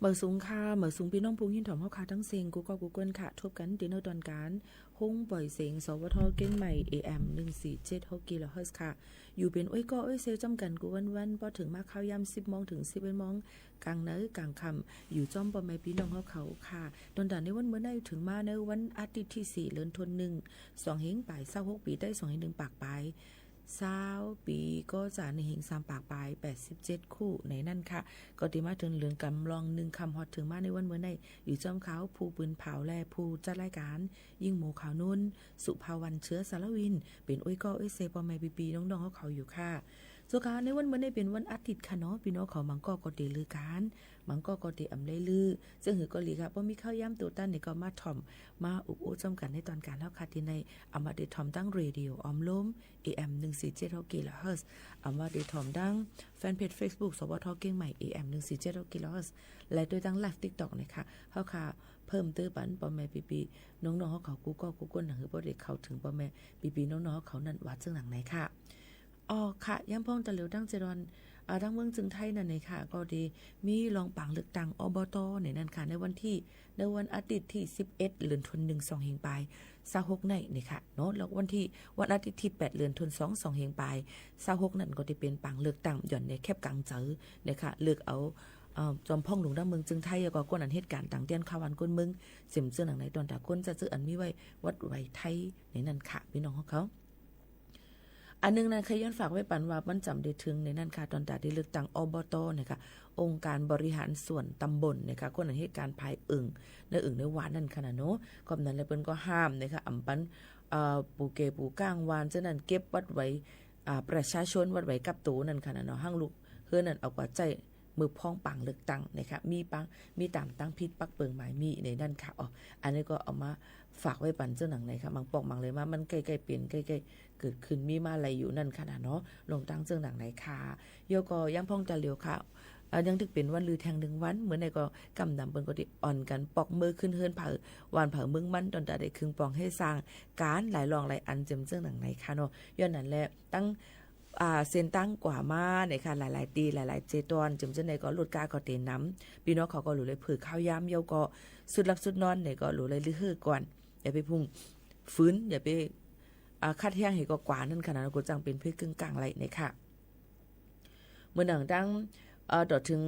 มื่อสูงค่ะเมื่อสูงพี่น้องพุงหินถอมเฮาค่ะทั้งเสียงกูก็กูเกิลค่ะทบกันดินเนอร์ตอนการห้องปล่อยเสียงสวทเก่งใหม่ AM 1476 กิโลเฮิรตซ์ค่ะอยู่เป็นอ้อยก็อ้อยเซลจำกันกูวันพอถึงมาเข้ายาม 10 โมงถึง 11 โมงกลางมื้อกลางค่ำอยู่จ้อมบ่แม่พี่น้องเฮาเขาค่ะตอนดานในวันเมื่อได้ถึงมาในวันอาทิตย์ที่4เดือนธันวาคม2เฮงปลาย26ปีได้2เฮง1ปากปลาย20ปีก็จะในเฮง3ปากปลาย87คู่ในนั่นค่ะก็ติมาถึงเรือนกำลอง1คำฮอดถึงมาในวันเมื่อได้อยู่จ้อมเขาผู้ปืนเผาแลผู้จัดรายการยิ่งหมูขาวนุ่นสุภาวันเชื้อสารวินเป็นอ้อยก็อ้อยเซปอแม่ปีน้องๆเขาอยู่ค่ะสุขาในวันเมื่อได้เป็นวันอาทิตย์ค่ะเนาะพี่น้องเขามังก็เตลือการมังก็เตอำเลยลือซึ่งหือก็หลีค่ะบ่มีข้าวย่ำตัวตั้นนี่ก็มาถ่อมมาอุบโอ้จำกันในตอนการเฮาค่ะที่ในเอามาได้ถ่อมตั้งเรดิโอออมลม AM 1476 กิโลเฮิรตซ์เอามาได้ถ่อมตั้งแฟนเพจ Facebook สวทเก่งใหม่ AM 1476 กิโลเฮิรตซ์และด้วยตั้งไลฟ์ TikTok นะคะเฮาค่ะเพิ่มตื้อปันป้อแม่ปีน้องๆเฮาเขากูก็กูก้นหนังหือบ่ได้เข้าถึงป้อแม่ปีน้องๆเขานั่นวัดซึ่งหนังไหนค่ะอ๋อค่ะย่ำพ้องตะเหลียวตั้งเจรอนทั้งเมืองจึงไทยนั่นเลยค่ะก็ดีมีรองปังเลือกตั้งอบตในนั่นค่ะในวันอาทิตย์ที่11เดือนธันวาคม2เฮงปลาย26นี่ค่ะเนาะแล้ววันอาทิตย์ที่8เดือนธันวาคม2เฮงปลาย26นั่นก็จะเป็นปังเลือกตั้งหย่อนในแคบกลางเจอนะคะเลือกเอาจอมพ่องหลวงดั้งเมืองจึงไทยก็ก้นอันเหตุการณ์ต่างเตียนข่าววันก้นเมืองเสียมเสื้อหนังในตอนตาก้นจะซื้ออันมีไว้วัดไว้ไทยในนั่นค่ะพี่น้องของเขาอันนึงนั้นเคยย้อนฝากไว้ปันว่ามันจำได้ถึงในนั่นค่ะตอนตาได้เลือกตั้งอบตนะคะองค์การบริหารส่วนตำบลนะคะคนอันเหตุการณ์ภายในหวานนั่นขนาดเนาะก็นั้นแล้วเปิ้นก็ห้ามนะคะอำปันปูเกปูก้างวานฉะนั้นเก็บวัดไว้ประชาชนวัดไว้กับตูนั่นขนาดเนาะห้างลูกเฮือนั่นเอากว่าใจมือพ้องปังเลือกตั้งนะคะมีตามตั้งพิษปักเปิงหมายมีในนั่นค่ะอันนี้ก็เอามาฝากไว้ปันเจ้าหนังไหนค่ะบางปอกบางเลยว่ามันใกล้ๆเปลี่ยนใกล้ๆเกิดขึ้นมีมาอะไรอยู่นั่นขนาดเนาะลงตั้งเจ้าหนังไหนค่ะโยก็ยังพ้องจะเหลียวค่ะยังถึงเป็นวันลือแทง1วันเหมือนในก็กำดำเปิ้นก็ได้อ่อนกันปอกมือขึ้นเฮือนเผาวันเผามึงมันตอนตาได้ครึ่งปองให้สร้างการหลายรองหลายอันเจิมเจ้าหนังไหนค่ะเนาะย้อนนั้นแหละตั้งเส้นตั้งกว่ามาเนี่ยค่ะหลายๆตีหลายๆเจตอนจมเจ้าในก็ลดกาก็เตน้ำพี่น้องเขาก็หลุเลยผือข้าวยามเยาก็สุดรับสุดนอนเนี่ยก็หลุเลยลือฮือก่อนอย่าไปพุ่งฟื้นอย่าไปคัดแห้งให้ก็กว่านั่นขนาดก็จังเป็นเพื่อกึ่งกลางไรเนี่ยค่ะเมื่อหนังตั้งต่อถึง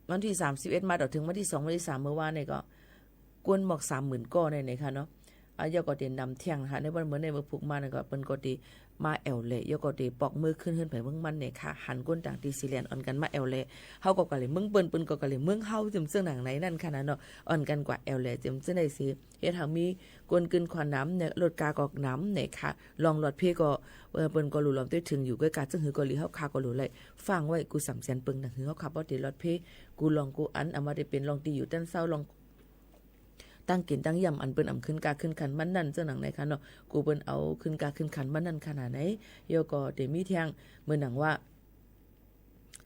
วันที่31มาต่อถึงวันที่2วันที่3เมื่อวานเนี่ยก็กวนหมอก 30,000 ก้อเนี่ยค่ะเนาะยาก็เตนำเที่ยงค่ะในวันเหมือนในมือผูกมาเนี่ยก็เปิ้นก็ดีมาแอลเล่ยาก็ดีปอกมือขึ้นไปเมืองมันเนี่ยค่ะหันก้นต่างตีซีเลียนอ่อนกันมาแอลเล่เฮาก็กะเลยเมืองเปิ้นก็กะเลยเมืองเฮาจึงซึ่งหนังไหนนั่นค่ะเนาะอ่อนกันกว่าแอลเล่จึงซึ่งได้สิเฮ็ดให้มีกวนกึนควันน้ำเนี่ยลดกากอกน้ำเนี่ยค่ะลองหลอดเพก็เปิ้นก็รู้ลอมด้วยถึงอยู่ใกล้กาซึ่งหือก็ลีเฮาคาก็รู้เลยฟังไว้กูสำแสนปึงนังหือเฮาขับบ่ได้หลอดเพกูลองกูอันเอามาได้เป็นลองตีอยู่ตั้นเศร้าลองตั้งกินตั้งยำอันเปิ้นอำขึ้นกาขึ้นขันมันนั่นเจ้าหนังไหนคะเนาะกูเปิ้นเอาขึ้นกาขึ้นขันมันนั่นขนาดไหนโยก็เดมีเที่ยงเมื่อหนังว่า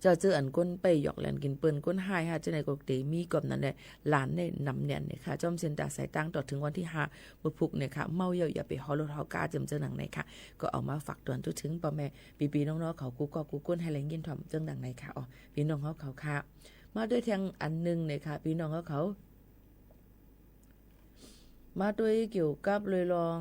เจ้าเจออันก้นไปหยอกแหลนกินเปิ้นก้นหายฮะเจ้าไหนก็เดมีกอบนั้นแหละหลานในนำเนี่ยค่ะจอมเส้นตาสายตั้งต่อถึงวันที่5บ่พุกเนี่ยค่ะเมาอย่าไปฮอรถเฮากาเจ้าหนังไหนค่ะก็เอามาฝากเตือนถึงพ่อแม่ปีๆน้องๆเขากูก็กูก้นให้แรงยินถ่อมเจ้าหนังไหนค่ะพี่น้องเขาค่ะมาด้วยแทงอันนึงเนี่ยค่ะพี่น้องเขามาด้วยเกี่ยวกับเลยลอง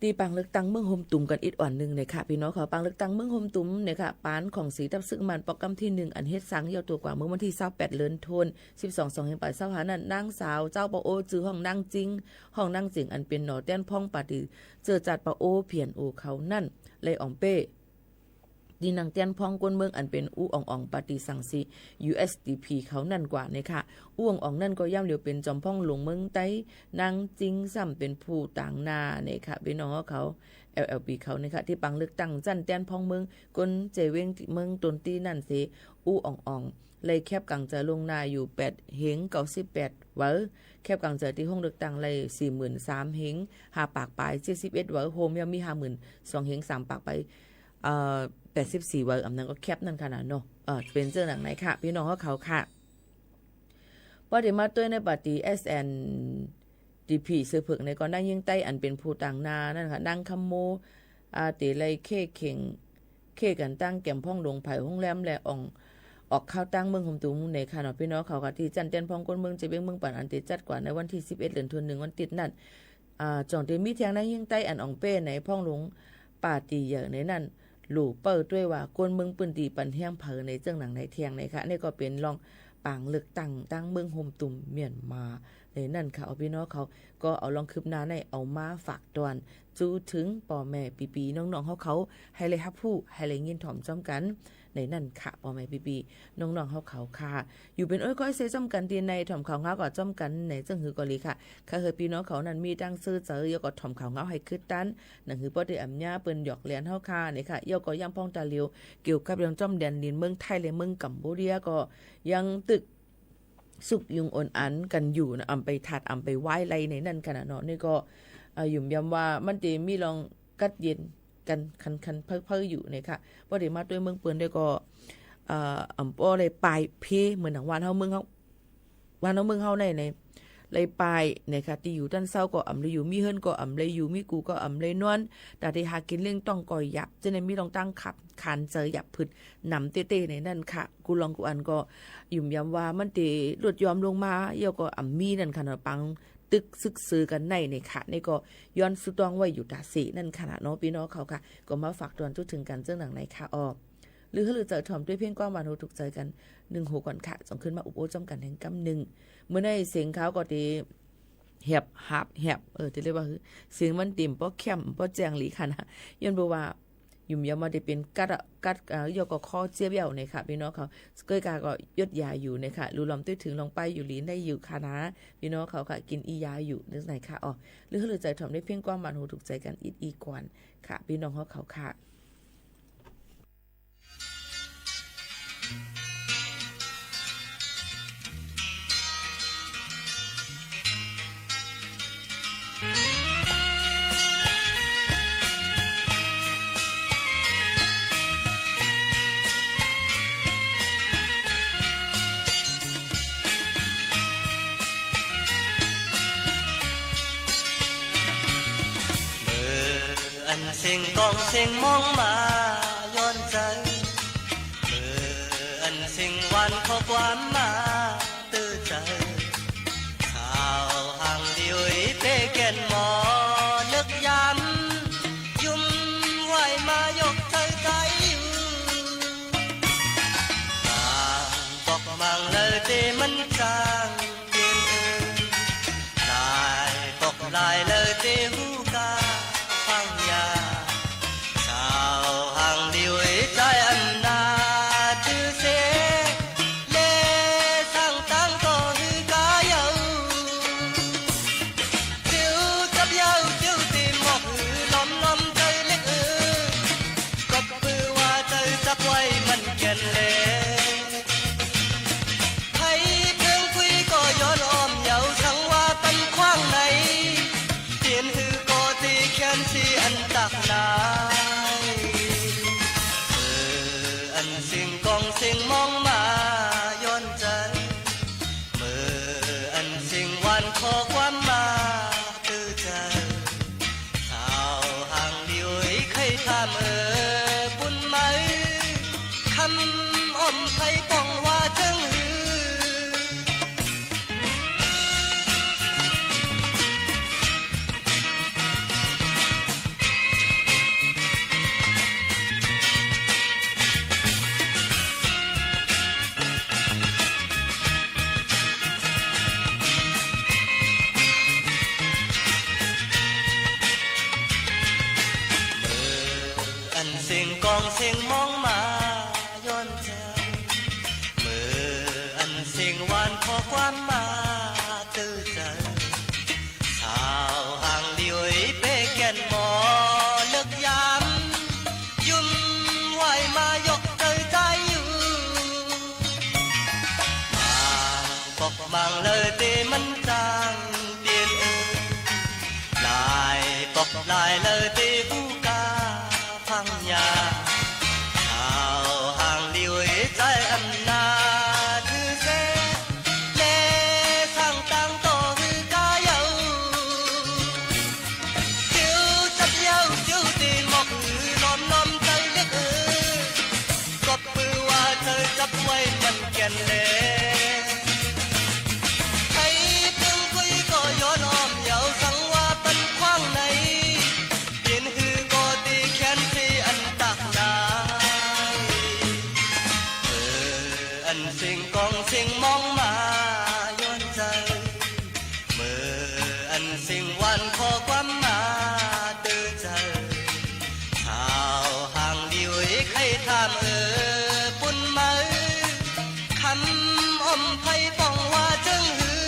ตีปังเลือกตั้งเมืองโฮมตุ่มกันอีกอ่อนนึงเนี่ยค่ะพี่น้องขอปังเลือกตั้งเมืองโฮมตุ่มเนี่ยค่ะปานของสีทับซึ่งมันปอกกำที่1อันเฮ็ดสังยาวตัวกว่าเมื่อวันที่28เดือนธันวาคม12 2เฮงปลาย25นั้นนางสาวเจ้าปะโอจื้อห้องนางจริงห้องนางจริงอันเป็นหนอแต้นพ่องปาติเจอจัดปะโอเพียนโอเขานั่นเลยอ่องเป้ดีนางเตียนพองกวนเมืองอันเป็นอู้อ่องปฏิสังสี USDP เขานั่นกว่าเนี่ยค่ะอู้อ่องนั่นก็ย่ำเหลียวเป็นจอมพ่องหลวงเมืองไต้นางจริงซ้ำเป็นผู้ต่างนาเนี่ยค่ะพี่น้องเขา LLP เขาเนี่ยค่ะที่ปังเลือกตั้งจันเตียนพองเมืองกนเจเวงเมืองตนตีนั่นสิอู้อ่องเลยแคบกังจะลงนาอยู่8เฮง98เวอแคบกังจะที่ห้องเลือกตั้งเลย 43,000 เฮง5ปากปลาย71เวอโฮมยังมี 52,000 เฮง3ปากไป84 วันอำนั้นก็แคปนั่นขนาดเนาะเป็นเจ้าหนังไหนค่ะพี่น้องเขาค่ะพอได้มาตัวในปฏิ SNDP เสือผึกในก่อนนั่งยิงใต้อันเป็นผู้ต่างนานั่นค่ะนั่งคำโม ติไลเคเข่งเคกันตั้งแก้มพ่องลงไผ่ห้องแรมและออกข้าวตั้งเมืองหมตุมในค่ะเนาะพี่น้องเขาก็ที่จันเตียนพองก้นเมืองจะเบียงเมืองป่านอันติจัดกว่าในวันที่11เดือนธันวาคมวันติดนั่นจ่องที่มีเทียงนั้นยิ่งใต้อันอ่องเป้ในพ่องหลงป่าตีเหยอะในนั้นหลู่เปิดด้วยว่าก้นเมืองปืนตีปันเฮียงเผอในเจ้าหนังในเทียงในค่ะนี่ก็เป็นรองปางเลือกตั้งเมืองโฮมตุ่มเมียนมาในนั่นค่ะเอาพี่น้องเขาก็เอาลองคืบหน้าในเอามาฝากตอนจูถึงป่อแม่ปีๆน้องๆเขาให้เลยฮับผู้ให้เลยยินถ่อมจ้อมกันในนั่นค่ะป่อแม่ปีๆน้องๆเขาค่ะอยู่เป็นก็เซจ้อมกันตีในถ่อมเขาเงาก็จ้อมกันในจังหือกอลีค่ะค่ะเฮพี่น้องเขานั้นมีดังซื้อเจอยก็ถ่อมเขาเงาให้คึดตันนั่นคือบ่ได้อำญาเปิ้นหยอกเลียนเฮาค่ะนี่ค่ะยก็ย่ำพ้องตาเหลียวเกี่ยวกับเรื่องจ้อมแดนดินเมืองไทยและเมืองกัมพูชาก็ยังตึกสุกยุงอ่อนอันกันอยู่นะอำไปถัดอำไปไหว้ไรในนั่นขนาดเนาะนี่ก็ยุ่มย้ำว่ามันจะมีลองกัดเย็นกันคันเพ้ออยู่เนี่ยค่ะบ่ได้มาด้วยเมืองเปิ้นได้ก็อำป้อเลยปลายเพเหมือนหนังวานเฮาเมืองเฮาในเลยปลายเนี่ยค่ะที่อยู่ด้านเศร้าก็อำเลยอยู่มีเฮิรนก็อำเลยอยู่มีกูก็อำเลยนวลแต่ที่หากินเรื่องต้องก่อยยับจะในมีลองตั้งขับคานเจอยับผึดนำเต้ๆในนั่นค่ะกูลองกูอันก็ยุ่มย้ำว่ามันติลดยอมลงมาเยาก็อำมีนั่นค่ะปังตึกซึกซือกันในค่ะนี่ก็ย้อนสุดต้องไว้อยู่ตาสีนั่นขนาดเนาะพี่น้องเขาค่ะก็มาฝากตอนทุกถึงกันเจ้าหนังในค่ะหรือเจอถ่อมด้วยเพียงก้อนหวานถูกใจกัน1หัวก่อนค่ะส่งขึ้นมาอุปโภคจำกันแห่งกำ1เมื่อในเสียงเขาก็ดีแหบที่เรียกว่าเสียงมันติ่มเพราะเข้มเพราะแจงหลีค่ะนะย้อนบอกว่ายุ่มยามาได้เป็นกัดยกคอเจี๊ยบเหี่ยวเนี่ยค่ะพี่น้องเขาเกยกาก็ยดยาอยู่เนี่ยค่ะรู้ลำตื้อถึงลงไปอยู่ลีนได้อยู่ค่ะนะพี่น้องเขาค่ะกินอียาอยู่นึกไหนค่ะหรือใจถ่อมได้เพียงก้อนหวานถูกใจกันอีกก่อนค่ะพี่น้องเขาค่ะเสียงกองเสียงมองมาย้อนใจอันเสียงวันข้อความมาตื้อใจสาวห่างเดียวเป้แก่นหมอนึกย้ำยุ่มไหวมายกใจใจบอกมังเลยเตมันจางเย็นลายบอกลายเลยเตหูกาฟังยาเสียงมองมาย้อนใจอันเสียงวันขอความมาตื้อใจสาวห่างเดียวเคยถามบุญไหมคำอ้อมไทยป้องว่าจังเสียงกองเสียงมองมาย้อนใจอันเสียงหวานขอความมาตื้อใจสาวห่างเดียวเป้แก่นหมอเลิกยามยุ่มไหวมายกใจใจอยู่มาบอกมังเลยเตมันจางเปลี่ยนลายบอกลายเลยเตผู้กาฟังยาชาวห่างเดียวใจอำนาจคือเสเลสั่งตั้งโตคือกาเยาจิ้วจับเยาจิ้วตีหมอก มองมาย้อนใจเมื่ออันสิ่งวันขอความมาเตือนใจชาวห่างดีไว้ใครทำปุ่นมาคำอมไผ่ป้องว่าจึงหือ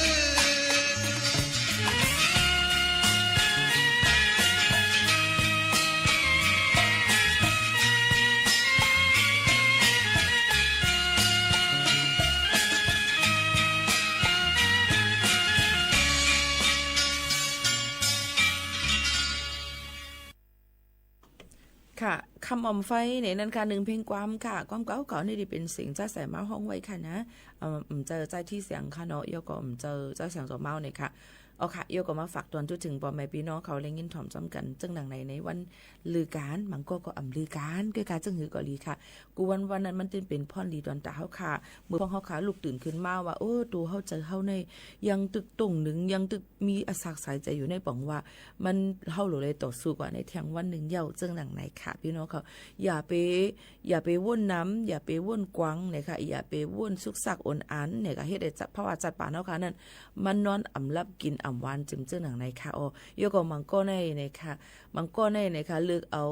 ค่ะคำอมไฟในนั้นค่ะหนึ่งเพลงความค่ะความเก่าก่อนนี่เป็นเสียงจ้าแสมาห้องไว้ค่ะนะเจอใจที่เสียงค่ะเนาะยก็เจอเจ้าเสียงตัวเมาเนี่ยค่ะเอาค่ะโยก็มาฝากตอนทุกถึงปอแม่พี่น้องเขาเล่นยินถ่อมซ้ำกันจึงดังในวันลือการมันก็ลือการก็การจึงหือก็ลีค่ะกูวันนั้นมันเป็นพ่อนลีดอนตาเฮาค่ะมือพ่อเฮาขาลูกตื่นขึ้นมาว่าโอ้ตัวเฮาเจอเฮาในยังตึกตุ่งหนึ่งยังตึกมีอาศักสายใจอยู่ในป๋องว่ามันเฮาเลยต่อสู้กว่าในแทงวันหนึ่งเย้าจึงดังไหนค่ะพี่น้องเขาอย่าไปว่นน้ำอย่าไปว่นกวางเนี่ยค่ะอย่าไปว่นสุกสักอ่อนอันเนี่ยค่ะเฮ็ดให้จัดเพราะว่าจัดป่าเฮาค่ะนั่นมันนอนอ่ำลับกินอ่ำวานจึงหนังในค่ะโอยก็มังก็ในค่ะมังก็ในค่ะเลือกเอา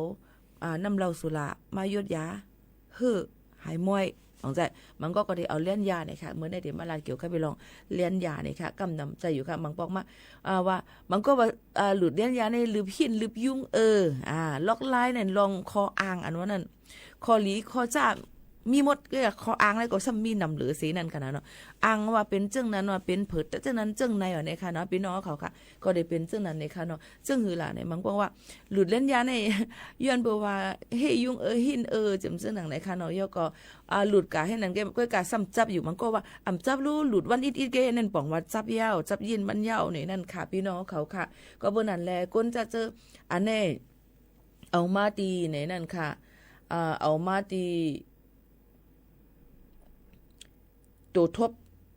น้ำเหล้าสุรามายดยาหายมวยของใจมันก็ได้เอาเลี้ยนยาเนี่ยค่ะเมื่อได้เดี๋ยวมาลาเกี่ยวกับไปลองเลี้ยนยาเนี่ยค่ะกำนำใจอยู่ค่ะมังบอกมาว่ามันก็ว่าหลุดเลี้ยนยาในลืบหินลืบยุ่งล็อกไลน์เนี่ยลองคออ่างอันว่านั่นคอหลีคอจ้ามีหมดก็ขออ้างแล้วก็ซ้ำมีนำเหลือสีนั่นขนาดเนาะอ้างว่าเป็นเจ้งนั้นว่าเป็นเผิดแต่เจ้งนั้นเจ้งในอ่ะในค่ะเนาะพี่น้องเขาค่ะก็ได้เป็นเจ้งนั้นในค่ะเนาะเจ้งหือหล่ะในมันบอกว่าหลุดเล่นยาในย้อนบอกว่าเฮยุ่งหินจำเจ้งหนังในค่ะเนาะย่อก็หลุดกะให้นั่นก็กะซ้ำจับอยู่มันก็ว่าจับรู้หลุดวันอิดเกนั่นป่องว่าจับยาวจับยินมันยาวนี่นั่นค่ะพี่น้องเขาค่ะก็เบอร์นั้นแลก้นจะเจออันนี้เอามาตีในนั่นค่ะเอามาตีตัวทบ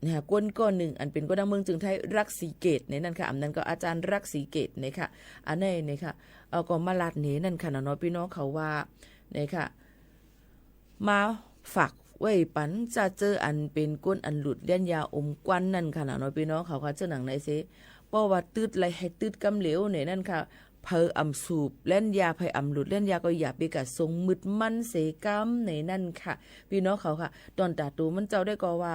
นะก้นก้อนหนึ่งอันเป็นก้นดังเมืองจึงไทยรักสีเกตในนั่นค่ะอันนั้นก็อาจารย์รักสีเกตในค่ะอันนี้นี่ค่ะเอาก็มาลัดนี้นั่นค่ะเนาะพี่น้องเขาว่านี่ค่ะมาฝากไว้ปันจะเจออันเป็นก้นอันหลุดเลี้ยนยาอมควันนั่นค่ะเนาะพี่น้องเขาค่ะเจ้าหนังในเสเพราะว่าตืดอะไรให้ตืดกำเหลวในนั่นค่ะเพอสูบเล่นยาเพอหลุดเล่นยาก็อย่าไปกะทรงมึดมันเสกำในนั่นค่ะพี่น้องเขาค่ะตอนตาตูมันเจ้าได้ก็ว่า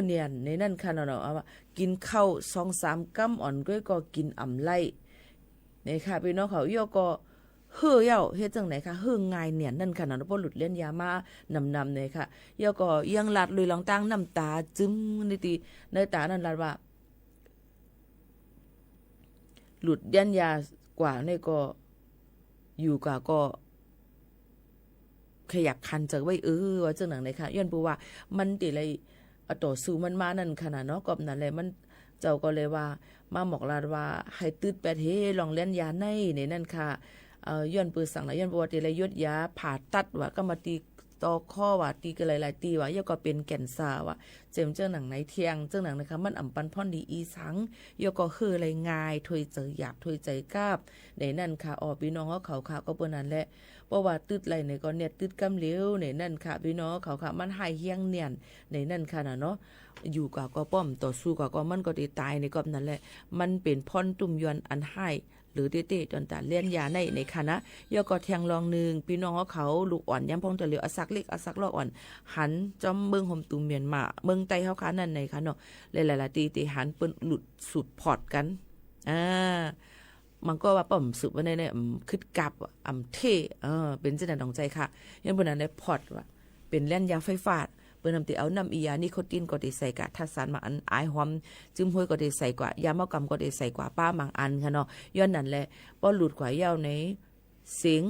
เนียนในนั่นค่ะเนาะว่ากินข้าว 2-3 กำอ่อนก็กินไล่นี่ค่ะพี่น้องเขาย่อก็เย้าเฮ็ดจังไหนค่ะง่ายเนียนนั่นค่ะเนาะบ่หลุดเล่นยามานำเนี่ยค่ะย่อก็ยังลัดเลยลองตั้งน้ำตาจึ้มในตานั่นลัดว่าหลุดยันยากว่านี่ก็อยู่ก็ขยักคันจากไว้ว่าจังหนังไหนค่ะย้อนปูว่ามันติเลยต่อสู้มันมานั่นขนาดเนาะกอบนั่นเลยมันเจ้าก็เลยว่ามาหมอกลาดว่าให้ตืดแปดเฮลองเล่นยาในนั่นค่ะย้อนปืนสั่งแล้วย้อนปูว่าติเลยยดยาผ่าตัดว่าก็มาตีต่อข้อว่าตีกันหลายๆตีว่าย่อก็เป็นแก่นซาว่าเจ้าหนังไหนเที่ยงเจ้าหนังนะคะมันอ่ำปันพ่อนดีอีสังย่อก็คืออะไรง่ายถอยเจอหยาบถอยใจกาบในนั่นค่ะพี่น้องเขาค่ะก็เปิ้นนั่นแหละเพราะว่าตืดไหลในก็เนี่ยตืดกำเหลวในนั่นค่ะพี่น้องเขาค่ะมันหายเฮียงเนียนในนั่นค่ะเนาะอยู่ก็ป้อมต่อสู้ก็มันก็ได้ตายในก็นั่นแหละมันเป็นพ่อนตุ่มยวนอันให้หรือเต้ๆจนตาเลี้ยนยาในคณะย่อก็แทงลองนึงพี่น้องเขาลูกอ่อนย้ำพองตะเหลียวอสักเล็กอสักลอกอ่อนหันจอมเมืองห่มตูเมียนมาเมืองไต้เฮาค่ะนั่นในค่ะเนาะหลายๆตีหันเปิ้นหลุดสุดพอร์ตกันมันก็ว่าป้อมสืบว่าในคึดกับเท่เป็นจังได๋ดองใจค่ะยันบ่นั้นได้พอร์ตว่าเป็นเล่นยาไฟฟ้าเปิ้นนำติเอาน้ำอียานิโคตินก็ได้ใส่กะทัสารมาอันอายหอมจึมห้วยก็ได้ใส่กว่ายาเมากำก็ได้ใส่กว่าป้ามังอันค่ะเนาะย้อนนั่นแหละบ่หลุดกว่ายาวในเสียง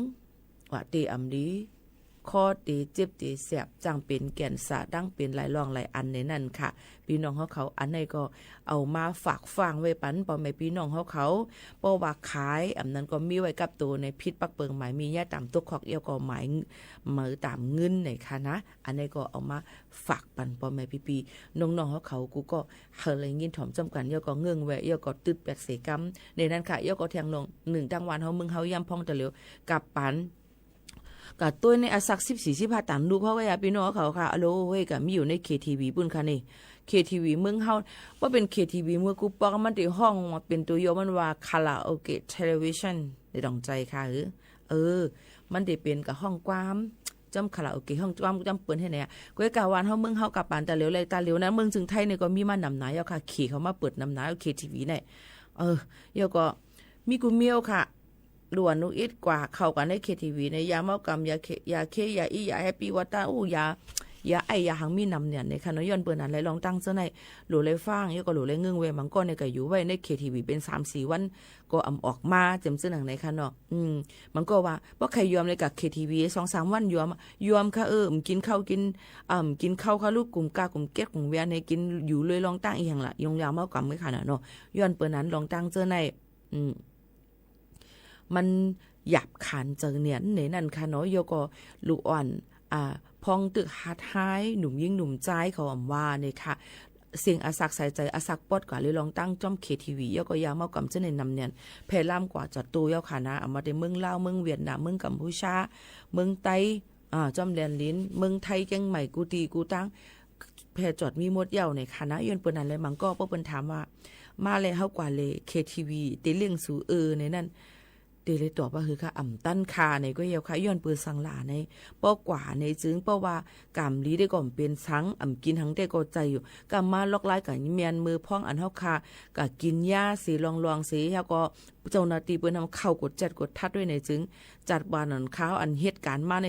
ว่าติอำดีคอตีเจ็บตีแสบจังเป็นแก่นสาดังเป็นหลายรองหลายอันในนั่นค่ะพี่น้องเขาอันไหนก็เอามาฝากฟังไว้ปันพ่อแม่พี่น้องเขาเพราะว่าขายอันนั้นก็มีไว้กับตัวในพิษปักเปิงหมายมีแย่ตามตุกขอกเอียวก็หมายมือตามเงินในค่ะนะอันนี้ก็เอามาฝากปันพ่อแม่พี่น้องเขากูก็เฮาเลยยินถ่อมจำกันเอียวก็เงื่องแวะเอียวก็ตึดแปกเสกรรมในนั้นค่ะเอียวก็แทงลง1ทั้งวันเฮามึงเฮายำพองตะเหลียวกับปัน กะตัวในอาศัก14-15ตันลูกเขาก็อย่าพี่น้องเขาค่ะอโลเว้ยก็มีอยู่ใน KTV ปุ่นค่ะนี่ KTV เมืองเฮาว่าเป็น KTV เมื่อกูปอกมันได้ห้องมาเป็นตัวย่อมันว่าคาราโอเกะเทเลวิชั่นได้ดองใจค่ะมันได้เป็นกับห้องความจำคาราโอเกะห้องจำเปิ้นให้เนี่ยก้อยกาวานเฮาเมืองเฮากับปานตาเหลียวเลยตาเหลียวนั้นเมืองจึงไทยเนี่ยก็มีมานำหนาเอาค่ะขี่เขามาเปิดนำหนาเอา KTV เนี่ยเดี๋ยวก็มีกูเมียวค่ะล้วนนุอิดกว่าเข้ากันใน KTV ในยาเมากำยาเคยาแฮปปี้วอเตอร์ยาไอยาหังมีนำเนี่ยในค่ะน้อยย้อนเปิ้นนั้นเลยลองตั้งซะในหลูเลยฟังก็หลูเลยงึงเวมันก็ในก็อยู่ไว้ใน KTV เป็น 3-4 วันก็อำออกมาจำซื่อหนังในค่ะเนาะมันก็ว่าบ่ใครยอมเลยกับ KTV 2-3 วันยอมค่ะกินข้าวค่ะลูกกลุ่มกากลุ่มเก็ดกลุ่มเวียนในกินอยู่เลยลองตั้งอีหยังล่ะยงยาวเมากำไว้ค่ะเนาะย้อนเปิ้นนั้นลองตั้งเจอในมันหยาบขานเจอเนี่ยในนั่นค่ะเนาะโยก็ลูกอ่อนพองตึกหาดท้ายหนุ่มยิ่งหนุ่มใจเขาว่าเนี่ยค่ะเสียงอาศักใส่ใจอาศักปอดกว่าเลยลองตั้งจ้อม KTV ย่อก็ยาวมากกว่าเจ้าในนำเนี่ยแพร่ล่ำกว่าจัดตัวย่อค่ะนะเอามาได้เมืองลาวเมืองเวียดนามเมืองกัมพูชาเมืองไต้จ้อมแลนลิ้นเมืองไทยเชียงใหม่กูตีกูตั้งแพร่จอดมีหมดเย่าในคณะย้อนเปิ้นนั้นเลยมันก็เปิ้นถามว่ามาเลยเฮากว่าเลย KTV เตเลี้ยงสู่ในนั่นเดเลยตอบว่าคือค่ะตั้นคาในก็เยาค่ะย้อนเปิดสังหลาในป้อกว่าในจึงเพราะว่ากำลีได้ก่อมเป็นสังกินทั้งได้ก็ใจอยู่กำมาล็อกไล่กับเมียนมือพ้องอันเฮาคากะกินยาสีลองสีแล้วก็เจ้าหน้าที่เปิ้นทำเข้ากดจัดกดทัดด้วยในจึงจัดบ้านนั้นข้าวอันเหตุการณ์มาใน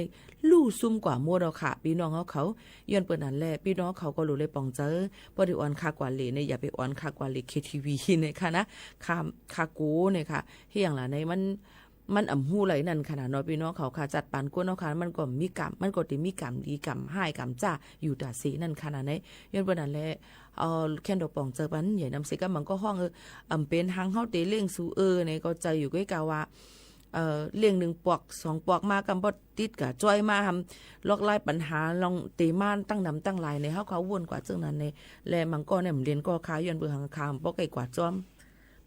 ลู่ซุ่มกว่าโมดเอาค่ะพี่น้องเขาย้อนเปิ้นนั้นแหละพี่น้องเขาก็รู้เลยปองเจอบ่ได้อ่อนคากว่าเลยในอย่าไปอ่อนคากว่าเลย KTV เนี่ยค่ะนะคากูเนี่ยค่ะเฮียงล่ะในมันหู้ไหลนั่นขนาดน้อยพี่น้องเขาค่ะจัดปานกวนเนาะค่ะมันก็มีกรรมมันก็สิมีกรรมดีกรรมให้กรรมจ้าอยู่ตาสีนั่นขนาดไหนย้อนเปิ้นนั่นแหละแค่ดอกป่องเจอปันใหญ่นำสิก็มันก็ห้องเป็นหังเฮาเตเลี้ยงสู่ในก็ใจอยู่ก้อยกาว่าเลี้ยง1ปอก2ปอกมากำบ่ติดกะจ้อยมาทำล็อกไล่ปัญหาลองเตม่านตั้งนำตั้งหลายในเฮาเขาวนกว่าจังนั้นในแลมันก็เนี่ยเรียนก็ค้าย้อนเบิ่งหังคามบ่ไกลกว่าจ้อม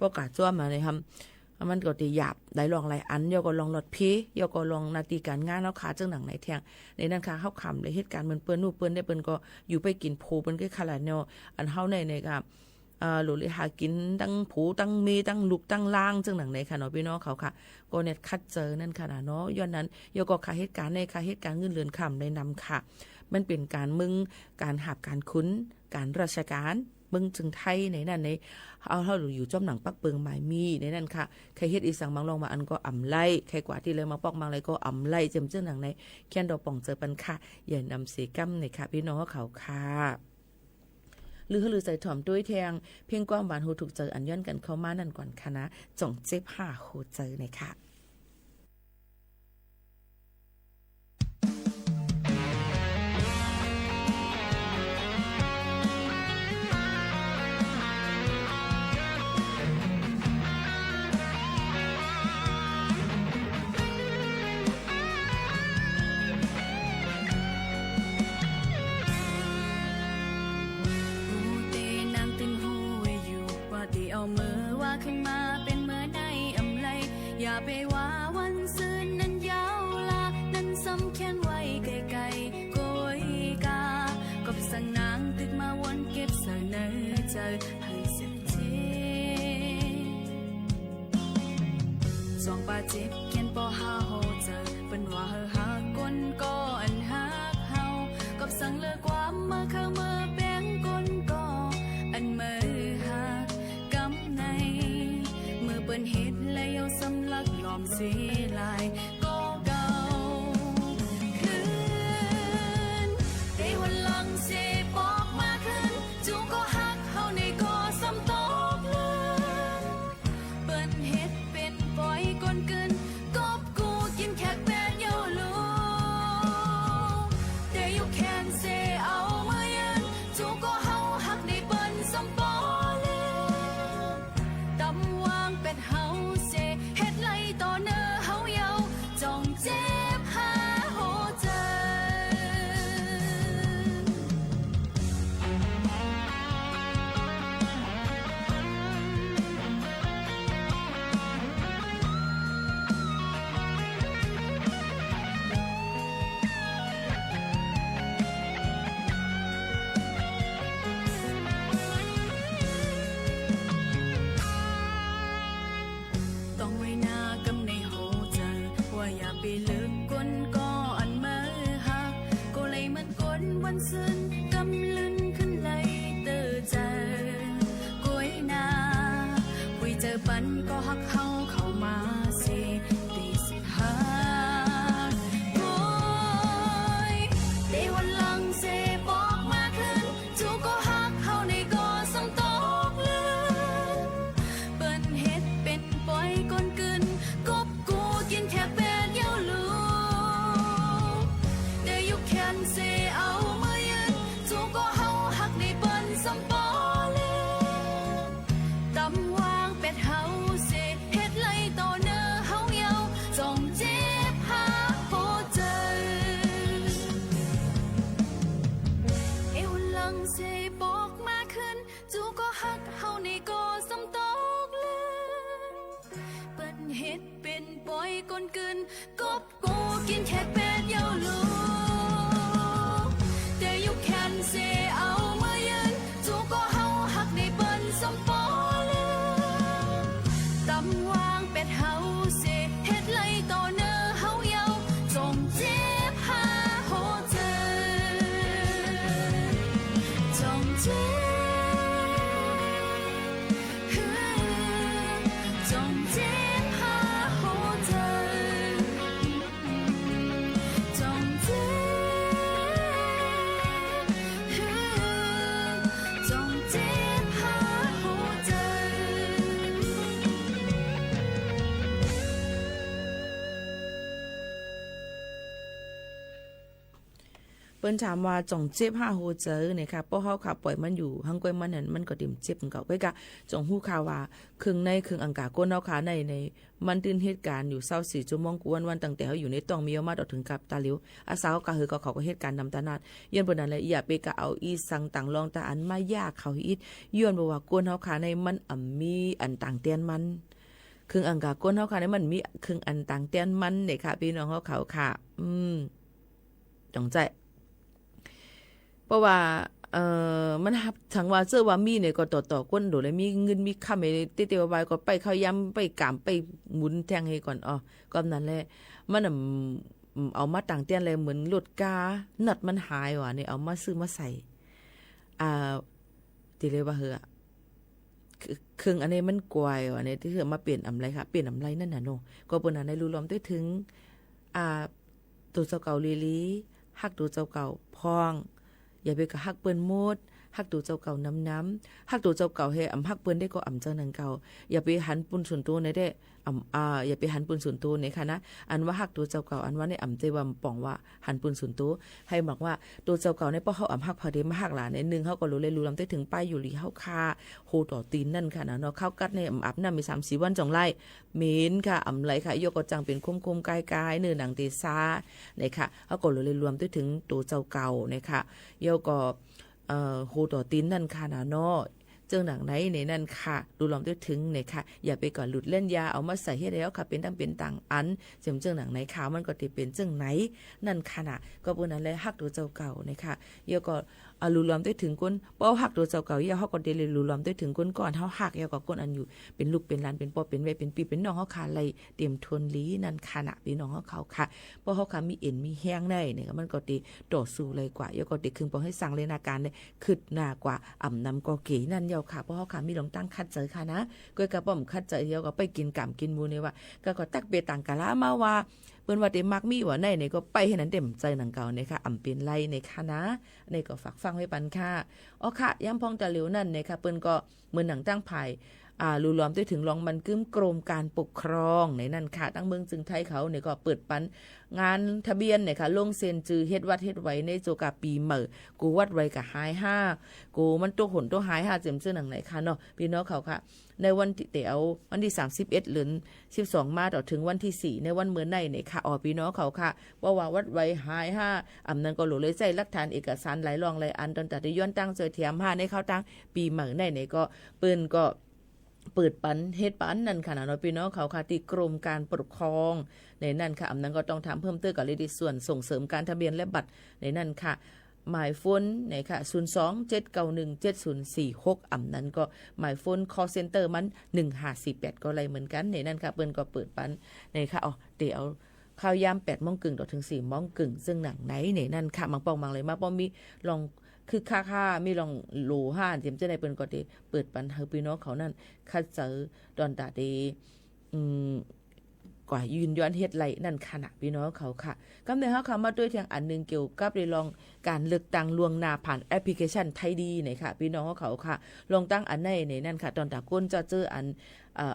บ่กะจ้อมมาในทำมันก็ติหยาบได้ลองหลายอันย่อก็ลองลดพีย่อก็ลองนาทีการงานเนาะขาจังหนังไหนแทงในนั้นค่ะเฮาขำเลยเหตุการณ์มันเปิ้นนู่เปิ้นได้เปิ้นก็อยู่ไปกินโพเปิ้นก็ขนาดเนาะอันเฮาในค่ะหลุเลยหากินตั้งผูตั้งมีตั้งลุกตั้งล่างจังหนังไหนค่ะเนาะพี่น้องเขาค่ะก็เน็ตคัดเจอนั่นค่ะเนาะย้อนนั้นย่อก็ค่ะเหตุการณ์ในค่ะเหตุการณ์เงินเรือนค่ำในนำค่ะมันเป็นการมึงการหาบการคุ้นการราชการมึงจึงไทยในนั่นในเอาอยู่จ้อมหนังปักเปิงหมายมีในนั่นค่ะใครเฮ็ดอีสังบางลองมาอันก็อ่ำไล่ใครกว่าที่เลยมาปอกบางไรก็อ่ำไล่เจิมเจ้าหนังในแค่นดอกป่องเจอปันค่ะอย่านำเสกัมในค่ะพี่น้องเขาค่ะหรือใจถ่อมด้วยแทงเพียงความหวานหูถูกเจออันย้อนกันเข้ามานั่นก่อนค่ะนะจ่องเจ็บห่าโหเจอในค่ะขึ้นมาเป็นเมื่อใดอำไลอย่าไปว่าวันซื่นนั้นยาวลานั้นสำแค้นไว้ไกลๆโกยกากับสั่งนางตึกมาวนเก็บเสนอใจให้เสียทีสองปาจิบเขียนปอหาโหเจอเป็นว่าหาก้นก็อันหักเฮากับสั่งเลิกความมาเข้ามาแป้งก้นก็อันมือหักเปิ้นเฮ็ดแล้วสำลักหลอมสีลายก็เก่าคืนได้วันหลังเสปอกมาขึ้นจูก็หักเฮาในก็ซ้ำตกเลือนเปิ้นเฮ็ดเป็นปล่อยก้นกึนกบกูกินแขกแต่เยาลูแต่อยู่แคนเสเอามายืนจูก็เฮาหักในเปิ้นซ้ำปอเฮาเซเฮ็ดไล่ต่อเนื้อเฮาเยา ปันก็ฮักเฮาเข้ามาสิตีสิหาโอ้ยเดวันหลังเสบอกมาขึ้นจูก็ฮักเฮาในก็สำตอกเลือนเปิ้นเฮ็ดเป็นปล่อยก้นกึนกบกูกินแค่เป็ดเย้าลูเดยุแคนเสเอามือยืนจูก็เฮาฮักในเปิ้นสำปอตำวางเป็ดเฮาเสเฮ็ดไล่ต่อเนื้อเฮาเยาจงเจ็บหาโหใจเอวลังเสบอกมาขึ้นจูก็ฮักเฮาในก็สำตอกเลือนเปิ้นเฮ็ดเป็นปล่อยก้นกึนกบกูกินแค่เป็ดเยาลูแต่อยู่แคนเสเอามือยืนจูก็เฮาฮักในเปิ้นสำปอตำวางเป็ดเฮาเสเฮ็ดไล่ต่อเนื้อเฮาเยาจงเจ็บหาโหใจจงเจ็บจงเจ็บหาโหใจจงเจ็บจงเจ็บหาโหใจ เปิ้นถามว่าจ่องเจ็บหาโหเจอเนี่ยค่ะเพราะเฮาค่ะปล่อยมันอยู่หังก้อยมันนั่นมันก็เต็มเจ็บก็ไว้กะจ่องฮู้ข่าวว่าครึ่งในครึ่งอังกาก้นเฮาค่ะในมันตื่นเหตุการณ์อยู่24ชั่วโมงกวนวันตั้งแต่เฮาอยู่ในต้องมีเอามาดอกถึงกับตาเหลียวอาสาวก็คือเขาก็เหตุการณ์นำตานาดย้อนบ่นั้นแหละอย่าไปกะเอาอีสังต่างรองตาอันมายากเขาอีย้อนบ่ว่าก้นเฮาค่ะในมันมีอันต่างเตียนมันครึ่งอังกาก้นเฮาค่ะในมันมีครึ่งอันต่างเตียนมันเนี่ยค่ะพี่น้องเฮาเขาค่ะจ่องใจเพราะว่ามันฮับทั้งว่าเจอว่ามีเนี่ยก็ต่อก้นโดเลยมีเงินมีค่าไม่เตวๆก็ไปเข้าย้ำไปกามไปหมุนแทงให้ก่อนก็นั้นแหละมันเอามาต่างเตียนเลยเหมือนรถกานัดมันหายว่ะเนี่ยเอามาซื้อมาใส่ติเลยว่าเครื่องอันนี้มันกวายว่ะเนี่ยที่มาเปลี่ยนอำไรค่ะเปลี่ยนอำไรนั่นน่ะโนก็เปิ้นในรู้ล้อมได้ถึงตัวเจ้าเก่าลีฮักตัวเจ้าเก่าพองอย่าไปกะฮักเปิ้นโมดฮักตัวเจ้าเก่าน้ำฮักตัวเจ้าเก่าเฮฮักเปิ้นได้ก็เจ้านังเก่าอย่าไปหันปุ่นส่วนตัวในได้อย่าไปหันปุ่นส่วนตัวในค่ะนะอันว่าฮักตัวเจ้าเก่าอันว่าในใจว่าป่องว่าหันปุ่นส่วนตัวให้บอกว่าตัวเจ้าเก่าในป้อเฮาฮักพอดีมาฮักหลานในนึงเฮาก็รู้เลยรู้ลำได้ถึงป้ายอยู่ลีเฮาคาโหต่อตีนนั่นค่ะนะเนาะเข้ากัดในอาบน้ำมี3-4วันจ่องไล่เม้นค่ะไหลค่ะยกก็จังเป็นคุ้มๆกายๆเนื้อหนังตีซาเนี่ยค่ะเฮาก็รู้เลยรวมได้ถึงตัวเจ้าเก่าเนี่ยค่ะยกก็โหต่อตีนนั่นค่ะนะเนาะเจ้าหนังไหนในนั่นค่ะดูลองด้วยถึงเนี่ยค่ะอย่าไปก่อนหลุดเล่นยาเอามาใส่ให้แล้วค่ะเป็นตั้งเป็นต่างอันเจ้าหนังไหนขาวมันก็จะเป็นเจ้าไหนนั่นค่ะนะก็บนนั้นเลยฮักตัวเจ้าเก่าเนี่ยค่ะเยาก็รู้รวมด้วยถึงก้นเป้าฮักตัวเจ้าเก่าเยาเขาก็เดลิรู้รวมด้วยถึงก้นก่อนเขาฮักเยาก็ก้นอันอยู่เป็นลูกเป็นหลานเป็นพ่อเป็นแม่เป็นปีเป็นน้องเขาค่ะอะไรเตรียมทนลีนั่นค่ะนะพี่น้องเขาค่ะเพราะเขาค่ะมีเอ็นมีแห้งได้เนี่ยมันก็ตีต่อสู้เลยกว่าเยาก็ตีคึงปองให้สั่งเลนาการเนี่ยขึ้นหน้ากว่านำก็เก๋นั่นเยาค่ะเพราะเขาค่ะมีลองตั้งคัดเจอค่ะนะก้อยกระป๋อมคัดเจอเยาก็ไปกินกำกินมูเนี่ยว่าก็ตักเปต่างกะละมาว่าเปิ้นว่าเต็มมักมีว่าในเนี่ยก็ไปให้นั้นเต็มใจหนังเก่าเนี่ยค่ะเป็นไรในค่ะนะในก็ฝากฟังไว้ปันค่ะค่ะย้ำพองตะเหลียวนั่นเนี่ยค่ะเปิ้นก็เหมือนหนังตั้งภายรู้ล้อมด้วยถึงรองมันกึ้มกรมการปกครองในนั่นค่ะตั้งเมืองจึงไทยเขาเนี่ยก็เปิดปันงานทะเบียนเนี่ยค่ะลงเซ็นจือเฮ็ดวัดเฮ็ดไว้ในโจกาปีเหม่อกูวัดไว้กับหาย5กูมันตัวหนตัวหาย5เจ็มซื่อหนังไหนค่ะเนาะพี่น้องเขาค่ะในวันที่เต๋อวันที่31เดือน12มาต่อถึงวันที่4ในวันเมื่อในเนี่ยค่ะพี่น้องเขาค่ะว่าวัดไว้หาย5นั้นก็หลเลยใช้หลักฐานเอกสารหลายรองหลายอันตั้งแต่ที่ย้อนตั้งเจอเทียม5ในเข้าตั้งปีเหม่อในเนี่ยก็ปืนก็เปิดปันเฮ็ดปันนั่นค่ะนะพี่น้องเขาค่ะที่กรมการปกครองในนั่นค่ะนั้นก็ต้องถามเพิ่มเติมกับเลขส่วนส่งเสริมการทะเบียนและบัตรในนั่นค่ะหมายโฟนไหนค่ะ02-791-7046นั้นก็หมายโฟน call center มัน1548ก็อะไรเหมือนกันในนั่นค่ะเปิ้นก็เปิดปันในค่ะเดี๋ยวข้าวยาม 8:30 ถึง 4:00 ซึ่งหนังไหนในนั่นค่ะบางปองบางเลยมาป้อมีลอง คือค่ามีลองโลห้าเตรียมจะได้เปิ้นก็ได้เปิดปันเฮาพี่น้องเขานั่นคัดเจอดอนตาเดกว่ายืนย้อนเฮ็ดไหลนั่นขณะพี่น้องเขาค่ะกำเนิดเฮาเข้ามาด้วยทางอันนึงเกี่ยวกับได้ลองการเลือกตั้งล่วงหน้าผ่านแอปพลิเคชันไทยดีนี่ค่ะพี่น้องเขาค่ะลองตั้งอันในนั่นค่ะตอนตาก้นจะเจออัน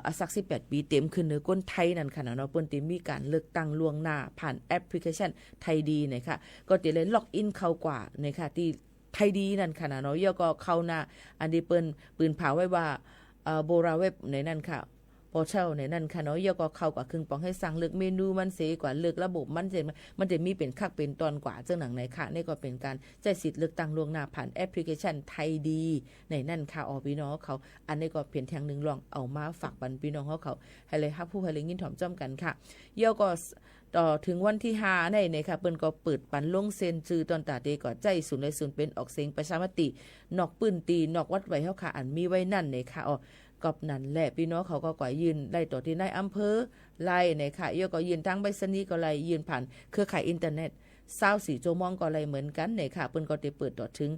อาสัก18ปีเต็มขึ้นเนื้อก้นไทยนั่นค่ะเนาะเปิ้นเต็มมีการเลือกตั้งล่วงหน้าผ่านแอปพลิเคชันไทยดีนี่ค่ะก็สิเลยล็อกอินเข้ากว่านี่ค่ะที่ไทยดีนั่นค่ะเนาะย่อก็เข้าหน้าอันที่เปิ้นปืนเผาไว้ว่าโบราเว็บในนั่นค่ะพอเช่าในนั่นค่ะเนาะย่อก็เข้ากับครึ่งปองให้สั่งเลือกเมนูมันเสกว่าเลือกระบบมันจะมีเป็นคักเป็นตอนกว่าจังหนังไหนค่ะนี่ก็เป็นการใช้สิทธิ์เลือกตั้งล่วงหน้าผ่านแอปพลิเคชันไทยดีในนั่นค่ะพี่น้องเขาอันนี้ก็เพียงทางนึงลองเอามาฝากบันพี่น้องเขาให้เลยฮับผู้ให้เลยยินถ่อมจ้อมกันค่ะย่อก็ต่อถึงวันที่5ในค่ะเปิ้นก็เปิดปันลงเซ็นชื่อตอนตาเดก็ใจศูนย์เลยศูนย์เป็นออกเสียงประชามตินอกปืนตีนอกวัดไว้เฮาค่ะอันมีไว้นั่นในค่ะกับนั่นแหละพี่น้องเขาก็ก่อยยืนไล่ต่อที่นายอำเภอไล่ในค่ะย่อก็ยืนทางใบสนีก็ไล่ยืนผ่านเครือข่ายอินเทอร์เน็ต24ชั่วโมงก็ไล่เหมือนกันในค่ะเปิ้นก็ได้เปิดต่อถึง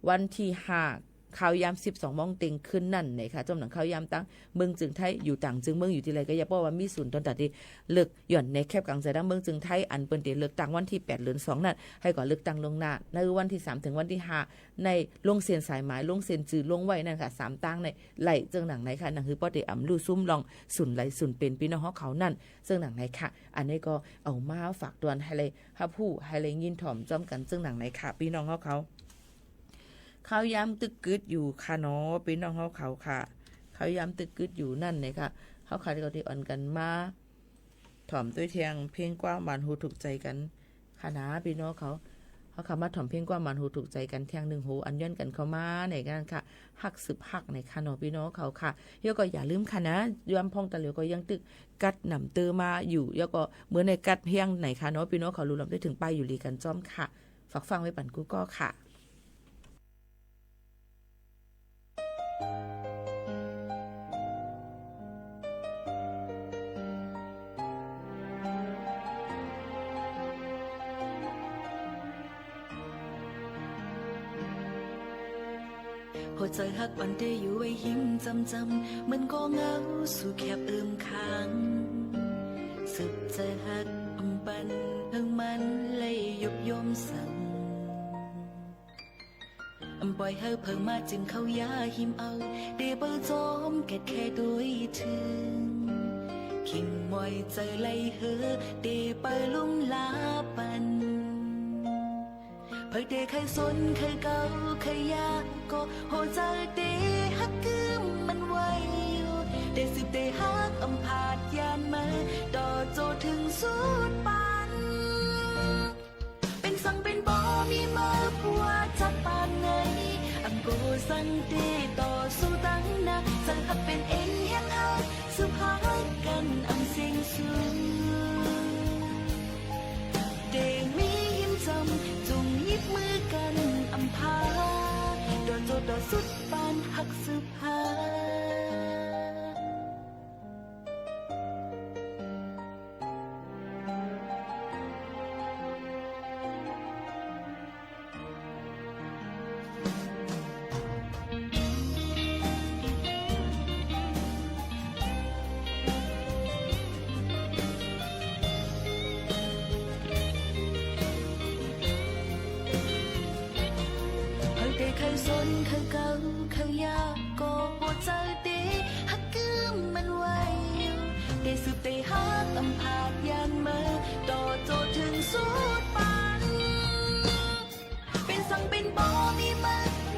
วันที่5ข่าวยาม12 โมงเต็งขึ้นนั่นค่ะจำหนังข่าวยามตั้งเมืองจึงไทยอยู่ต่างจึงเมืองอยู่ที่ไรก็อย่าบอกว่ามีศูนย์ตอนตัดที่เลือกหย่อนในแคบกลางใจดังเมืองจึงไทยอันเปิ้นเลือกตั้งวันที่8เดือน2นั่นให้ก่อนเลือกตั้งลงหน้าในวันที่3ถึงวันที่5ในลงเซ็นสายหมายลงเซ็นจื่อลงไว้นั่นค่ะ3ตั้งในไหลจึงหนังไหนค่ะนั่นคือป้อได้อำลู่ซุ่มลองสุนไหลสุนเป็นพี่น้องเขานั่นซึ่งหนังไหนค่ะอันนี้ก็เอามาฝากตวนให้เลยฮับผู้ให้เลยยินถ่อมจ้อมกันซึ่งหนังไหนค่ะพี่น้องเขาข้าวยำตึกกึดอยู่ค่ะเนาะพี่น้องเขาค่ะข้าวยำตึกกึดอยู่นั่นเลยค่ะเขาขาดก็ที่อ่อนกันมาถ่อมด้วยเทียงเพียงกว้างบานหูถูกใจกันค่ะนะพี่น้องเขาขามาถ่อมเพียงกว้างบานหูถูกใจกันเทียงหนึ่งหูอันย้อนกันเข้ามาในกันค่ะหักสืบหักในค่ะเนาะพี่น้องเขาค่ะย่อก็อย่าลืมค่ะนะย้อนพองตะเหลียวก็ยังตึกกัดหนำเตอมาอยู่ย่อก็เหมือนในกัดเพียงไหนค่ะเนาะพี่น้องเขารู้ลำได้ถึงไปอยู่ลีกันจ้อมค่ะฝากฟังไว้ปั่นกูก็ค่ะหัวใจหักอ่อนได้อยู่ไว้หิมจำมันก็เหงาสู่แคบค้างสุดใจหักปันเพิ่งมันเลยยุบยมสั่งปล่อยให้เพิ่งมาจึงเข้ายาหิมเอาได้เปิดจอมแก่แค่ด้วยถึงขิงมอยใจไล่เฮอได้ไปลุ่มลาปันเผยเดใครสนใครเก่าใครยากก็หัวใจเดฮักกืมมันไว้อยู่ได้สืบได้ฮักอำพาดยานมาต่อโจถึงสุดปันเป็นสั่งเป็นบ่มีมาผัวจักปานไหนอังโกสังเดต่อสู้ตั้งนะสังหักเป็นเอ็นแห่งฮักสุภาพกันอำเสียงสูงเดมียิ้มจำจุงยิบมือกันอำพาโดนโจดอสุดปานหักสุภาสนเขาเก่าเขายากก็หัวใจเดฮักกืมมันไว้อยู่ได้สืบได้ฮักอำพาดยานมาต่อโจถึงสุดปันเป็นสั่งเป็นบ่มีมา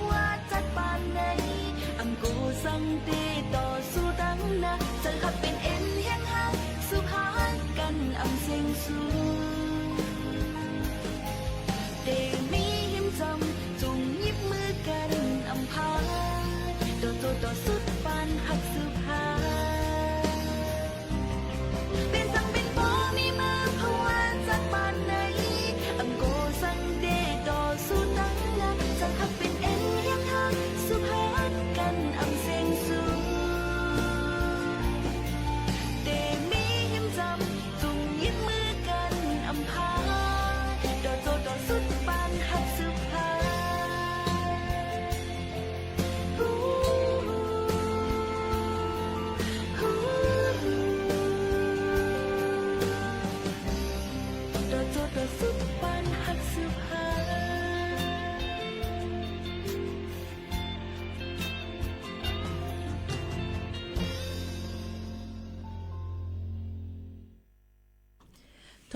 ว่าจัดปานไหนอังโกสั่งเดต่อสู้ตั้งนะจะหักเป็นเอ็นแห่งหักสุภาพกันอำเสียงสูงเดมีหิมจำจุงยิบมือกันอำพาโดนโจต่อสุดปานหักสุภาเป็นสั่งเป็นบ่มีมาเพราะว่าจากปานไหนอังโกสังเดต่อสู้ตั้งนะจะหักเป็นเอ็นแห่งหักสุภาพกันอำเสียงสูงเดมีหิมจำจุงยิบมือกันอำพาโดนโจต่อสุดปานหักสุภา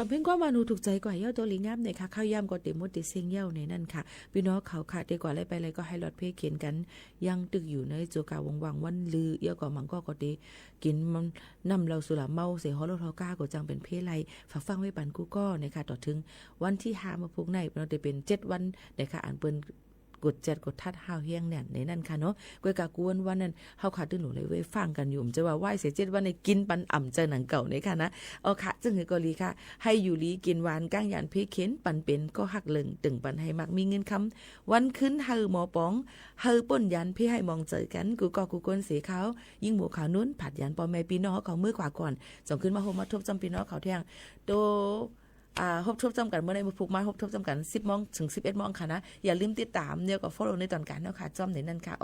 ทำเพ่งก็มานูถูกใจกว่าเย้าตัวลิงงามเนี่ยค่ะข้าวยำก็เต็มหมดติเสียงเย้าในนั่นค่ะพี่น้องเขาค่ะดีกว่าอะไรไปอะไรก็ให้รถเพเขียนกันยังตึกอยู่ในโจกาวังวันลือเย้าก็มังก็ดีกินมันนำเราสุราเมาเสียฮอลโลก้าก็จังเป็นเพไลฝากฟังไว้ปันกูก็นะคะต่อถึงวันที่5มาพวกในเราจะเป็น7วันนะคะอ่านเปิ้นกด7กดทัดห้าวเฮียงเนี่ยในนั่นค่ะเนาะกวยกากวนวันนั้นเฮาขาดตื้อหนูเลยเว้ยฟังกันอยู่จะว่าไหว้เสีย7วันในกินปันอ่ำเจอหนังเก่าในค่ะนะเอาค่ะจึงให้กอลีค่ะให้อยู่ลีกินหวานก้างยานเพเข็นปันเป็นก็หักเลิงตึงปันให้มักมีเงินคำวันขึ้นเฮอหมอป๋องเฮอป่นยันพี่ให้มองเจอกันกูก็กูกวนเสียเขายิ่งหมูขาวนู้นผัดยันปอแม่พี่น้องเขามือขวาก่อนส่งขึ้นมาโฮมาทบจำพี่น้องเขาแทงโตฮบทบจำกันเมื่อในมือผูกมาฮบทบจำกัน10 โมงถึง 11 โมงค่ะนะอย่าลืมติดตามเดี๋ยวก็ follow ในตอนการเนาะค่ะจอมในนั้นค่ะ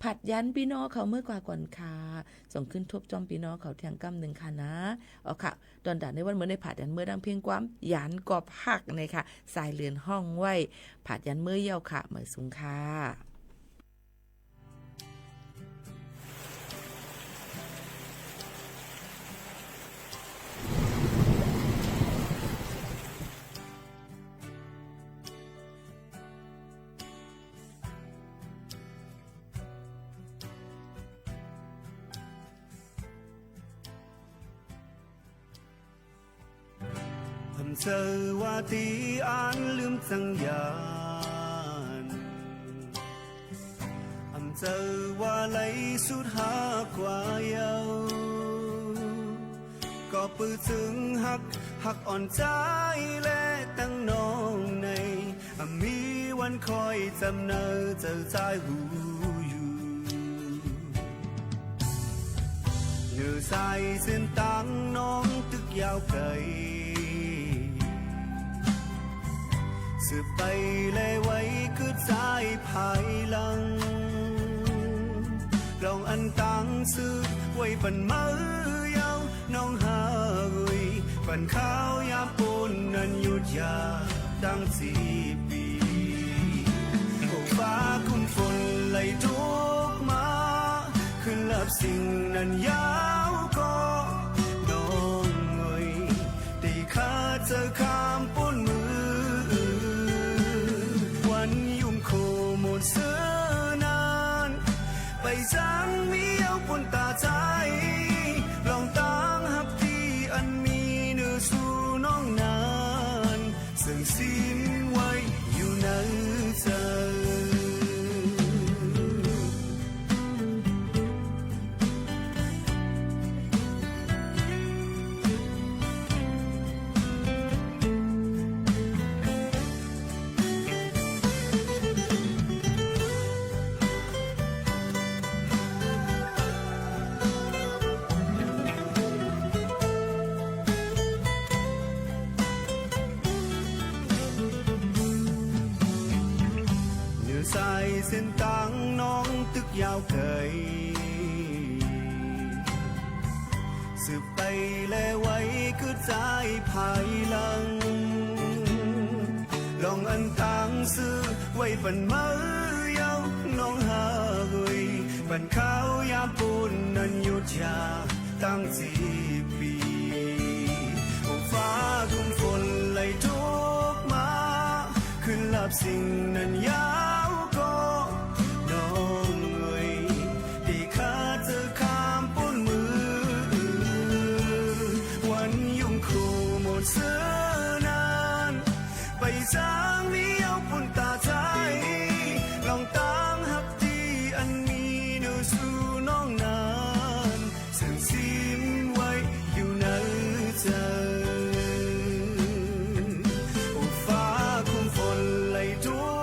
ผัดยันพี่น้องเขาเมื่อกว่าก่อนค่ะส่งขึ้นทบจอมพี่น้องเขาเที่ยงกำหนึ่งค่ะนะค่ะตอนด่านในวันเมื่อในผัดยันเมื่อดังเพียงความยันกอบหักในค่ะสายเรือนห้องไว้ผัดยันเมื่อเย้าค่ะเหมือนสุงค่ะเจอว่าตีอ่านลืมจังยานเจอว่าไหลสุดหากว่าเยาก็ปื้อถึงหักอ่อนใจและตั้งน้องในมีวันคอยจำเนอเจอใจหูอยู่เนื้อใสเส้นตั้งน้องตึกยาวไกลสืบไปเลยไว้คือใจภายหลังลองอันตังซื้อไว้ปันมือยาวน้องหากุยปันข้าวยามปูนนั้นหยุดยาตั้ง4 ปีโอ้ฟ้าคุ้มฝนไหลทุกมาขึ้นลับสิ่งนั้นยาวก็น้องเอ่ยได้ข้าเจอคำปูนมือหมดเสือนานไปจังมีเอาปนตาใจลองตั้งหักที่อันมีเนื้อสู่น้องนานซึ่งสิ้นไว้อยู่ในใจใส่เส้นตั้งน้องตึกยาวเกยสืบไปแลไว้คือใจภายหลังลองอันตังซื้อไว้ปันมือยาวน้องหากุยปันข้าวยามปูนนั้นหยุดยาตั้ง4 ปีโอ้ฟ้าคุ้มฝนไหลทุกมาขึ้นลับสิ่งนั้นยาวก็น้องเอ่ยได้ข้าเจอคำปูนมือวันยุ่งคู่หมดเสือนานไปจางมีเอาปุ่นตาใจลองตั้งหักที่อันมีเนื้อสู่น้องนานซึ่งสิ้นไว้อยู่ในใจโอ้ฟ้าคุ้มฝนไหลทุก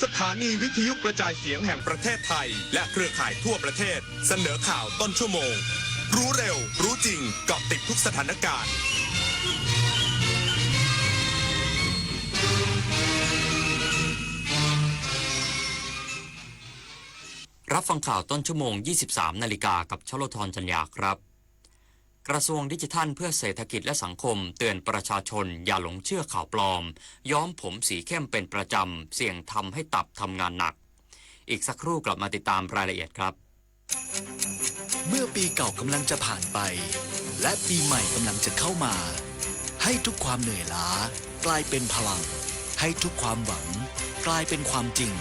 สถานีวิทยุกระจายเสียงแห่งประเทศไทยและเครือข่ายทั่วประเทศเสนอข่าวต้นชั่วโมงรู้เร็วรู้จริงเกาะติดทุกสถานการณ์รับฟังข่าวต้นชั่วโมง 23 นาฬิกากับชลธรจัญญาครับกระทรวงดิจิทัลเพื่อเศรษฐกิจและสังคมเตือนประชาชนอย่าหลงเชื่อข่าวปลอมย้อมผมสีเข้มเป็นประจำเสี่ยงทำให้ตับทำงานหนักอีกสักครู่กลับมาติดตามรายละเอียดครับเมื่อปีเก่ากำลังจะผ่านไปและปีใหม่กำลังจะเข้ามาให้ทุกความเหนื่อยล้ากลายเป็นพลังให้ทุกความหวังกลายเป็นความจริง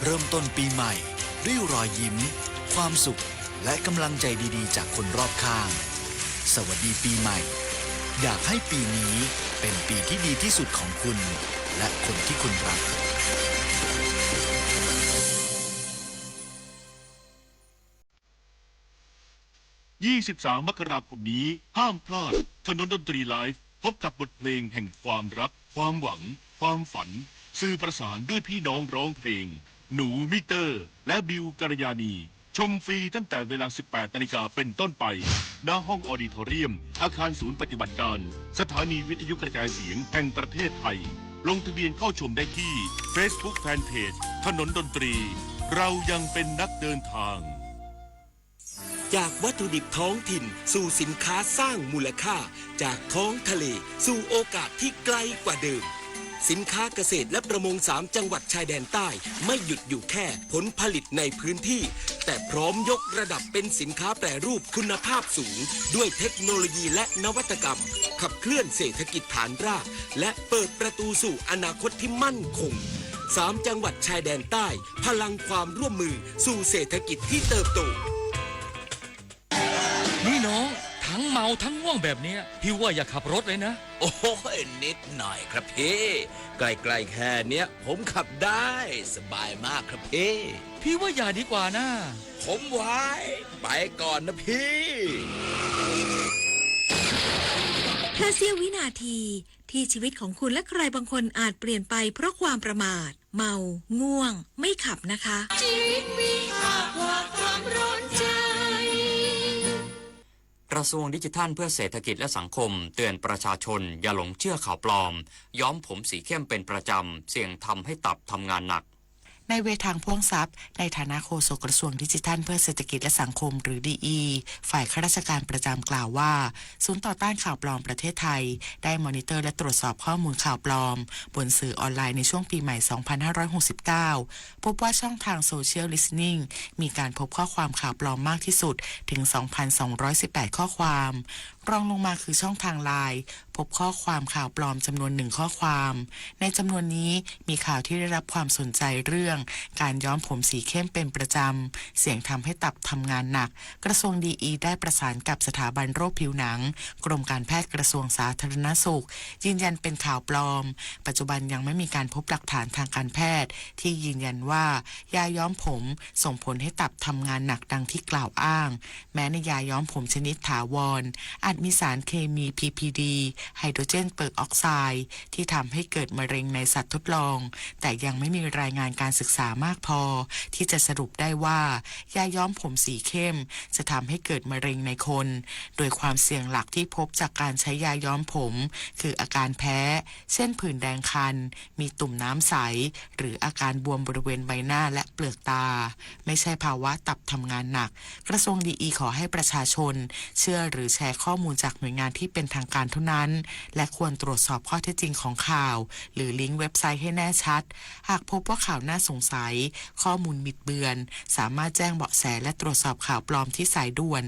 เริ่มต้นปีใหม่ด้วยรอยยิ้มความสุขและกำลังใจดีๆจากคนรอบข้างสวัสดีปีใหม่อยากให้ปีนี้เป็นปีที่ดีที่สุดของคุณและคนที่คุณรัก23 มกราคมนี้ห้ามพลาดถนนดนตรีไลฟ์พบกับบทเพลงแห่งความรักความหวังความฝันสื่อประสานด้วยพี่น้องร้องเพลงหนูมิเตอร์และบิวกัลยาณีชมฟรีตั้งแต่เวลา 18 นาฬิกาเป็นต้นไปณห้องออดิทอเรียมอาคารศูนย์ปฏิบัติการสถานีวิทยุกระจายเสียงแห่งประเทศไทยลงทะเบียนเข้าชมได้ที่ Facebook Fanpage ถนนดนตรีเรายังเป็นนักเดินทางจากวัตถุดิบท้องถิ่นสู่สินค้าสร้างมูลค่าจากท้องทะเลสู่โอกาสที่ไกลกว่าเดิมสินค้าเกษตรและประมง3จังหวัดชายแดนใต้ไม่หยุดอยู่แค่ผลผลิตในพื้นที่แต่พร้อมยกระดับเป็นสินค้าแปรรูปคุณภาพสูงด้วยเทคโนโลยีและนวัตกรรมขับเคลื่อนเศรษฐกิจฐานรากและเปิดประตูสู่อนาคตที่มั่นคง3จังหวัดชายแดนใต้พลังความร่วมมือสู่เศรษฐกิจที่เติบโตนี่น้องทั้งเมาทั้งง่วงแบบนี้พี่ว่าอย่าขับรถเลยนะโอ้ยนิดหน่อยครับพี่ใกล้ๆแค่เนี้ยผมขับได้สบายมากครับพี่ว่าอย่าดีกว่านะผมไว้ไปก่อนนะพี่แค่เสี้ยววินาทีที่ชีวิตของคุณและใครบางคนอาจเปลี่ยนไปเพราะความประมาทเมาง่วงไม่ขับนะคะชีวิตมีค่ากว่าความร้อนใจกระทรวงดิจิทัลเพื่อเศรษฐกิจและสังคมเตือนประชาชนอย่าหลงเชื่อข่าวปลอมย้อมผมสีเข้มเป็นประจำเสี่ยงทำให้ตับทำงานหนักในเวทางพ่วงทรัพย์ในฐานะโฆษกกระทรวงดิจิทัลเพื่อเศรษฐกิจและสังคมหรือดีฝ่ายข้าราชการประจำกล่าวว่าศูนย์ต่อต้านข่าวปลอมประเทศไทยได้มอนิเตอร์และตรวจสอบข้อมูลข่าวปลอมบนสื่อออนไลน์ในช่วงปีใหม่ 2569 พบว่าช่องทางโซเชียลลิสติ้งมีการพบข้อความข่าวปลอมมากที่สุดถึง 2,218 ข้อความรองลงมาคือช่องทางไลน์พบข้อความข่าวปลอมจำนวน1ข้อความในจำนวนนี้มีข่าวที่ได้รับความสนใจเรื่องการย้อมผมสีเข้มเป็นประจำเสี่ยงทำให้ตับทำงานหนักกระทรวงดีได้ประสานกับสถาบันโรคผิวหนังกรมการแพทย์กระทรวงสาธารณสุขยืนยันเป็นข่าวปลอมปัจจุบันยังไม่มีการพบหลักฐานทางการแพทย์ที่ยืนยันว่ายาย้อมผมส่งผลให้ตับทำงานหนักดังที่กล่าวอ้างแม้ในยาย้อมผมชนิดถาวรมีสารเคมี PPD ไฮโดรเจนเปอร์ออกไซด์ที่ทำให้เกิดมะเร็งในสัตว์ทดลองแต่ยังไม่มีรายงานการศึกษามากพอที่จะสรุปได้ว่ายาย้อมผมสีเข้มจะทำให้เกิดมะเร็งในคนโดยความเสี่ยงหลักที่พบจากการใช้ยาย้อมผมคืออาการแพ้เช่นผื่นแดงคันมีตุ่มน้ำใสหรืออาการบวมบริเวณใบหน้าและเปลือกตาไม่ใช่ภาวะตับทำงานหนักกระทรวงดีขอให้ประชาชนเชื่อหรือแชร์ข้อมูลจากหน่วยงานที่เป็นทางการเท่านั้นและควรตรวจสอบข้อเท็จจริงของข่าวหรือลิงก์เว็บไซต์ให้แน่ชัดหากพบว่าข่าวน่าสงสัยข้อมูลบิดเบือนสามารถแจ้งเบาะแสและตรวจสอบข่าวปลอมที่สายด่วน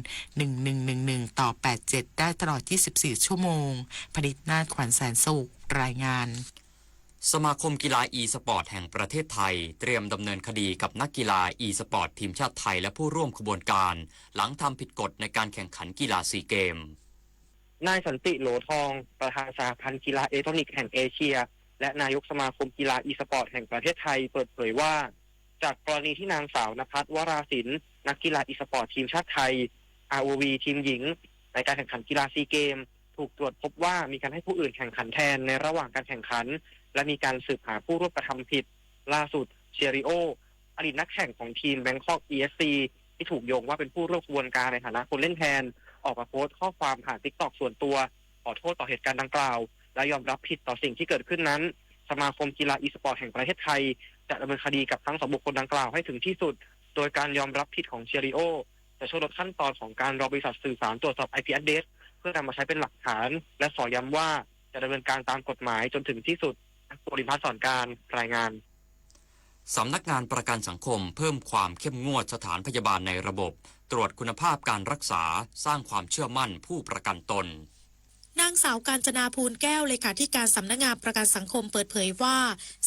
1111ต่อ87ได้ตลอด24ชั่วโมงผลิตนาถขวัญแสนสุขรายงานสมาคมกีฬาอีสปอร์ตแห่งประเทศไทยเตรียมดำเนินคดีกับนักกีฬาอีสปอร์ตทีมชาติไทยและผู้ร่วมขบวนการหลังทำผิดกฎในการแข่งขันกีฬาซีเกมนายสันติโหลทองประธานสหพันธ์กีฬาอิเล็กทรอนิกส์แห่งเอเชียและนายกสมาคมกีฬาอีสปอร์ตแห่งประเทศไทยเปิดเผยว่าจากกรณีที่นางสาวนภัสวราศิลป์นักกีฬาอีสปอร์ตทีมชาติไทย ROV ทีมหญิงในการแข่งขันกีฬาซีเกมถูกตรวจพบว่ามีการให้ผู้อื่นแข่งขันแทนในระหว่างการแข่งขันและมีการสืบหาผู้ร่วมกระทำผิดล่าสุด เชียริโออดีตนักแข่งของทีมแบงคอก ESC ที่ถูกโยงว่าเป็นผู้ร่วมขบวนการในฐานะคนเล่นแทนออกมาโพสต์ข้อความผ่าน TikTok ส่วนตัวขอโทษต่อเหตุการณ์ดังกล่าวและยอมรับผิดต่อสิ่งที่เกิดขึ้นนั้นสมาคมกีฬาอีสปอร์ตแห่งประเทศไทยจะดำเนินคดีกับทั้ง2บุคคลดังกล่าวให้ถึงที่สุดโดยการยอมรับผิดของเชียริโอจะช่วยลดขั้นตอนของการรอบริษัทสื่อสารตรวจสอบ IP address เพื่อนำมาใช้เป็นหลักฐานและขอย้ำว่าจะดำเนินการตามกฎหมายจนถึงที่สุดปริพัฒน์สอนการรายงานสำนักงานประกันสังคมเพิ่มความเข้มงวดสถานพยาบาลในระบบตรวจคุณภาพการรักษาสร้างความเชื่อมั่นผู้ประกันตนนางสาวกาญจนาภูลแก้วเลขาธิการสำนักงานประกันสังคมเปิดเผยว่า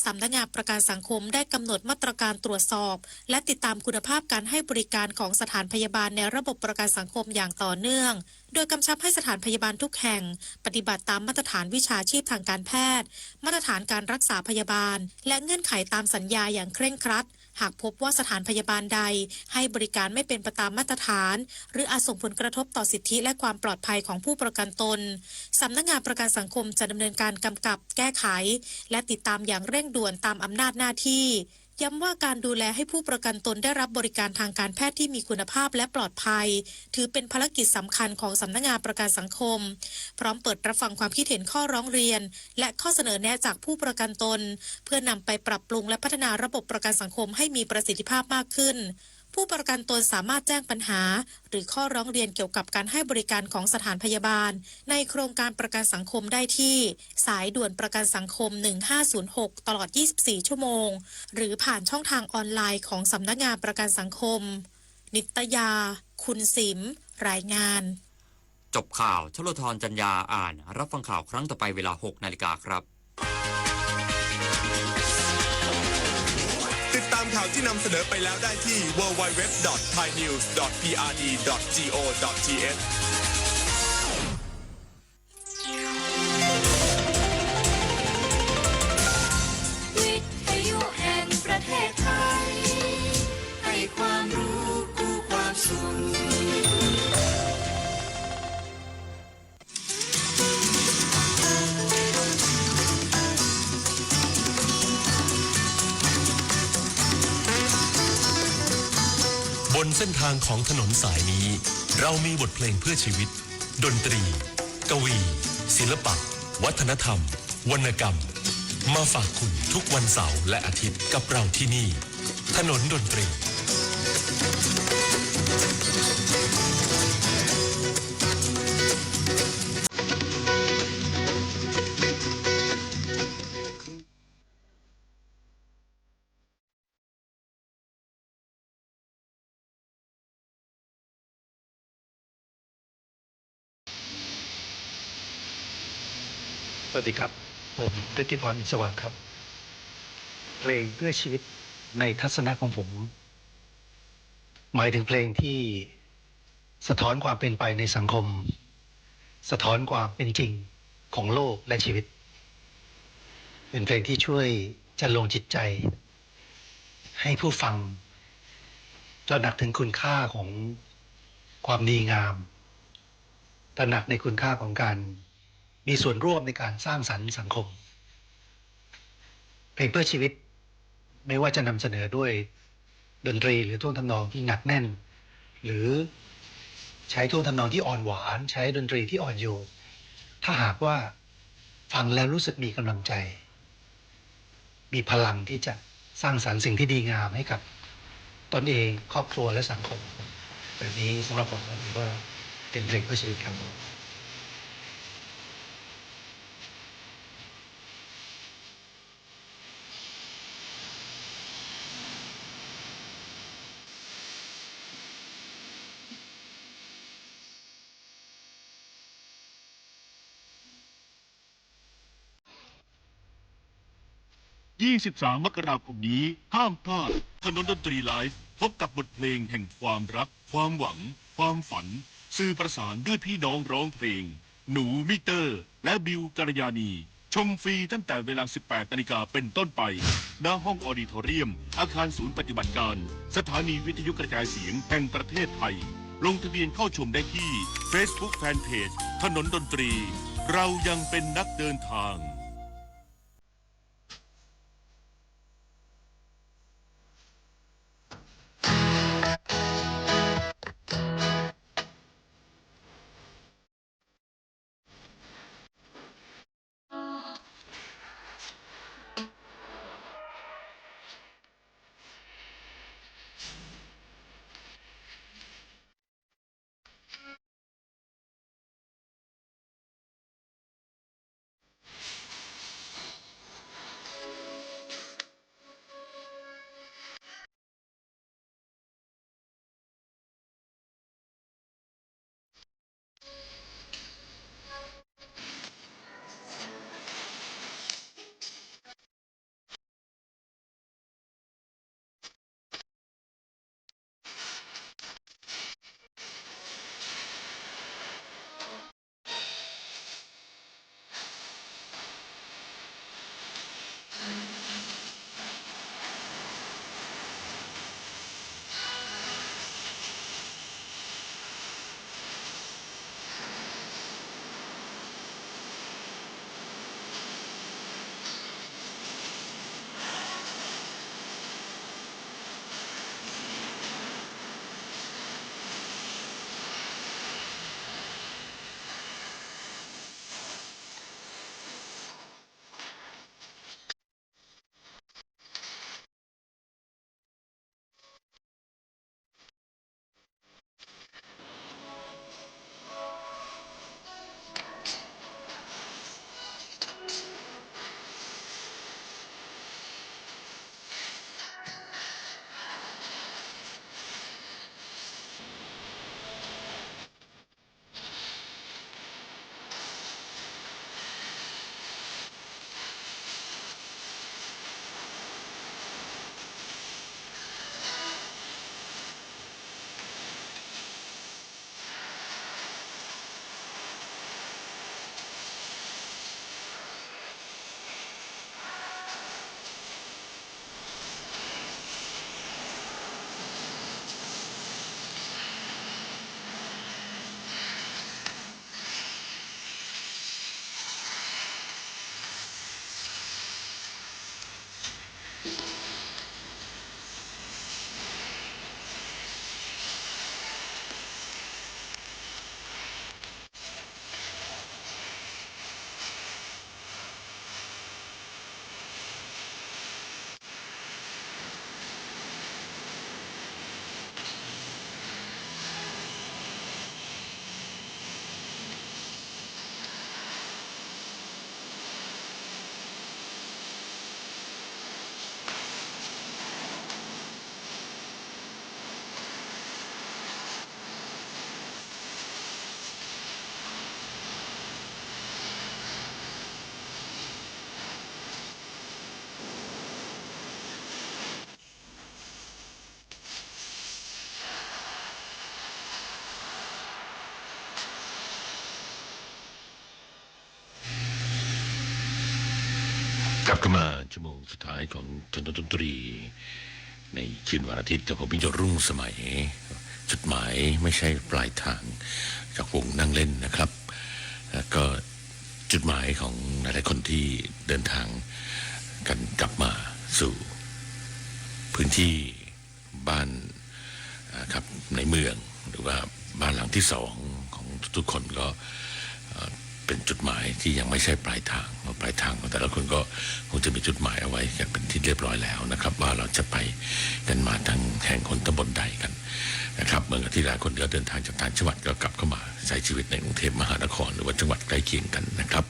สำนักงานประกันสังคมได้กำหนดมาตรการตรวจสอบและติดตามคุณภาพการให้บริการของสถานพยาบาลในระบบประกันสังคมอย่างต่อเนื่องโดยกำชับให้สถานพยาบาลทุกแห่งปฏิบัติตามมาตรฐานวิชาชีพทางการแพทย์มาตรฐานการรักษาพยาบาลและเงื่อนไขตามสัญญาอย่างเคร่งครัดหากพบว่าสถานพยาบาลใดให้บริการไม่เป็นไปตามมาตรฐานหรืออาจส่งผลกระทบต่อสิทธิและความปลอดภัยของผู้ประกันตนสำนักงานประกันสังคมจะดำเนินการกำกับแก้ไขและติดตามอย่างเร่งด่วนตามอำนาจหน้าที่ย้ำว่าการดูแลให้ผู้ประกันตนได้รับบริการทางการแพทย์ที่มีคุณภาพและปลอดภัยถือเป็นภารกิจสำคัญของสำนักงานประกันสังคมพร้อมเปิดรับฟังความคิดเห็นข้อร้องเรียนและข้อเสนอแนะจากผู้ประกันตนเพื่อนำไปปรับปรุงและพัฒนาระบบประกันสังคมให้มีประสิทธิภาพมากขึ้นผู้ประกันตนสามารถแจ้งปัญหาหรือข้อร้องเรียนเกี่ยวกับการให้บริการของสถานพยาบาลในโครงการประกันสังคมได้ที่สายด่วนประกันสังคม1506ตลอด24ชั่วโมงหรือผ่านช่องทางออนไลน์ของสำนักงานประกันสังคมนิตยาคุณสิมรายงานจบข่าวชลธรจัญญาอ่านรับฟังข่าวครั้งต่อไปเวลา 6 นาฬิกาครับติดตามข่าวที่นำเสนอไปแล้วได้ที่ www.thainews.prd.go.th วิทยุแห่งประเทศไทยให้ความรู้คู่ความสุขบนเส้นทางของถนนสายนี้เรามีบทเพลงเพื่อชีวิตดนตรีกวีศิลปะวัฒนธรรมวรรณกรรมมาฝากคุณทุกวันเสาร์และอาทิตย์กับเราที่นี่ถนนดนตรีสวัสดีครับผมฤทธิพรสว่างครับเพลงเพื่อชีวิตในทัศนะของผมหมายถึงเพลงที่สะท้อนความเป็นไปในสังคมสะท้อนความเป็นจริงของโลกและชีวิตเป็นเพลงที่ช่วยจันลงจิตใจให้ผู้ฟังตระหนักถึงคุณค่าของความดีงามตระหนักในคุณค่าของการมีส่วนร่วมในการสร้างสรรค์สังคมเพลงเพื่อชีวิตไม่ว่าจะนำเสนอด้วยดนตรีหรือท่วงทำนองที่หนักแน่นหรือใช้ท่วงทำนองที่อ่อนหวานใช้ดนตรีที่อ่อนโยนถ้าหากว่าฟังแล้วรู้สึกมีกำลังใจมีพลังที่จะสร้างสรรค์สิ่งที่ดีงามให้กับตนเองครอบครัวและสังคมแบบนี้สำหรับผมถือว่าเป็นเพลงเพื่อชีวิตครับ23 มกราคมนี้ห้ามพลาดถนนดนตรีไลฟ์พบกับบทเพลงแห่งความรักความหวังความฝันสื่อประสานด้วยพี่น้องร้องเพลงหนูมิเตอร์และบิวกัลยาณีชมฟรีตั้งแต่เวลา 18 นาฬิกาเป็นต้นไปณห้องออดิโทเรียมอาคารศูนย์ปฏิบัติการสถานีวิทยุกระจายเสียงแห่งประเทศไทยลงทะเบียนเข้าชมได้ที่ Facebook Fanpage ถนนดนตรีเรายังเป็นนักเดินทาง กลับมาชั่วโมงสุดท้ายของถนนดนตรีในคืนวันอาทิตย์กับผมพิจรุ่งสมัยจุดหมายไม่ใช่ปลายทางจากวงนั่งเล่นนะครับแล้วก็จุดหมายของหลายๆคนที่เดินทางกันกลับมาสู่พื้นที่บ้านครับในเมืองหรือว่าบ้านหลังที่สองของทุกคนก็เป็นจุดหมายที่ยังไม่ใช่ปลายทางปลายทางของแต่ละคนก็คงจะมีจุดหมายเอาไว้กันเป็นที่เรียบร้อยแล้วนะครับว่าเราจะไปกันมาทางแห่งคนตำบลใดกันนะครับเมื่อที่หลายคนก็เดินทางจากต่างจังหวัดก็กลับเข้ามาใช้ชีวิตในกรุงเทพมหานครหรือว่าจังหวัดใกล้เคียงกันนะครับ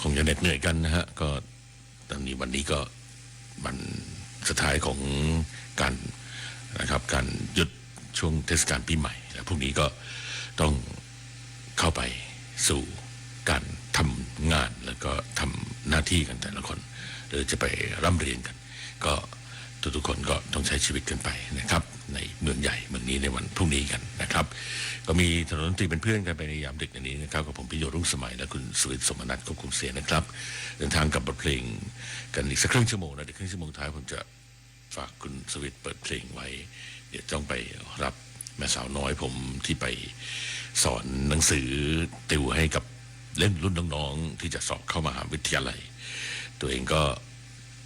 คงจะเหน็ดเหนื่อยกันนะฮะก็ตอนนี้วันนี้ก็วันสุดท้ายของการนะครับการหยุดช่วงเทศกาลปีใหม่และพรุ่งนี้ก็ต้องเข้าไปสู่การทำงานแล้วก็ทำหน้าที่กันแต่ละคนหรือจะไปร่ำเรียนกันก็ทุกคนก็ต้องใช้ชีวิตกันไปนะครับในเมืองใหญ่เมืองนี้ในวันพรุ่งนี้กันนะครับก็มีถนนดนตรีเป็นเพื่อนกันไปในยามดึกในนี้นะครับกับผมพิโยรุ่งสมัยและคุณสุวิทย์สมนัสควบคุมเสียงนะครับเดินทางกับบทเพลงกันอีกสักครึ่งชั่วโมงนะเดี๋ยวครึ่งชั่วโมงท้ายผมจะฝากคุณสุวิทย์เปิดเพลงไว้เดี๋ยวต้องไปรับแม่สาวน้อยผมที่ไปสอนหนังสือติวให้กับเล่นรุ่นน้องๆที่จะสอบเข้ามหาวิทยาลัยตัวเองก็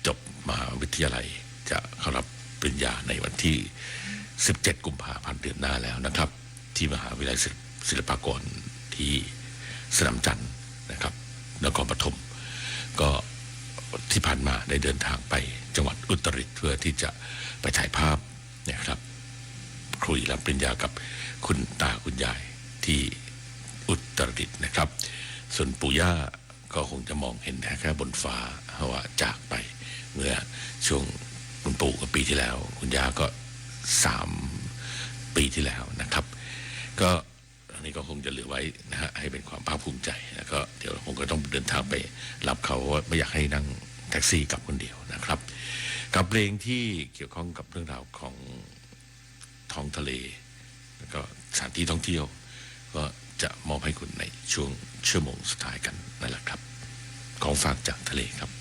จบมหาวิทยาลัยจะเข้ารับปริญญาในวันที่17กุมภาพันธ์เดือนหน้าแล้วนะครับที่มหาวิทยาลัยศิลปากรที่สนามจันทร์นะครับนครปฐมก็ที่ผ่านมาได้เดินทางไปจังหวัดอุตรดิตถ์เพื่อที่จะไปถ่ายภาพนะครับคุยรับปริญญากับคุณตาคุณยายที่อุตรดิตถ์นะครับส่วนปู่ย่าก็คงจะมองเห็นแค่บนฟ้าเพราะว่าจากไปเมื่อช่วงคุณปู่ก็ปีที่แล้วคุณย่าก็3 ปีที่แล้วนะครับก็อันนี้ก็คงจะเหลือไว้นะฮะให้เป็นความภาคภูมิใจแล้วก็เดี๋ยวผมก็ต้องเดินทางไปรับเขาว่าไม่อยากให้นั่งแท็กซี่กลับคนเดียวนะครับกับเพลงที่เกี่ยวข้องกับเรื่องราวของท้องทะเลแล้วก็สถานที่ท่องเที่ยวก็จะมอบให้คุณในช่วงชั่วโมงสุดท้ายกันนั่นแหละครับของฝากจากทะเลครับ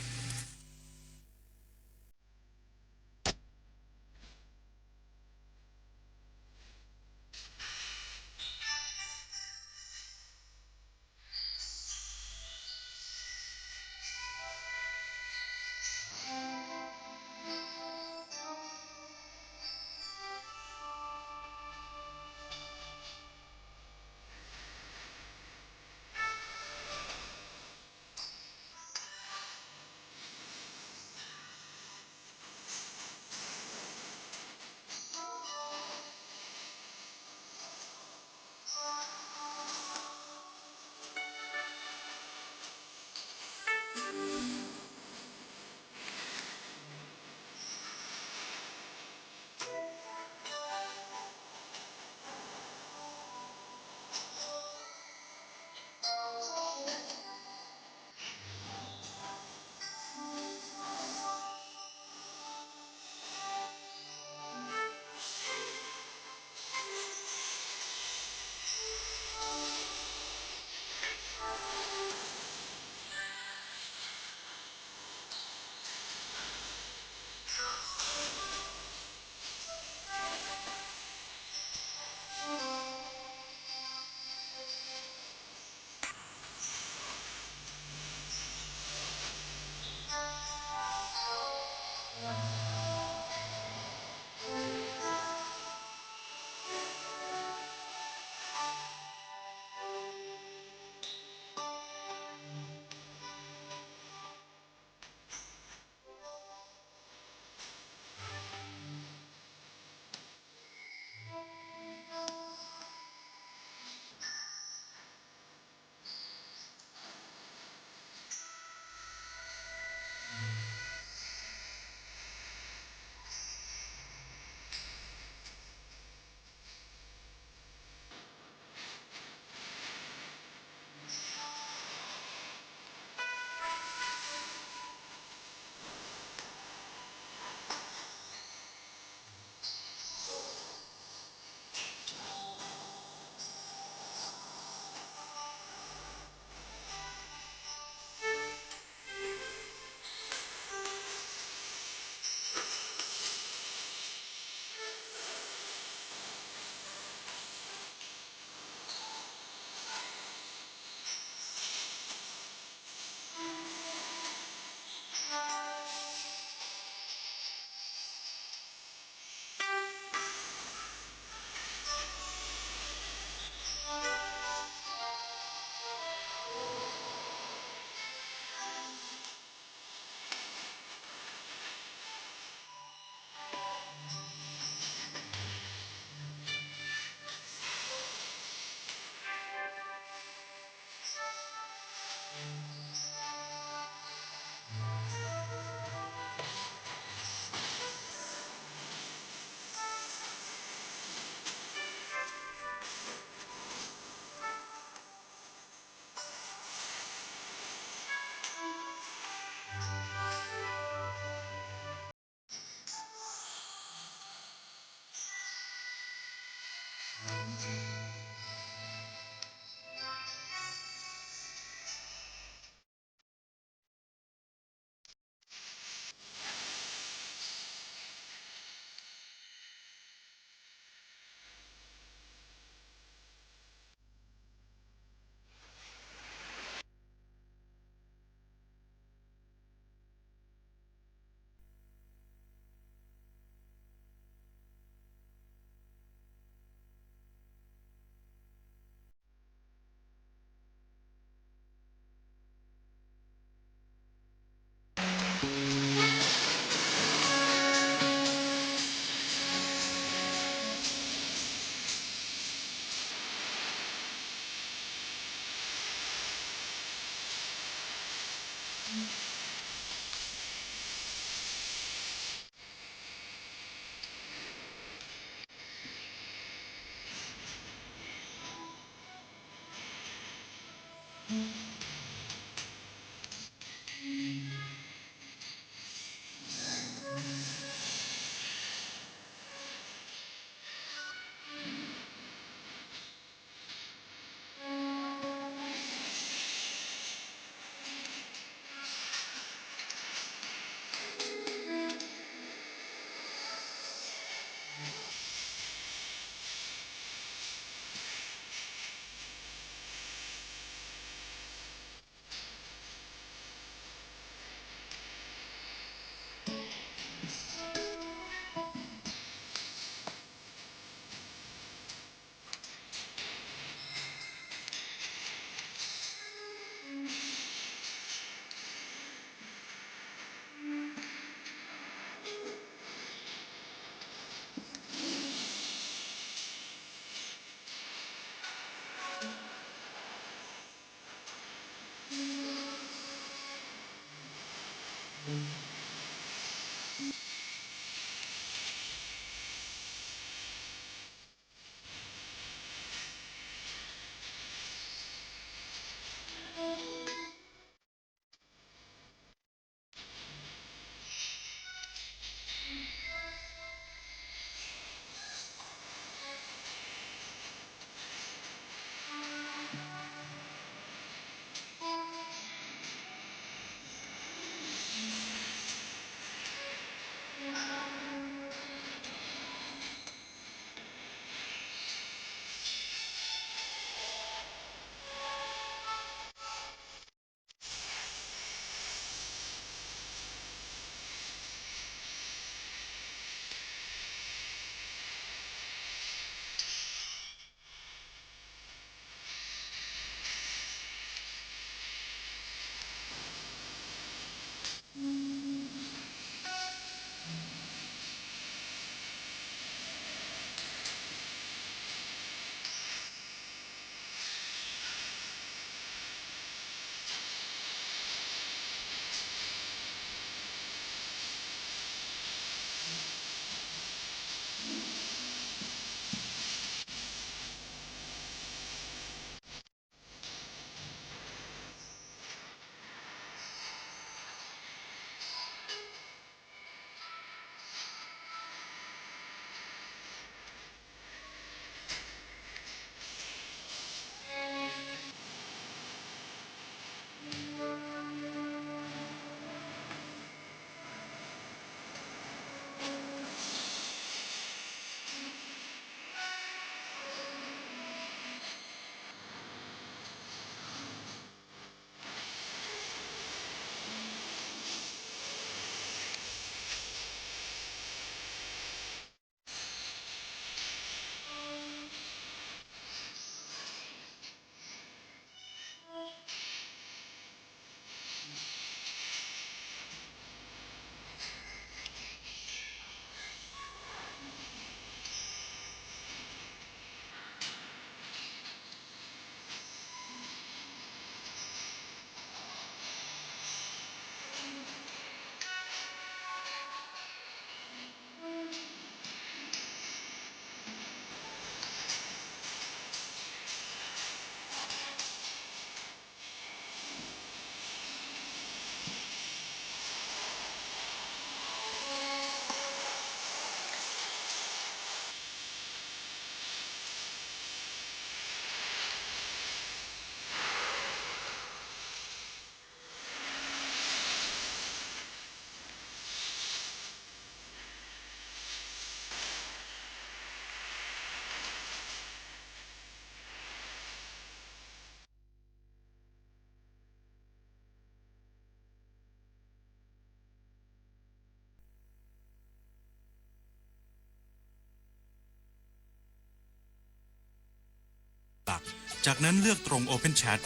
จากนั้นเลือกตรง Open Chat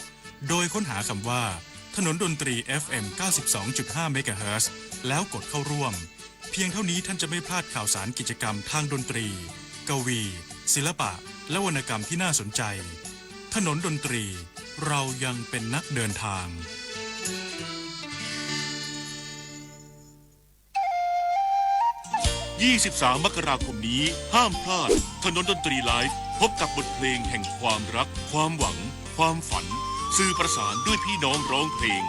โดยค้นหาคำว่าถนนดนตรี FM 92.5 เมกะเฮิรตซ์แล้วกดเข้าร่วม เพียงเท่านี้ท่านจะไม่พลาดข่าวสารกิจกรรมทางดนตรี กวี ศิลปะ และวรรณกรรมที่น่าสนใจ ถนนดนตรีเรายังเป็นนักเดินทาง 23 มกราคมนี้ห้ามพลาดถนนดนตรีไลฟ์พบกับบทเพลงแห่งความรัก ความหวัง ความฝัน สื่อประสานด้วยพี่น้องร้องเพลง